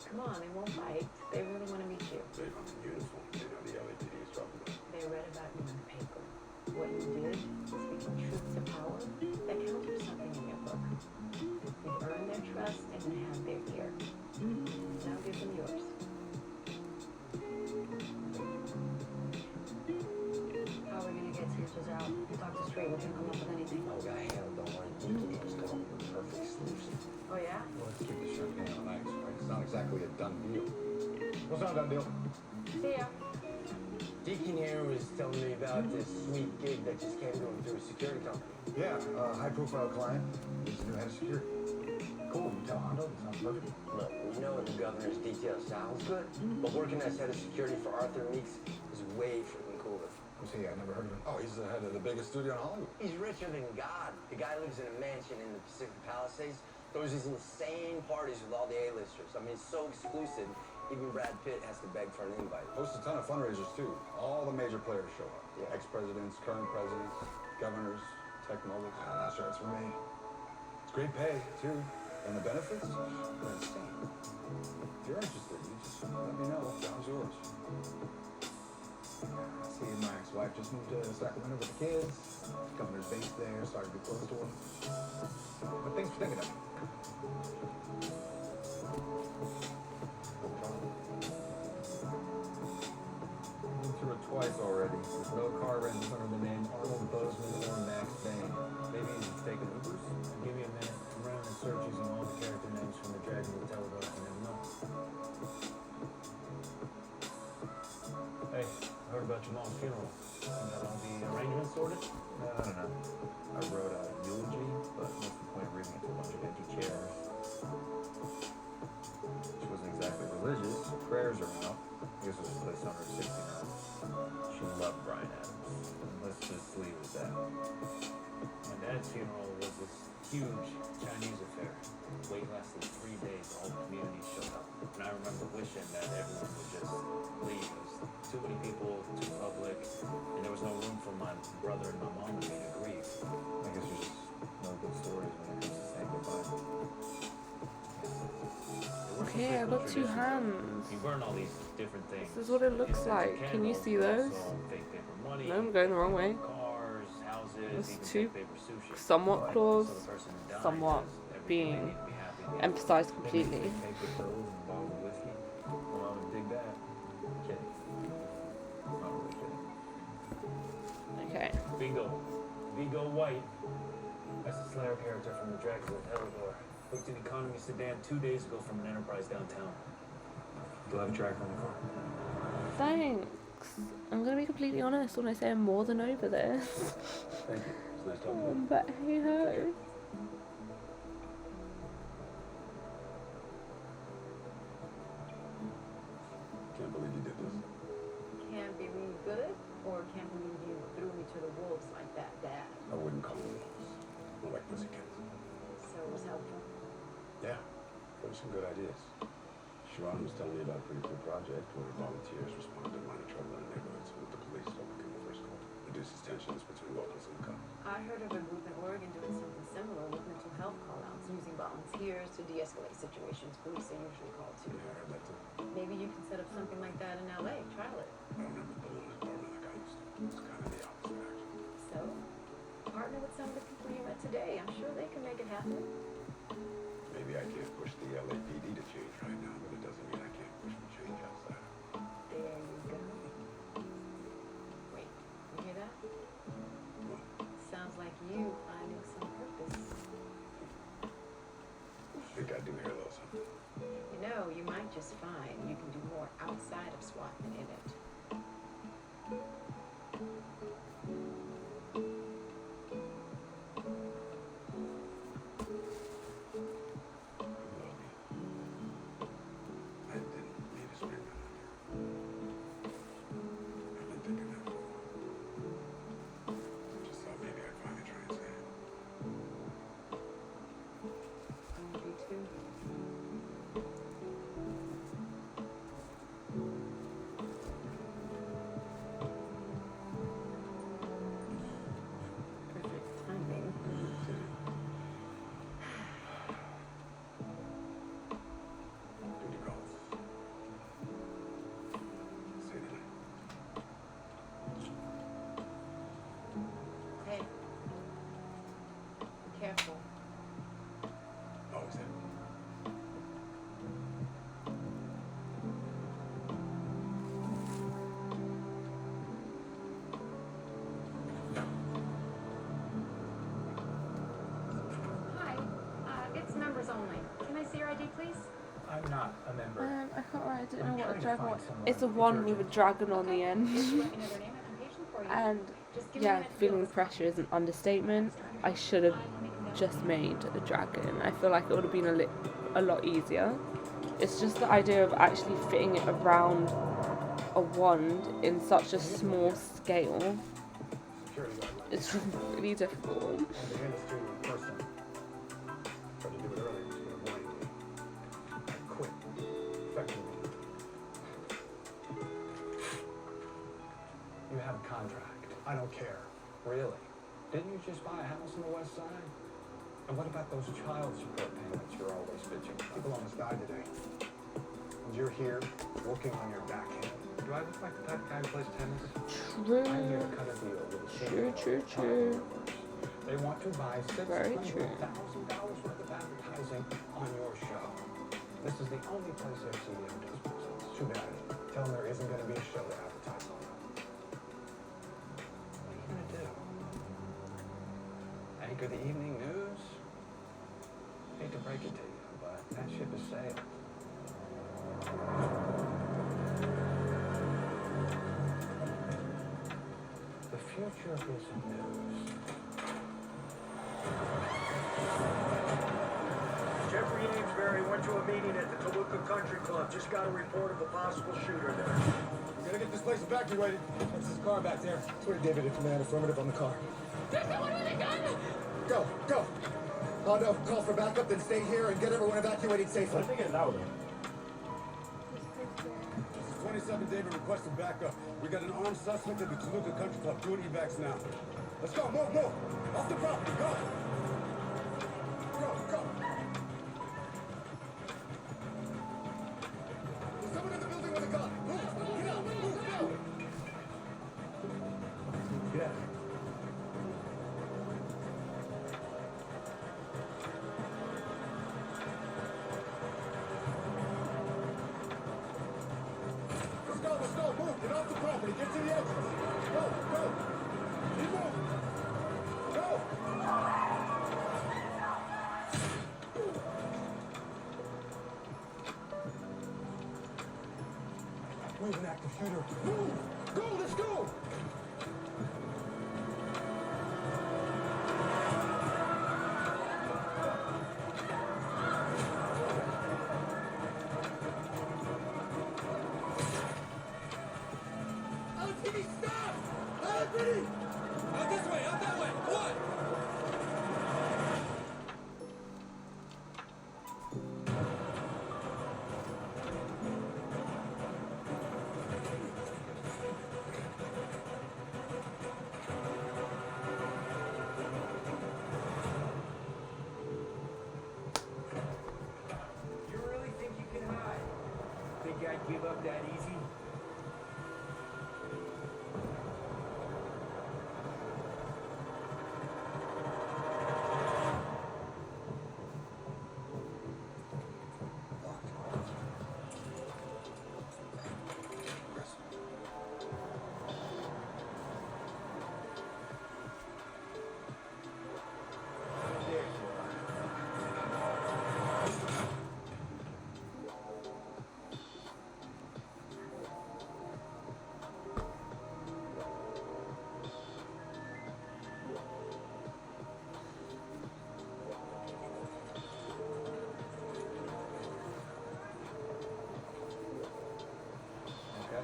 Come on, they won't fight. They really want to meet you. They're on the uniform. They know the LAPD is talking about. They read about you in the paper. What you did, speaking truth to power, that counted something in your book. You've earned their trust and you have their ear. Now give them yours. What's up, that deal? See ya. Deacon here was telling me about this sweet gig that just came to him through a security company. Yeah, high-profile client. He's the new head of security. Cool. You tell Hondo. That sounds perfect. Look, we know the governor's detail sounds good, but working as head of security for Arthur Meeks is way freaking cooler. Who's he? I never heard of him. Oh, he's the head of the biggest studio in Hollywood. He's richer than God. The guy lives in a mansion in the Pacific Palisades, throws these insane parties with all the A-listers. I mean, it's so exclusive, even Brad Pitt has to beg for an invite. Hosts a ton of fundraisers, too. All the major players show up. Yeah. Ex-presidents, current presidents, governors, tech moguls. I'm not sure it's for me. It's great pay, too. And the benefits? They're insane. If you're interested, you just let me know. Job's yours. See, my ex-wife just moved to Sacramento with the kids. Governor's based there, started to be close to her. But thanks for thinking of me. Been through it twice already. No car rentals under the name Arnold Bozeman or Max Bain. Maybe he's taking Ubers? Give me a minute. I'm running a search using all the character names from the Dragon of the Teledor. You never know. Hey, I heard about your mom's funeral. You got all the arrangements sorted? No. I wrote a eulogy, but what's the point of reading it to a bunch of empty chairs? She wasn't exactly religious. Prayers are out. I guess it was placed on her 69. She loved Bryan Adams. Let's just leave it at that. My dad's funeral was this huge Chinese affair. Wait lasted 3 days. All the community showed up. And I remember wishing that everyone would just leave. It was too many people, too public, and there was no room for my brother and my mom and me to grieve. I guess there's just no good stories when it comes to saying goodbye. Okay, I got two hands. You burn all these different things. This is what it looks like. Can you see those? No, I'm going the wrong way. Cars, houses, There's two somewhat claws, somewhat being emphasized completely. Okay. Vigo White. That's the Slayer character from the Dragons of Teledor. Booked an economy sedan 2 days ago from an Enterprise downtown. You'll have a tracker on the car. Thanks. I'm gonna be completely honest when I say I'm more than over this. Thank you. It's nice talking to you. But hey ho. Can't believe you did this. Can't believe good, or can't believe you threw me to the wolves like that, Dad. I wouldn't call them wolves. More like pussycats. So it was helpful. Yeah, there were some good ideas. Sharon was telling me about a pretty cool project where volunteers respond to minor trouble in neighborhoods with the police don't become the first call. Reduces tensions between locals and the cops. I heard of a group in Oregon doing something similar with mental health call-outs, using volunteers to de-escalate situations police are usually called to. Yeah, I heard that too. Maybe you can set up something like that in LA. Trial it. I don't have a building an apartment like I used to. It's kind of the opposite, actually. So, partner with some of the people you met today. I'm sure they can make it happen. Maybe I can't push the LAPD to change right now, but it doesn't mean I can't push for change outside. There you go. Wait, you hear that? What? Sounds like you finding some purpose. I think I do hear a little something. You know, you might just find you can do more outside of SWAT than in it. I didn't mean to scream at you. I've been thinking that for a while. Just thought maybe I'd finally try and say it. Me too. I'm not a member. I can't write. I don't know I'm what a trying to dragon find was. someone It's a who's one with a urgent. dragon on the end. Just let me know their name. I'm patient for you. And Just give me a yeah, minute to feeling feel the this. pressure is an understatement. I should have just made a dragon. I feel like it would have been a lot easier. It's just the idea of actually fitting it around a wand in such a small scale. Security guard. It's really difficult. And the industry in person. Tried to do it earlier to avoid me. I quit. Effectively. You have a contract. I don't care. Really? Didn't you just buy a house on the west side? And what about those child support payments you're always bitching about? People almost died today. And you're here, working on your backhand. Do I look like the type of guy who plays tennis? True. I'm here to cut a deal with a True, true, CEO. true. They want to buy Very true. $600,000 worth of advertising on your show. This is the only place their CEO does business. Too bad. Tell them there isn't going to be a show to advertise on. What are you gonna do? Anchor the evening news? Hate to break it to you, but that ship has sailed. The future is news. Jeffrey Amesbury went to a meeting at the Toluca Country Club. Just got a report of a possible shooter there. We gotta get this place evacuated. That's his car back there. 20 David in command, affirmative on the car. There's someone with a gun! Go, go! Hondo, call for backup, then stay here and get everyone evacuated safely. They get louder. This is 27 David requesting backup. We got an armed suspect at the Toluca Country Club. Doing evacs now. Let's go, move, move! Off the property, go! Go, go! There's someone in the building with a gun! Move! Get out! Move, now! Get out. Let's go, move! Get off the property! Get to the exit! Go, go! Keep moving! Go! We have an active shooter. Move! Go, let's go! Anthony, stop! Anthony! Out this way, out that way! What? You really think you can hide? Think I'd give up that easy? There you are. Okay?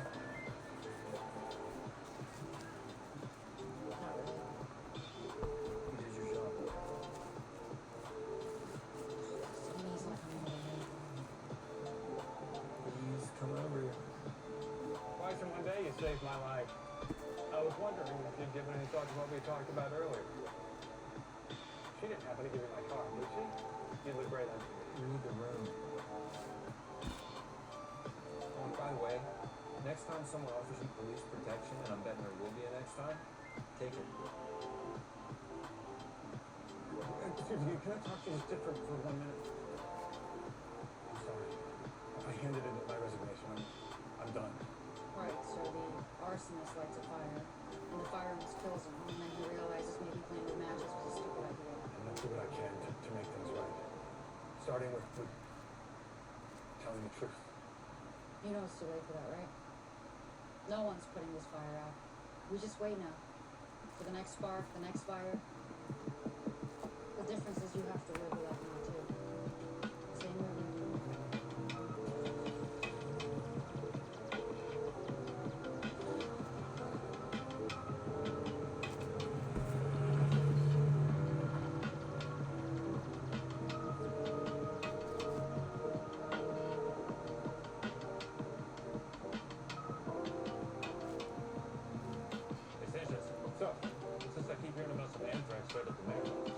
You did your job. Please come over here. Twice in one day you saved my life. I was wondering if you'd given any thought to what we talked about earlier. She didn't happen to give you my car, did she? You look great on Read the room. Oh, and by the way, next time someone offers you police protection, and I'm betting there will be a next time, take it. Excuse me, can I talk to you just different for 1 minute? I'm sorry. I handed in my resignation. I'm done. Right, so the arsonist lights a fire, and the fire almost kills him, and then he realizes maybe playing with matches was a stupid idea. I'm gonna do what I can to make things right. Starting with telling the truth. You know it's too late for that, right? No one's putting this fire out. We just wait now. For the next spark, the next fire. The difference is you have to live with that now too. Same with you. Hey, Sanchez. What's up? Since I keep hearing about some anthrax right at the mayor office.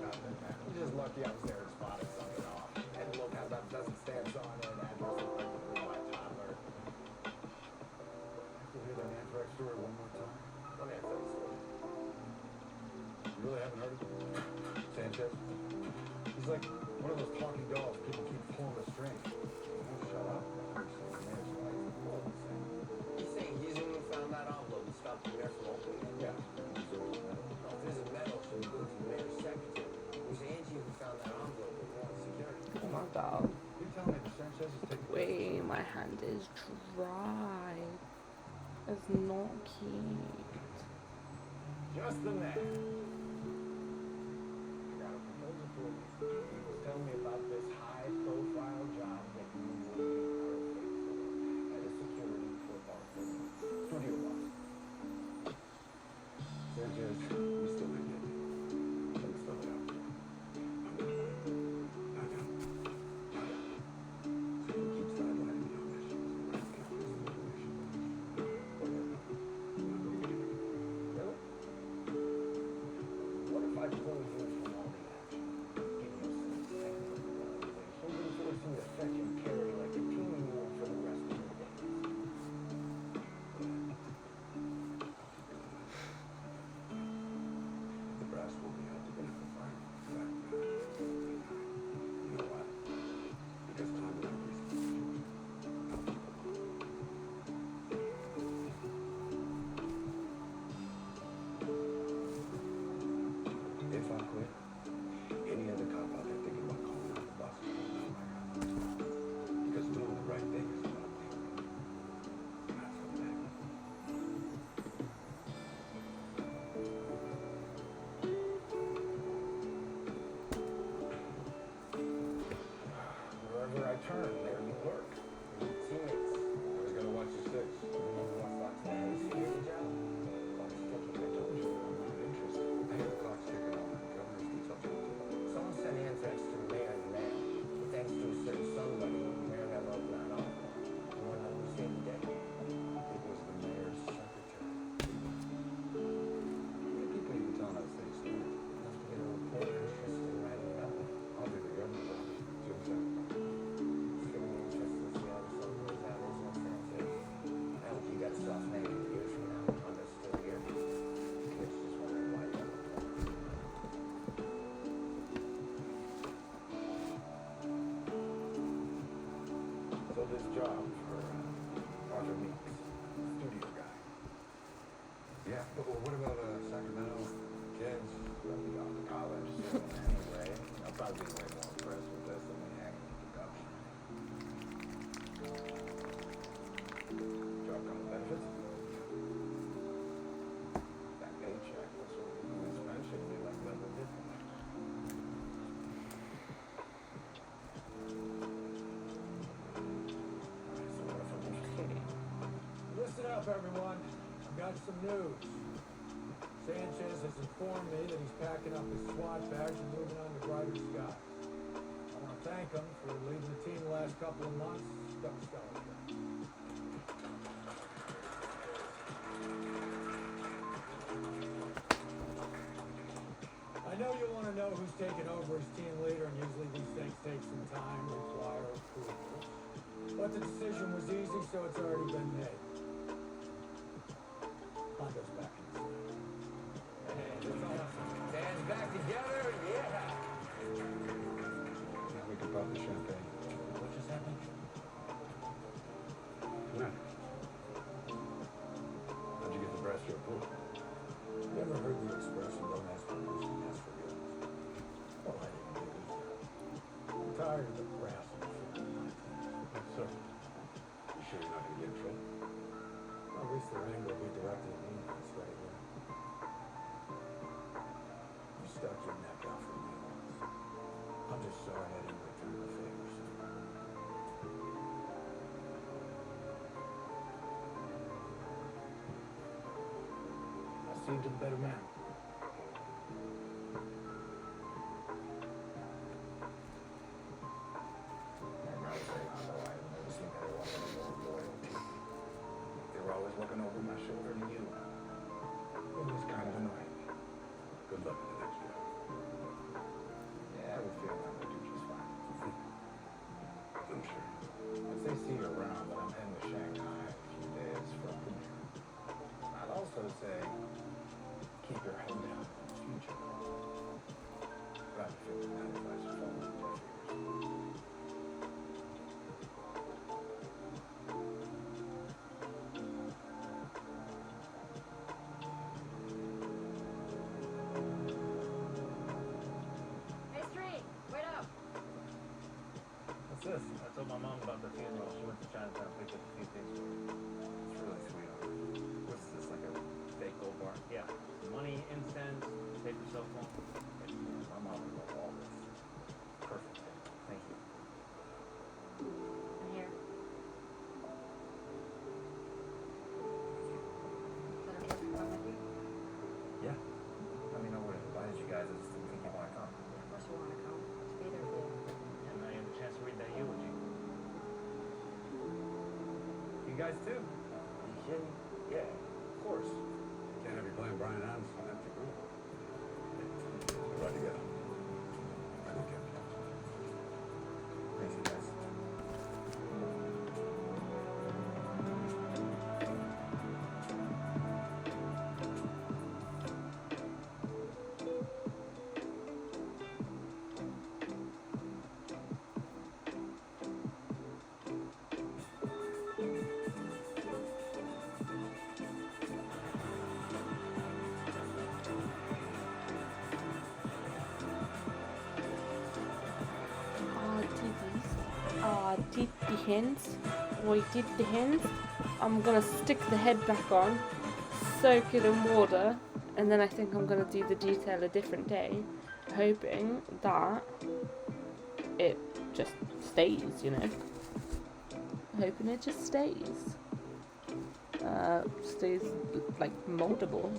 Nothing, man. I'm just lucky I was there and spotted something off. Envelope had about a dozen stamps on it, address looked like it was my toddler. Have to hear that anthrax story one more time. What anthrax story? You really haven't heard of him? Sanchez? He's like one of those talking dolls people keep pulling the string. Oh, shut up. Mayor's wife, all the same. He's saying he's the one who found that envelope and stopped the mayor from opening it. Yeah. He's always metal. No, if this is metal, should go to the mayor's secretary. It was Angie who found that envelope with warrant security. Oh my god. You're telling me that Sanchez is taking Wait, my hand is dry. It's not cute. just the man. I got a proposal for you. He was telling me about this high-profile job that you will be perfect for. Head of security for Boston Studio Boss. Sanchez, you still in it. Let me spell it out. So you keep sidelining me on this. Let's get this information. Really? What if I pull you from all the action? Give you some technical evaluation, then force you to fetch and carry like a team mule for the rest of your days? The brass will be out to get the fire. You know why? Because time and reason. If I quit, any other cop out there thinking about calling out the boss will know my God. Because doing the right thing is what I'm doing. Not so bad. Wherever I turn, there you lurk. Your teammates. Always gotta watch your six. Anyone who wants to talk to the head of security job? Clock's ticking. I told you, I'm not interested. I hear the clock's ticking on the governor's detail too. Someone sent anthrax to the mayor in the mail. But thanks to a certain somebody, the mayor never opened that envelope. You wanna know who saved the day? It was the mayor's secretary. How many people you been telling that fake story? Enough to get a reporter interested in writing about it. I'll be the governor. Do exactly. It's getting me interested to see how this all goes down. There's no Sanchez. I hope you got a soft name years from now. Honda's still here. Kids just wondering why you got the phone. So this job for Arthur Meeks, studio guy. Yeah, but what about Sacramento kids? They'll be off to college soon anyway. I'll probably be way more impressed with this than me hanging with the governor. Job comes benefits. That paycheck was what Miss mentioned me like Linda did for me. Alright, so what if I'm interested? Listen up, everyone. I've got some news. Sanchez has informed me that he's packing up his SWAT badge and moving on to brighter skies. I want to thank him for leading the team the last couple of months. Stuck a stellar job. I know you want to know who's taking over as team leader, and usually these things take some time, require approval. But the decision was easy, so it's already been made. Honda's back in the side. Band's back together, yeah. Now we can pop the champagne. What just happened? Nah. How'd you get the brass to approve? Never heard the expression, don't ask permission, ask forgiveness. Well, I didn't do it. I'm tired of the brass and shit. least their anger will be directed at me. That's right here. You stuck your neck out for me once. I'm just sorry I didn't return the favors. I seemed a better man. They were always looking over my shoulder to you. It was kind of annoying. Good luck with the next job. Yeah, I have a feeling I'm gonna do just fine. I'm sure. If they see you around, but I'm heading to Shanghai in a few days for a premiere. I'd also say, keep your head down in the future. But I have a feeling that advice is falling on deaf ears. Hey, Street, wait up. What's this? I told my mom about the funeral. She went to Chinatown, picked up a few things for me. It's really sweet of her. What's this, like a fake gold bar? Yeah. Money, incense, paper cell phone. My mom would love all this. Perfect. Thank you. And here. Is that okay if I come with you? Yeah. I mean, I would have invited you guys. I just didn't think you want to come. Of course you want to come. To be there for you. And now you have a chance to read that eulogy. You guys too? Yeah, of course. Can't have you playing Brian Adams on empty room. We're right together. I don't care. Thanks, you guys. Did the hands. We did the hands. I'm gonna stick the head back on, soak it in water, and then I think I'm gonna do the detail a different day, hoping that it just stays, you know. Hoping it just stays. Stays like moldable.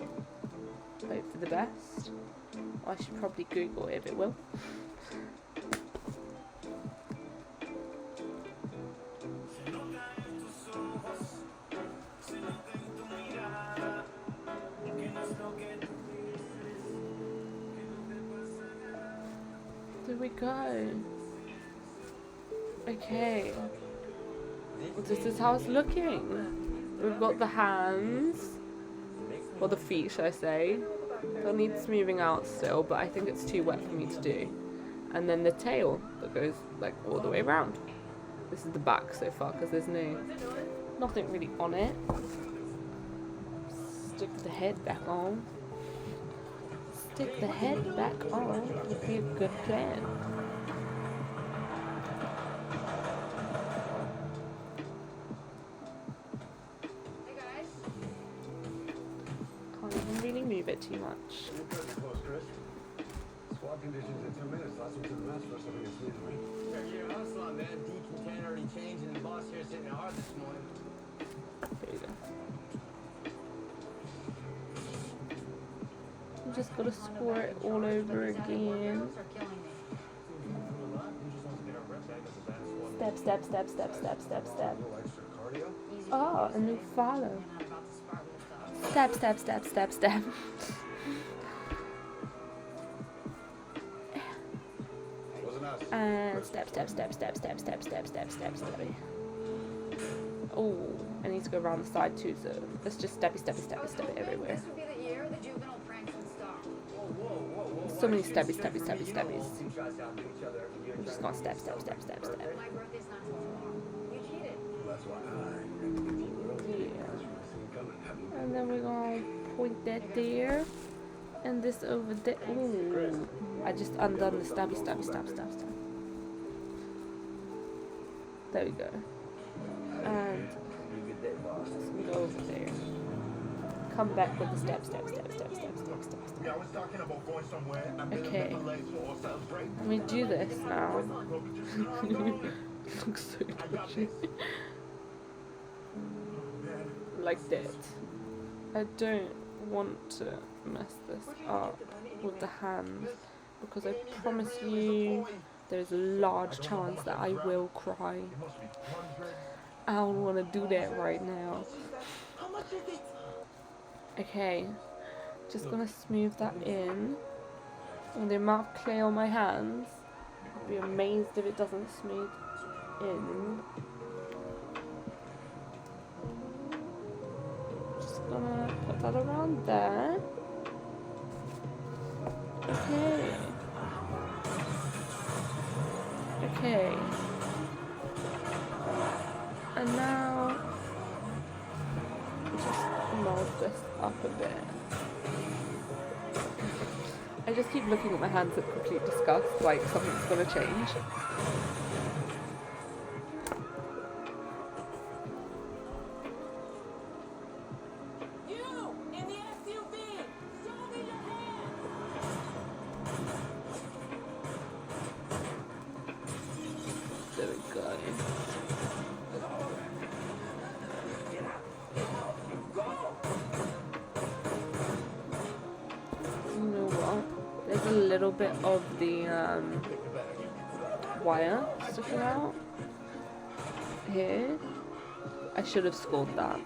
Hope for the best. I should probably Google it if it will. There we go. Okay. Well, this is how it's looking. We've got the hands, or the feet, should I say. They'll need smoothing out still, but I think it's too wet for me to do. And then the tail that goes like all the way around. This is the back so far because there's nothing really on it. Stick the head back on. Stick the head back on would be a good plan. Hey guys. Can't even really move it too much. Squad conditions in 2 minutes. Last one to the mess for something that's new to me. You're hustling, man. Deacon 10 already changed, and the boss here sitting hard this morning. There you go. I'm just gonna score it all over again. Step, step, step, step, step, step, step. Oh, a new follow. Step, step, step, step, step. And step, step, step, step, step, step, step, step, step, step. Oh, I need to go around the side too, so let's just steppy, steppy, steppy, steppy everywhere. This would be the year the juvenile pranks would stop. So many steppy, steppy, steppy, steppies. I'm just gonna step, step, step, step, step. My birthday's not till tomorrow. You cheated. That's why I give you early. Yeah. And then we're gonna point that there. And this over there. Ooh. I just undone the stabby, stabby, stab, stab, stab. There we go. And let's go over there. come back with the step. Yeah, I was talking about going somewhere. Okay. Let me do this now. Looks so dodgy. Like that. I don't want to mess this up with the hands because I promise you there's a large chance that I will cry. I don't want to do that right now. Okay, just gonna smooth that in. And the amount of clay on my hands, I'd be amazed if it doesn't smooth in. Just gonna put that around there. Okay. Okay. And now just mold this up a bit. I just keep looking at my hands in complete disgust, like something's gonna change. You in the SUV! Show me your hand! There we go. You know what? There's a little bit of the wire sticking out here. I should have scored that.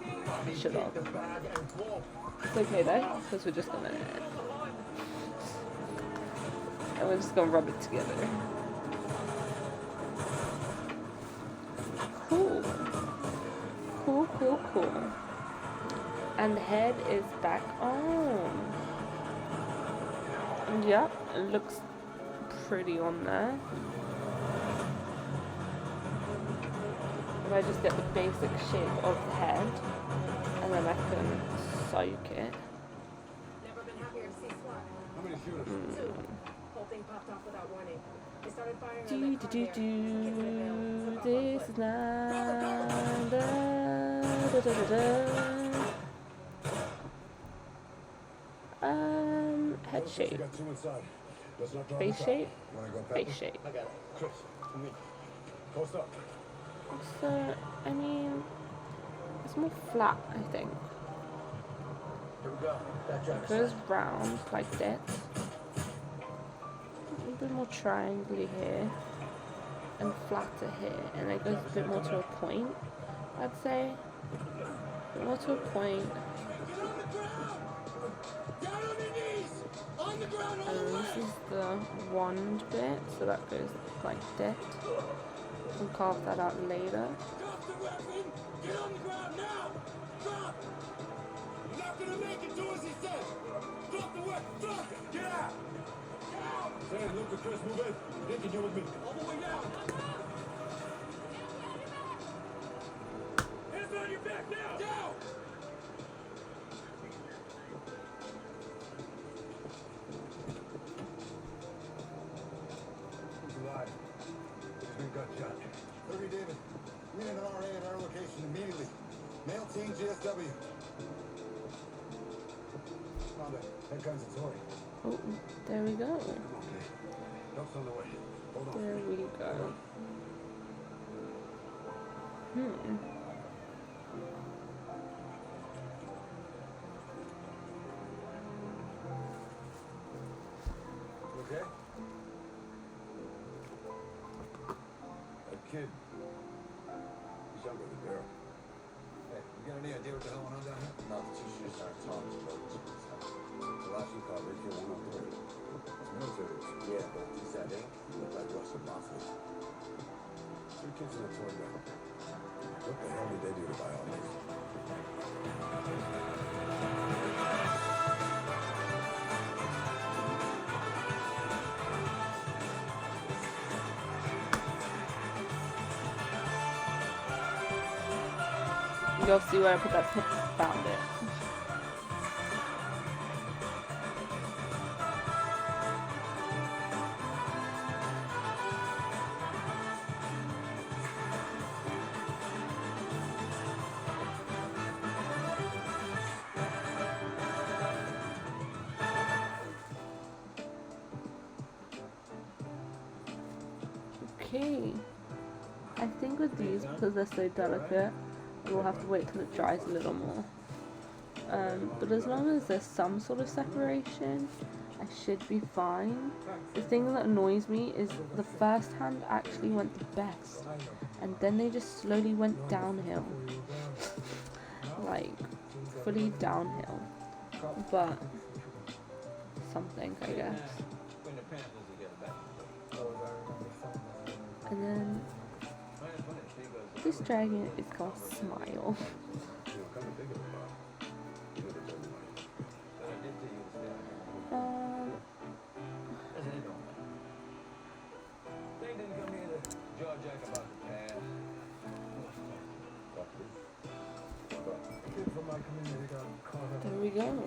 I should have. It's okay though, because we're just gonna rub it together. Cool. Cool. And the head is back on. And yeah, it looks pretty on there. If I just get the basic shape of the head, and then I can soak it. Never been happier to see SWAT. How many shooters? Two. Whole thing popped off without warning. They started firing on the car there. Kids in the middle. This is not head shape, Got two inside. Let's not drop face the top. shape, Wanna go, Pepper? face shape. I got it. Chris, to me. Post up. So, I mean, it's more flat, I think. Here we go. That It driver's goes side. round like that. A little bit more triangle here, and flatter here, and it goes a bit more to a point, I'd say. A bit more to a point. And this is the wand bit, so that goes like that. We'll carve that out later. Drop the weapon! Get on the ground now! Drop! You're not gonna make it, do as he says! Drop the weapon! Drop it! Get out! Get out! Sam, look at Chris, move in. Nick and you with me. All the way down! Hands on your back now! Down! He's alive. He's been got shot. 30 David. We need an RA at our location immediately. Male team GSW. Found it. That gun's a Tory. Oh, there we go. Okay. Help's on the way. Hold on. There we go. You okay? That kid. He's younger than Daryl. Hey, you got any idea what the hell went on down here? No, the two shooters started talking about this. The last we caught, they killed 103. It's military. Yeah, but he said they look like Russian mafia. Two kids in a toy gun. What the hell did they do to buy all this? You'll see where I put that pin, found it. Okay. I think with these, because they're so delicate, we'll have to wait till it dries a little more. But as long as there's some sort of separation, I should be fine. The thing that annoys me is the first hand actually went the best, and then they just slowly went downhill. Like, fully downhill. But, something, I guess. And then, this dragon is called Smile. There we go.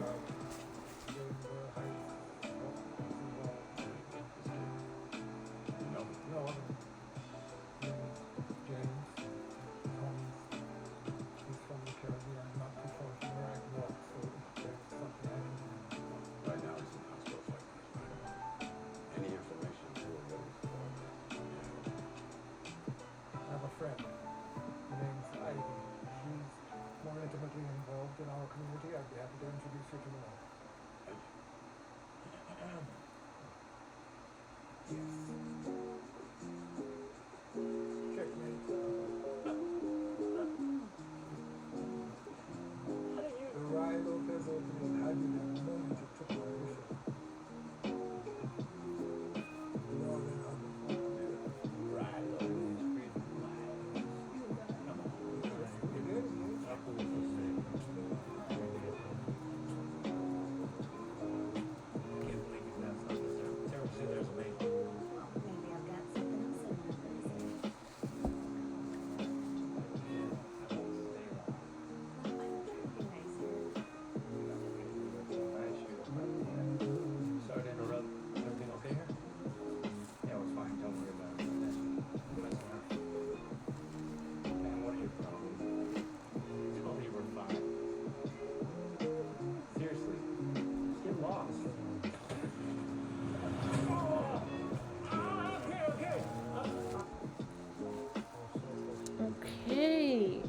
Okay.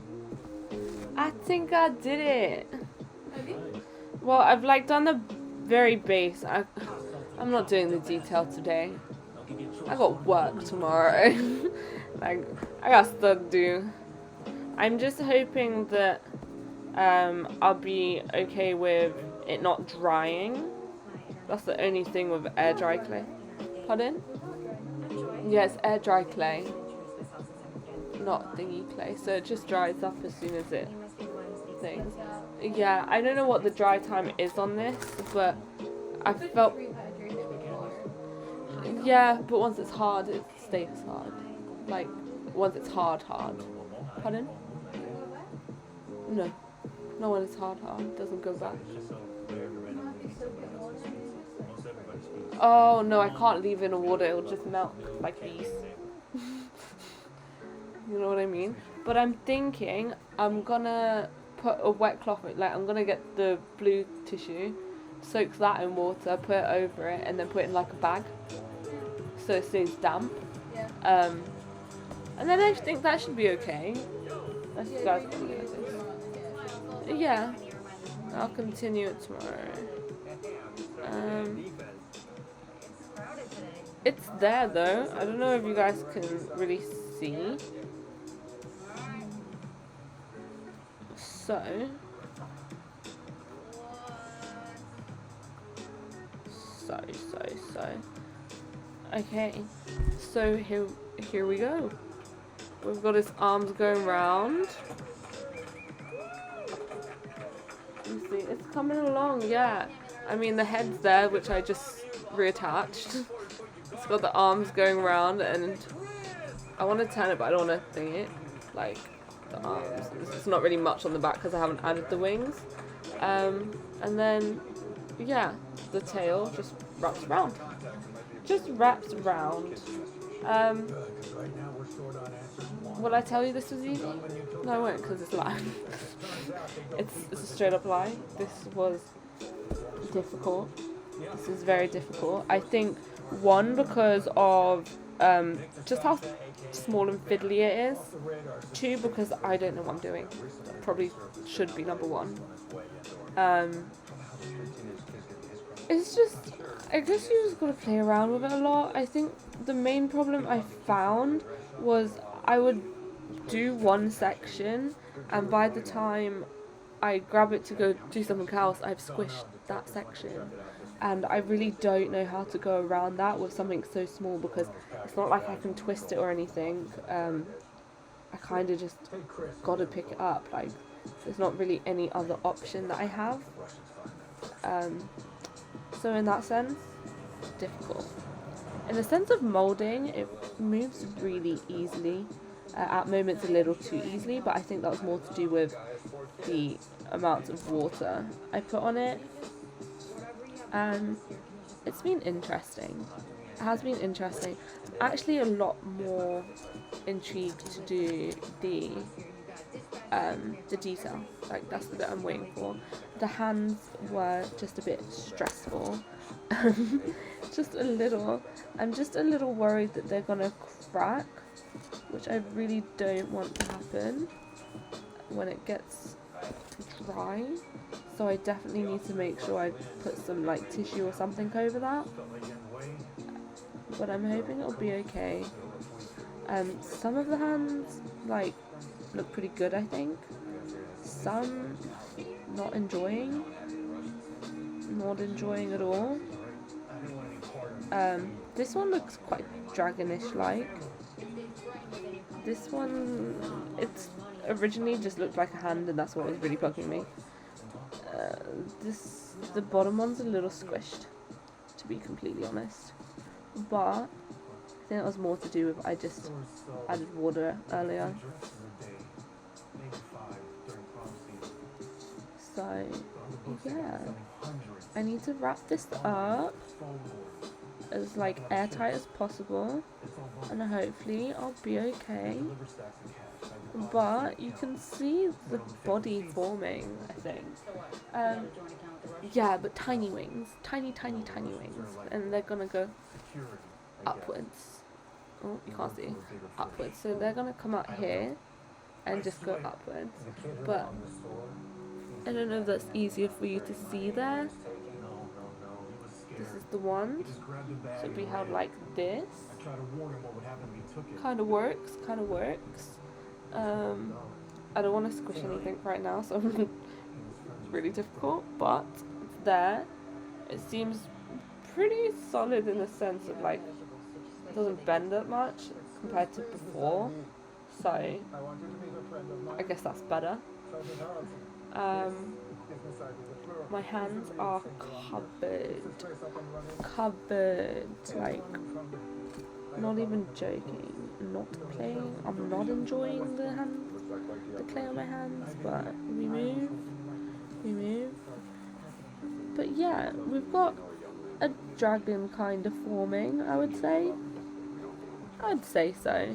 I think I did it. Well, I've like done the very base. I'm not doing the detail today. I got work tomorrow. Like, I got stuff to do. I'm just hoping that I'll be okay with it not drying. That's the only thing with air dry clay. Pardon? Yes, air dry clay. Not thingy clay. So it just dries up as soon as it things. Yeah, I don't know what the dry time is on this, but I felt... Yeah, but once it's hard, it stays hard. Like, once it's hard. Pardon? No. No, when it's hard, it doesn't go back. Oh, no, I can't leave it in the water. It'll just melt like these. You know what I mean? But I'm thinking I'm gonna put a wet cloth, like I'm gonna get the blue tissue, soak that in water, put it over it, and then put it in like a bag so it stays damp. Yeah. And then I think that should be okay. Unless you guys want to get this. Yeah. I'll continue it tomorrow. It's there though. I don't know if you guys can really see. So okay, so here we go. We've got his arms going round. You see, it's coming along, yeah. I mean, the head's there, which I just reattached. It's got the arms going round, and I want to turn it, but I don't want to thing it. Like, the arms. There's not really much on the back because I haven't added the wings. And then, yeah, the tail just wraps around. Just wraps around. Will I tell you this was easy? No, I won't, because it's live. It's a straight up lie. This was difficult. This is very difficult. I think, one, because of just how small and fiddly it is. 2, because I don't know what I'm doing. Probably should be number 1. It's just, I guess you just gotta play around with it a lot. I think the main problem I found was I would do one section, and by the time I grab it to go do something else, I've squished that section. And I really don't know how to go around that with something so small, because it's not like I can twist it or anything. I kind of just gotta pick it up. Like, there's not really any other option that I have. So in that sense, difficult. In the sense of moulding, it moves really easily. At moments a little too easily, but I think that was more to do with the amount of water I put on it. It's been interesting. It has been interesting. Actually, a lot more intrigued to do the detail. Like, that's the bit I'm waiting for. The hands were just a bit stressful. Just a little. I'm just a little worried that they're gonna crack, which I really don't want to happen when it gets dry. So I definitely need to make sure I put some like tissue or something over that. But I'm hoping it'll be okay. Some of the hands like look pretty good, I think. Some not enjoying at all. This one looks quite dragonish like. This one, it's originally just looked like a hand, and that's what was really bugging me. The bottom one's a little squished, to be completely honest. But I think that was more to do with I just added water earlier. So yeah, I need to wrap this up as like airtight as possible, and hopefully I'll be okay. But you can see the body forming, I think. Yeah, but tiny wings, tiny wings, and they're gonna go upwards. Oh, you can't see. Upwards. So they're gonna come out here and just go upwards. But I don't know if that's easier for you to see there. This is the one. So it'd be held like this. Kind of works. I don't want to squish anything right now, so it's really difficult, but it's there. It seems pretty solid in the sense of like it doesn't bend that much compared to before, so I guess that's better. My hands are covered, like, not even joking, not playing. I'm not enjoying the clay on my hands, but we move. But yeah, we've got a dragon kind of forming, I would say. I'd say so.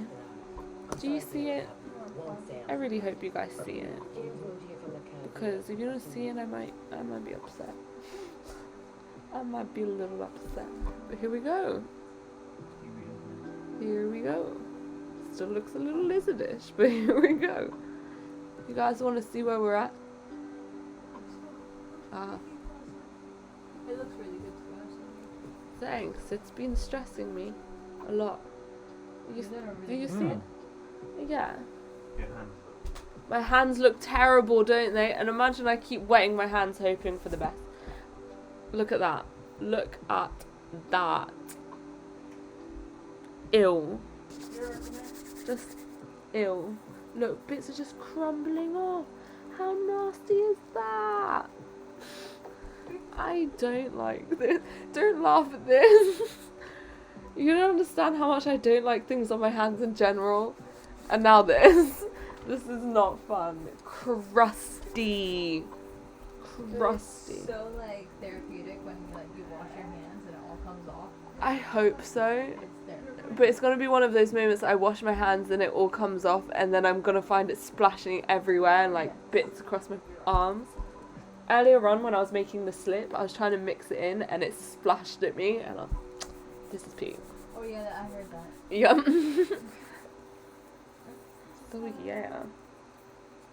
Do you see it? I really hope you guys see it. Because if you don't see it, I might be upset. I might be a little upset. But here we go. Still looks a little lizardish, but here we go. You guys want to see where we're at? It looks really good to us. Thanks. It's been stressing me a lot. Do you see it? Yeah. My hands look terrible, don't they? And imagine I keep wetting my hands hoping for the best. Look at that. Look at that. Ew. Just ew. Look, bits are just crumbling off. How nasty is that? I don't like this. Don't laugh at this. You don't understand how much I don't like things on my hands in general. And now this. This is not fun. It's crusty. Crusty. So like therapeutic when you wash your hands and it all comes off. I hope so. But it's going to be one of those moments that I wash my hands and it all comes off, and then I'm going to find it splashing everywhere and like bits across my arms. Earlier on when I was making the slip, I was trying to mix it in and it splashed at me, and this is peak. Oh Oh yeah, I heard that. Yep. So yeah.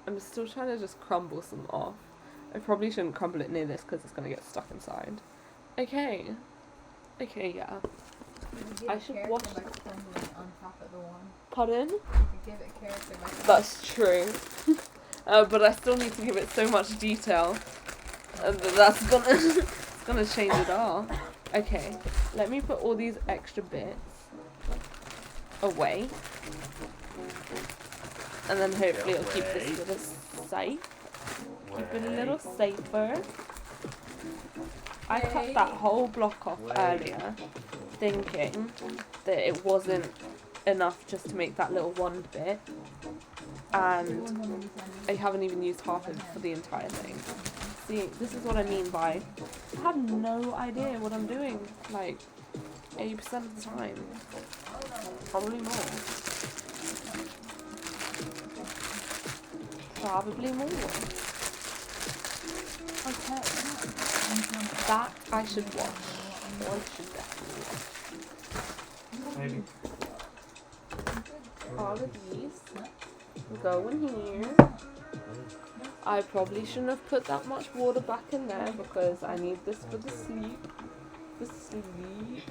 I'm still trying to just crumble some off. I probably shouldn't crumble it near this because it's going to get stuck inside. Okay. Okay, yeah. I should wash. By crumbling on top of the one. Pardon? You could give it character by That's true. But I still need to give it so much detail. And that's gonna it's gonna change it all. Okay, let me put all these extra bits away. And then hopefully it'll keep this a little safe. Keep it a little safer. I cut that whole block off earlier, thinking that it wasn't enough just to make that little one bit. And I haven't even used half of it for the entire thing. See, this is what I mean by I have no idea what I'm doing, like 80% of the time. Probably more. Probably more. Okay. That I should wash. Or I should definitely wash. Maybe. All of these go in here. I probably shouldn't have put that much water back in there because I need this for the sleep. The sleep.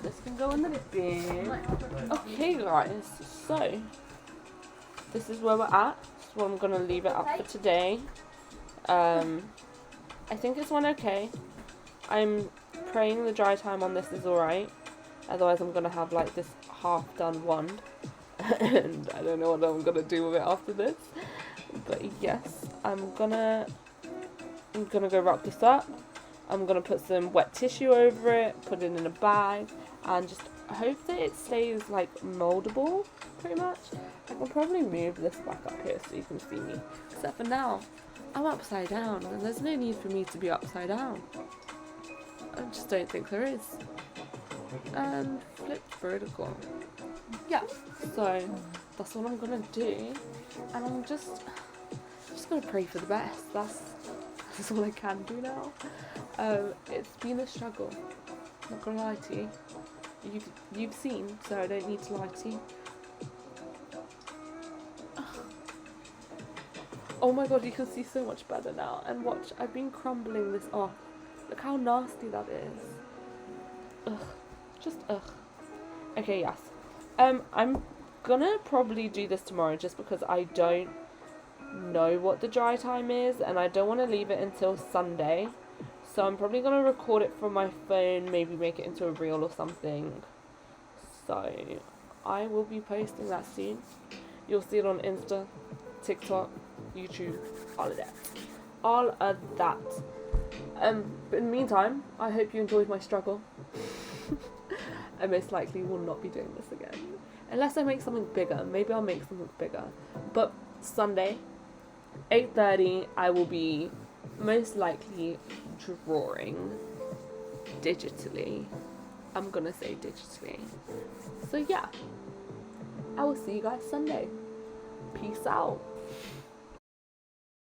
This can go in the bin. Okay guys, so this is where we're at. So I'm gonna leave it up for today. I think it's one okay. I'm praying the dry time on this is alright. Otherwise I'm gonna have like this half done wand. And I don't know what I'm gonna do with it after this. But yes, I'm gonna go wrap this up. I'm gonna put some wet tissue over it, put it in a bag, and just hope that it stays like moldable, pretty much. I can probably move this back up here so you can see me. Except for now, I'm upside down, and there's no need for me to be upside down. I just don't think there is. And flipped vertical. Yeah, so that's what I'm gonna do, and I'm just gonna pray for the best. That's all I can do now. It's been a struggle, not gonna lie to you. You've seen, so I don't need to lie to you. Oh my god, you can see so much better now. And watch, I've been crumbling this off. Look how nasty that is. Ugh, just ugh. Okay, yes. I'm gonna probably do this tomorrow just because I don't know what the dry time is and I don't want to leave it until Sunday. So I'm probably gonna record it from my phone, maybe make it into a reel or something. So I will be posting that soon. You'll see it on Insta, TikTok, YouTube, all of that. All of that. But in the meantime, I hope you enjoyed my struggle. I most likely will not be doing this again. Unless I make something bigger. Maybe I'll make something bigger. But Sunday, 8:30, I will be most likely drawing digitally. I'm gonna say digitally. So yeah. I will see you guys Sunday. Peace out.